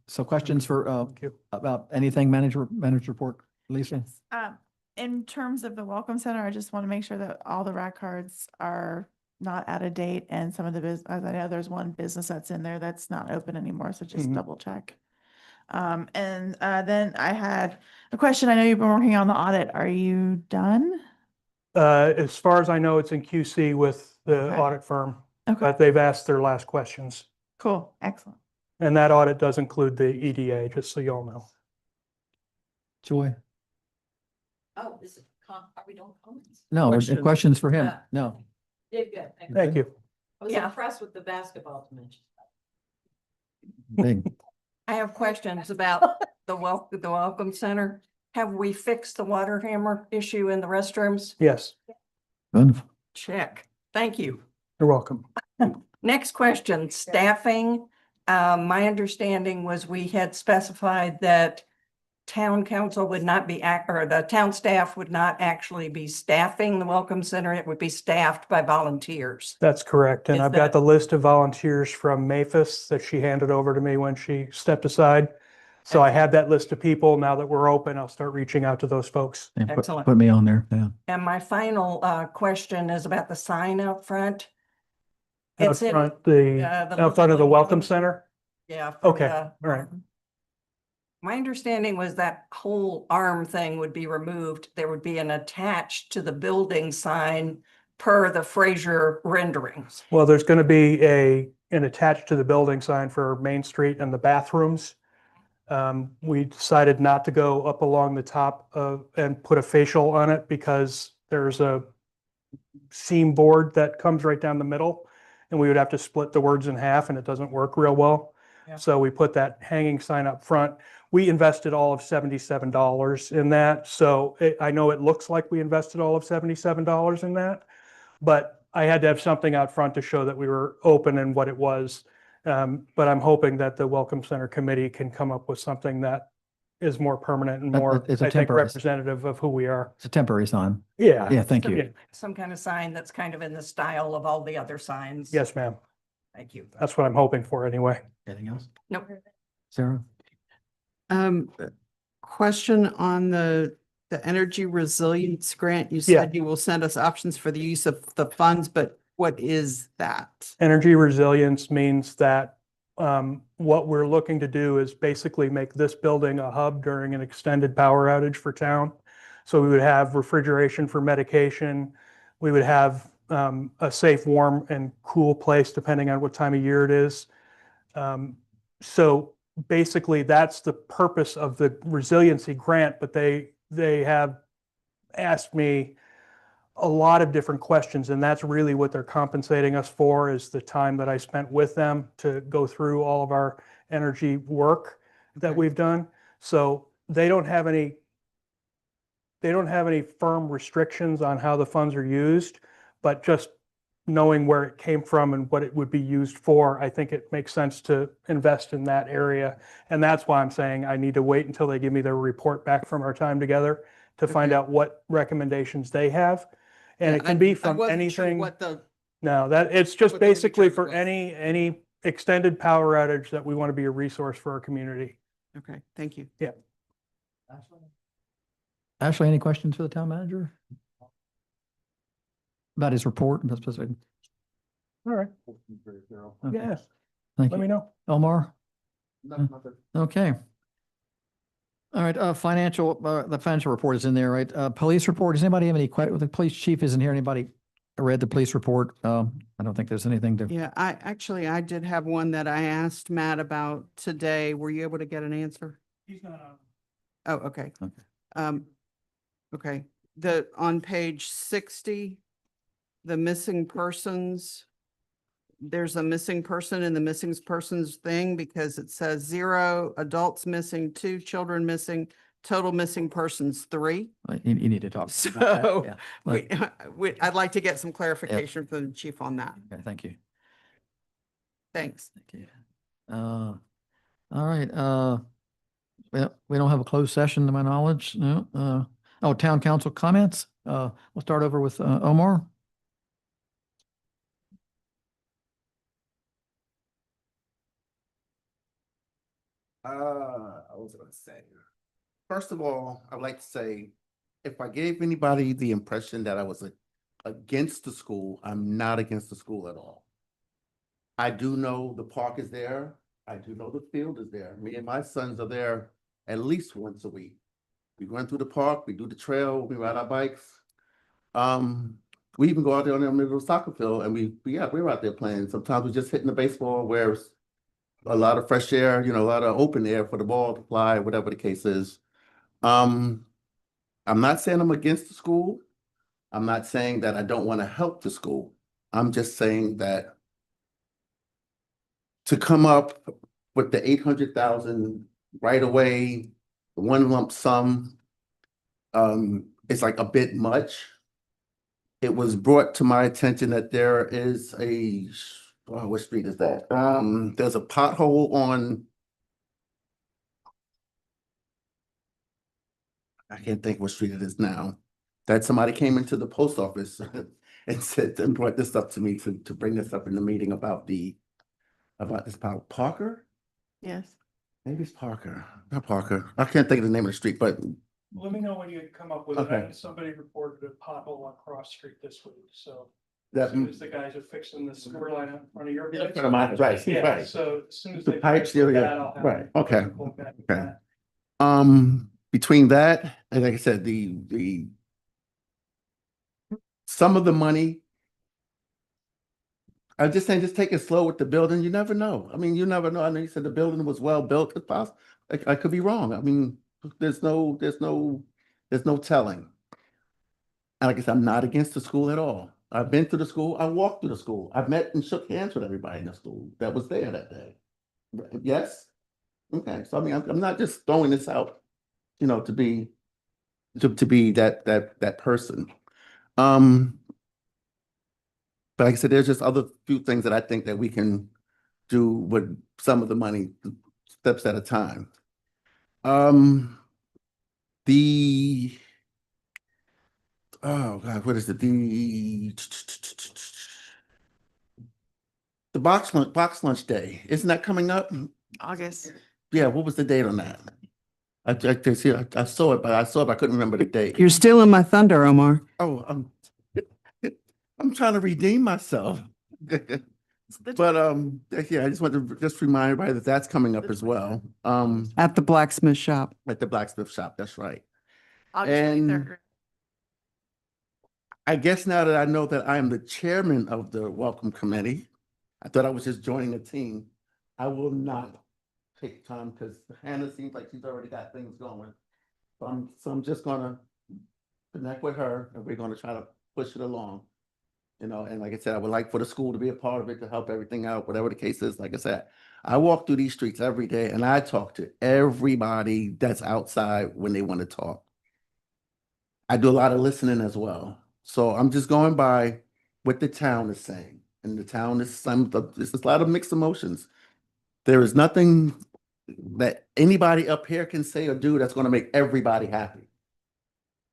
So questions for about anything manager report, Lisa? In terms of the Welcome Center, I just want to make sure that all the rack cards are not out of date and some of the business, I know there's one business that's in there that's not open anymore, so just double check. Then I had a question. I know you've been working on the audit. Are you done? As far as I know, it's in QC with the Okay. audit firm, Okay. but they've asked their last questions. Cool. Excellent. And that audit does include the EDA, just so you all know. Joy? Oh, this is, are we doing comments? No, questions for him? Yeah. No. Did good. Thank you. I was Yeah. impressed with the basketball dimension. Big. I have questions about the Welcome Center. Have we fixed the water hammer issue in the restrooms? Yes, Good. Check. Thank you. you're welcome. Next question, staffing. My understanding was we had specified that town council would not be or the town staff would not actually be staffing the Welcome Center. It would be staffed by volunteers. That's correct. And Is I've got that- the list of volunteers from Maphis that she handed over to me when she stepped aside. So I have that list of people. Now that we're open, I'll start reaching out to those folks. Yeah, Excellent. Put me on there. Yeah. And my final question is about the sign out front. Out It's in- front, the out front of the Muslim Welcome Women's- Center. Yeah. for Okay, the- all right. My understanding was that whole arm thing would be removed. There would be an attached to the building sign per the Fraser renderings. Well, there's going to be an attached to the building sign for Main Street and the bathrooms. We decided not to go up along the top and put a facial on it because there's a seam board that comes right down the middle, and we would have to split the words in half, and it doesn't work real well. Yeah. So we put that hanging sign up front. We invested all of $77 in that. So I know it looks like we invested all of $77 in that, but I had to have something out front to show that we were open and what it was. But I'm hoping that the Welcome Center Committee can come up with something that is more permanent and more, It's a I think, temporary- representative of who we are. It's a temporary sign. Yeah. Yeah, thank you. Yeah. Some kind of sign that's kind of in the style of all the other signs. Yes, ma'am. Thank you. That's what I'm hoping for anyway. Anything else? Nope. Sarah? Question on the energy resilience grant. You Yeah. said you will send us options for the use of the funds, but what is that? Energy resilience means that what we're looking to do is basically make this building a hub during an extended power outage for town. So we would have refrigeration for medication. We would have a safe, warm, and cool place depending on what time of year it is. So basically, that's the purpose of the resiliency grant, but they have asked me a lot of different questions, and that's really what they're compensating us for, is the time that I spent with them to go through all of our energy work that we've done. So they don't have any firm restrictions on how the funds are used, but just knowing where it came from and what it would be used for, I think it makes sense to invest in that area. And that's why I'm saying I need to wait until they give me their report back from our time together to find out what recommendations they have. And Yeah, it can I- be I from wasn't sure anything. what the- No, it's just what the basically return for was. any extended power outage that we want to be a resource for our community. Okay, thank you. Yeah. Ashley, any questions for the town manager? About his report and specific? All right. Okay. Yeah. Thank Let you. me know. Omar? Okay. All right, the financial report is in there, right? Police report, does anybody have any the police chief isn't here. Anybody read the police report? I don't think there's anything to. Yeah, I did have one that I asked Matt about today. Were you able to get an answer? He's not on. Oh, okay. Okay. Okay, on page 60, the missing persons, there's a missing person in the missing persons thing because it says 0 adults missing, 2 children missing, total missing persons 3. You need to talk. So about that, yeah. I'd like to get some clarification from the chief on that. Okay, thank you. Thanks. Thank you. All right, we don't have a closed session to my knowledge, no. Town council comments. We'll start over with Omar. I was gonna say, first of all, I'd like to say, if I gave anybody the impression that I was against the school, I'm not against the school at all. I do know the park is there. I do know the field is there. Me and my sons are there at least once a week. We run through the park, we do the trail, we ride our bikes. We even go out there on the middle of the soccer field and we're out there playing. Sometimes we're just hitting the baseball where it's a lot of fresh air, a lot of open air for the ball to fly, whatever the case is. I'm not saying I'm against the school. I'm not saying that I don't want to help the school. I'm just saying that to come up with the 800,000 right away, one lump sum, it's like a bit much. It was brought to my attention that there is what street is that? There's a pothole on, I can't think what street it is now, that somebody came into the post office and said, and brought this up to me to bring this up in the meeting about this Parker? Yes. Maybe it's Parker, not Parker. I can't think of the name of the street, but Let me know when you come up with it. Okay. Somebody reported a pothole on Cross Street this week, so. That- As soon as the guys are fixing the sewer line out in front of your Yeah, place. in front of mine, right, Yeah, right. so as soon as the they. pipes, fix that, yeah, I'll have right, them okay, look at okay. that. Between that, and like I said, the some of the money, I'm just saying, just take it slow with the building. You never know. I mean, you never know. I know you said the building was well built. It's possible. I could be wrong. I mean, there's no telling. And like I said, I'm not against the school at all. I've been to the school. I walked through the school. I've met and shook hands with everybody in the school that was there that day. Yes? Okay. So I mean, I'm not just throwing this out, to be that person. But like I said, there's just other few things that I think that we can do with some of the money, steps at a time. The, oh God, what is it? The box lunch day, isn't that coming up? August. Yeah, what was the date on that? I saw it, but I couldn't remember the date. You're stealing my thunder, Omar. Oh, I'm trying to redeem myself. But yeah, I just want to just remind everybody that that's coming up as well. At the blacksmith shop. At the blacksmith shop, that's right. August And 23rd. I guess now that I know that I am the chairman of the Welcome Committee, I thought I was just joining a team. I will not take time because Hannah seems like she's already got things going. So I'm just gonna connect with her and we're gonna try to push it along. You know, and like I said, I would like for the school to be a part of it, to help everything out, whatever the case is. Like I said, I walk through these streets every day and I talk to everybody that's outside when they want to talk. I do a lot of listening as well. So I'm just going by what the town is saying. And the town is there's a lot of mixed emotions. There is nothing that anybody up here can say or do that's going to make everybody happy.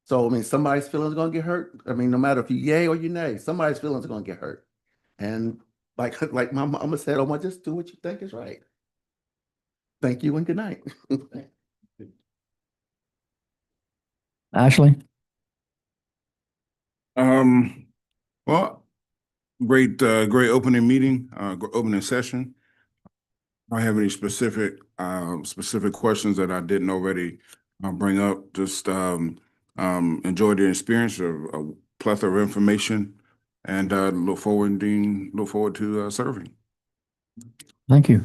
So, I mean, somebody's feelings are going to get hurt. I mean, no matter if you yay or you nay, somebody's feelings are going to get hurt. And like my mama said, oh, just do what you think is right. Thank you and good night. Ashley? Well, great opening meeting, opening session. I don't have any specific questions that I didn't already bring up. Just enjoyed the experience of a plethora of information, and look forward to serving. Thank you.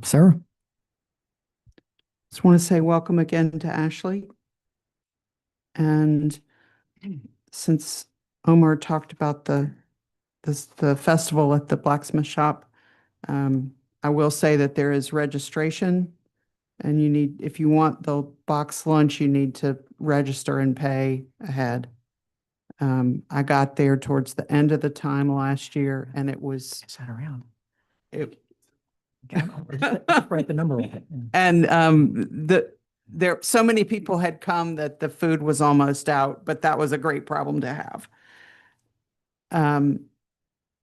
Sarah? Just want to say welcome again to Ashley. And since Omar talked about the festival at the blacksmith shop, I will say that there is registration, and you need, if you want the box lunch, you need to register and pay ahead. I got there towards the end of the time last year, and it was. Sat around. It, Write the number on it. and there so many people had come that the food was almost out, but that was a great problem to have.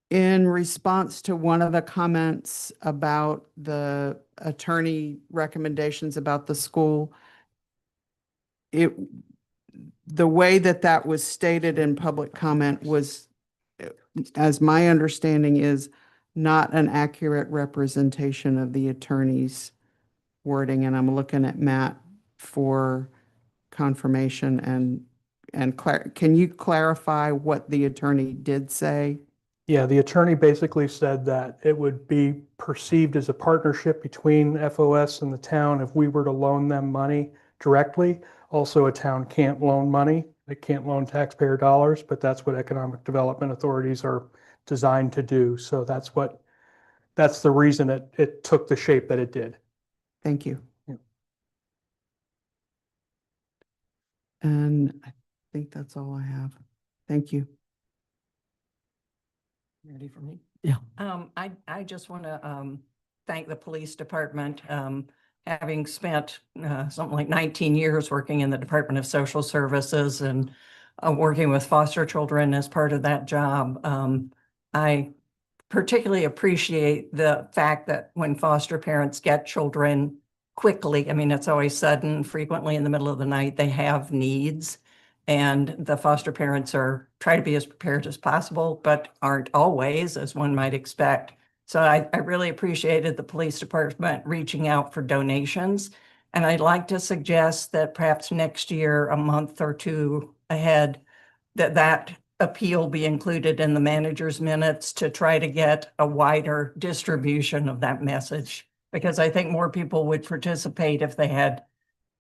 In response to one of the comments about the attorney recommendations about the school, the way that was stated in public comment was, as my understanding is, not an accurate representation of the attorney's wording, and I'm looking at Matt for confirmation and can you clarify what the attorney did say? Yeah, the attorney basically said that it would be perceived as a partnership between FOS and the town if we were to loan them money directly. Also, a town can't loan money. They can't loan taxpayer dollars, but that's what economic development authorities are designed to do. So that's the reason it took the shape that it did. Thank you. Yeah. And I think that's all I have. Thank you. Ready for me? Yeah. I just want to thank the police department. Having spent something like 19 years working in the Department of Social Services and working with foster children as part of that job, I particularly appreciate the fact that when foster parents get children quickly, I mean, it's always sudden, frequently in the middle of the night, they have needs. And the foster parents try to be as prepared as possible, but aren't always, as one might expect. So I really appreciated the police department reaching out for donations. And I'd like to suggest that perhaps next year, a month or two ahead, that appeal be included in the manager's minutes to try to get a wider distribution of that message. Because I think more people would participate if they had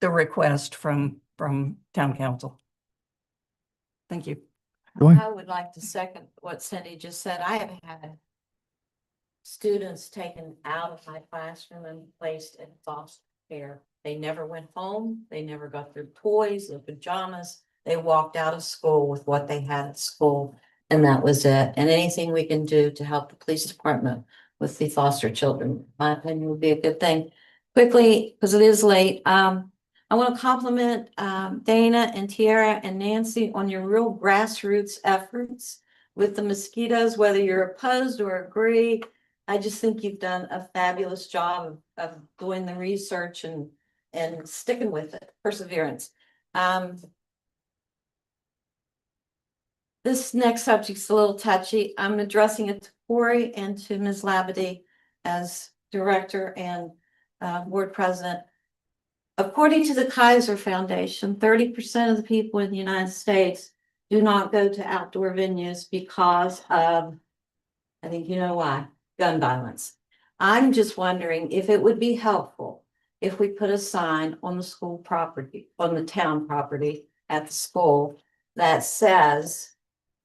the request from town council. Thank you. Go ahead. I would like to second what Cindy just said. I have had students taken out of my classroom and placed in foster care. They never went home. They never got their toys, their pajamas. They walked out of school with what they had at school, and that was it. And anything we can do to help the police department with the foster children. My opinion would be a good thing. Quickly, because it is late, I want to compliment Dana and Tiara and Nancy on your real grassroots efforts with the mosquitoes, whether you're opposed or agree. I just think you've done a fabulous job of doing the research and sticking with it, perseverance. This next subject's a little touchy. I'm addressing it to Corey and to Ms. Labadie as director and board president. According to the Kaiser Foundation, 30% of the people in the United States do not go to outdoor venues because of, I think you know why, gun violence. I'm just wondering if it would be helpful if we put a sign on the school property, on the town property at the school that says,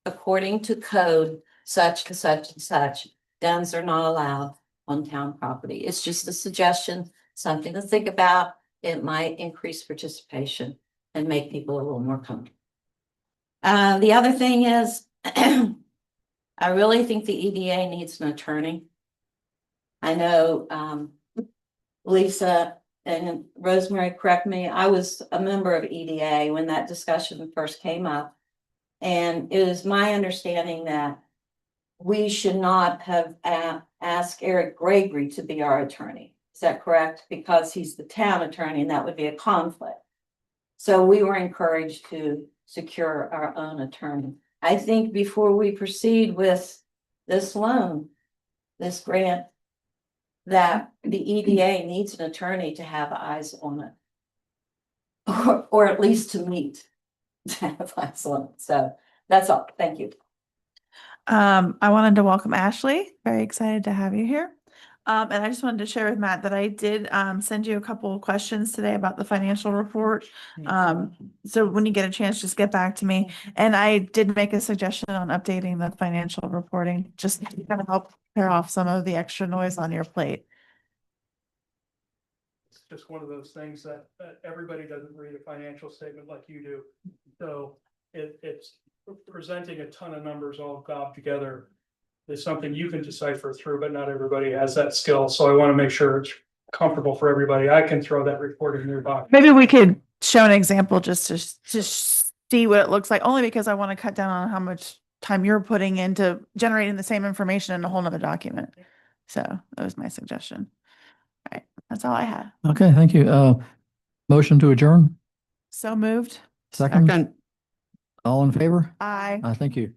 according to code, such and such and such, guns are not allowed on town property. It's just a suggestion, something to think about. It might increase participation and make people a little more comfortable. The other thing is, I really think the EDA needs an attorney. I know Lisa and Rosemary, correct me, I was a member of EDA when that discussion first came up. And it is my understanding that we should not have asked Eric Gregory to be our attorney. Is that correct? Because he's the town attorney and that would be a conflict. So we were encouraged to secure our own attorney. I think before we proceed with this loan, this grant, that the EDA needs an attorney to have eyes on it. Or at least to meet. Excellent. So that's all. Thank you. I wanted to welcome Ashley. Very excited to have you here. And I just wanted to share with Matt that I did send you a couple of questions today about the financial report. So when you get a chance, just get back to me. And I did make a suggestion on updating the financial reporting, just to kind of help clear off some of the extra noise on your plate. It's just one of those things that everybody doesn't read a financial statement like you do. So it's presenting a ton of numbers all gobbed together is something you can decipher through, but not everybody has that skill. So I want to make sure it's comfortable for everybody. I can throw that report in your box. Maybe we could show an example just to see what it looks like, only because I want to cut down on how much time you're putting into generating the same information in a whole nother document. So that was my suggestion. All right, that's all I had. Okay, thank you. Motion to adjourn? So moved. Second? Second. All in favor? Aye. Thank you.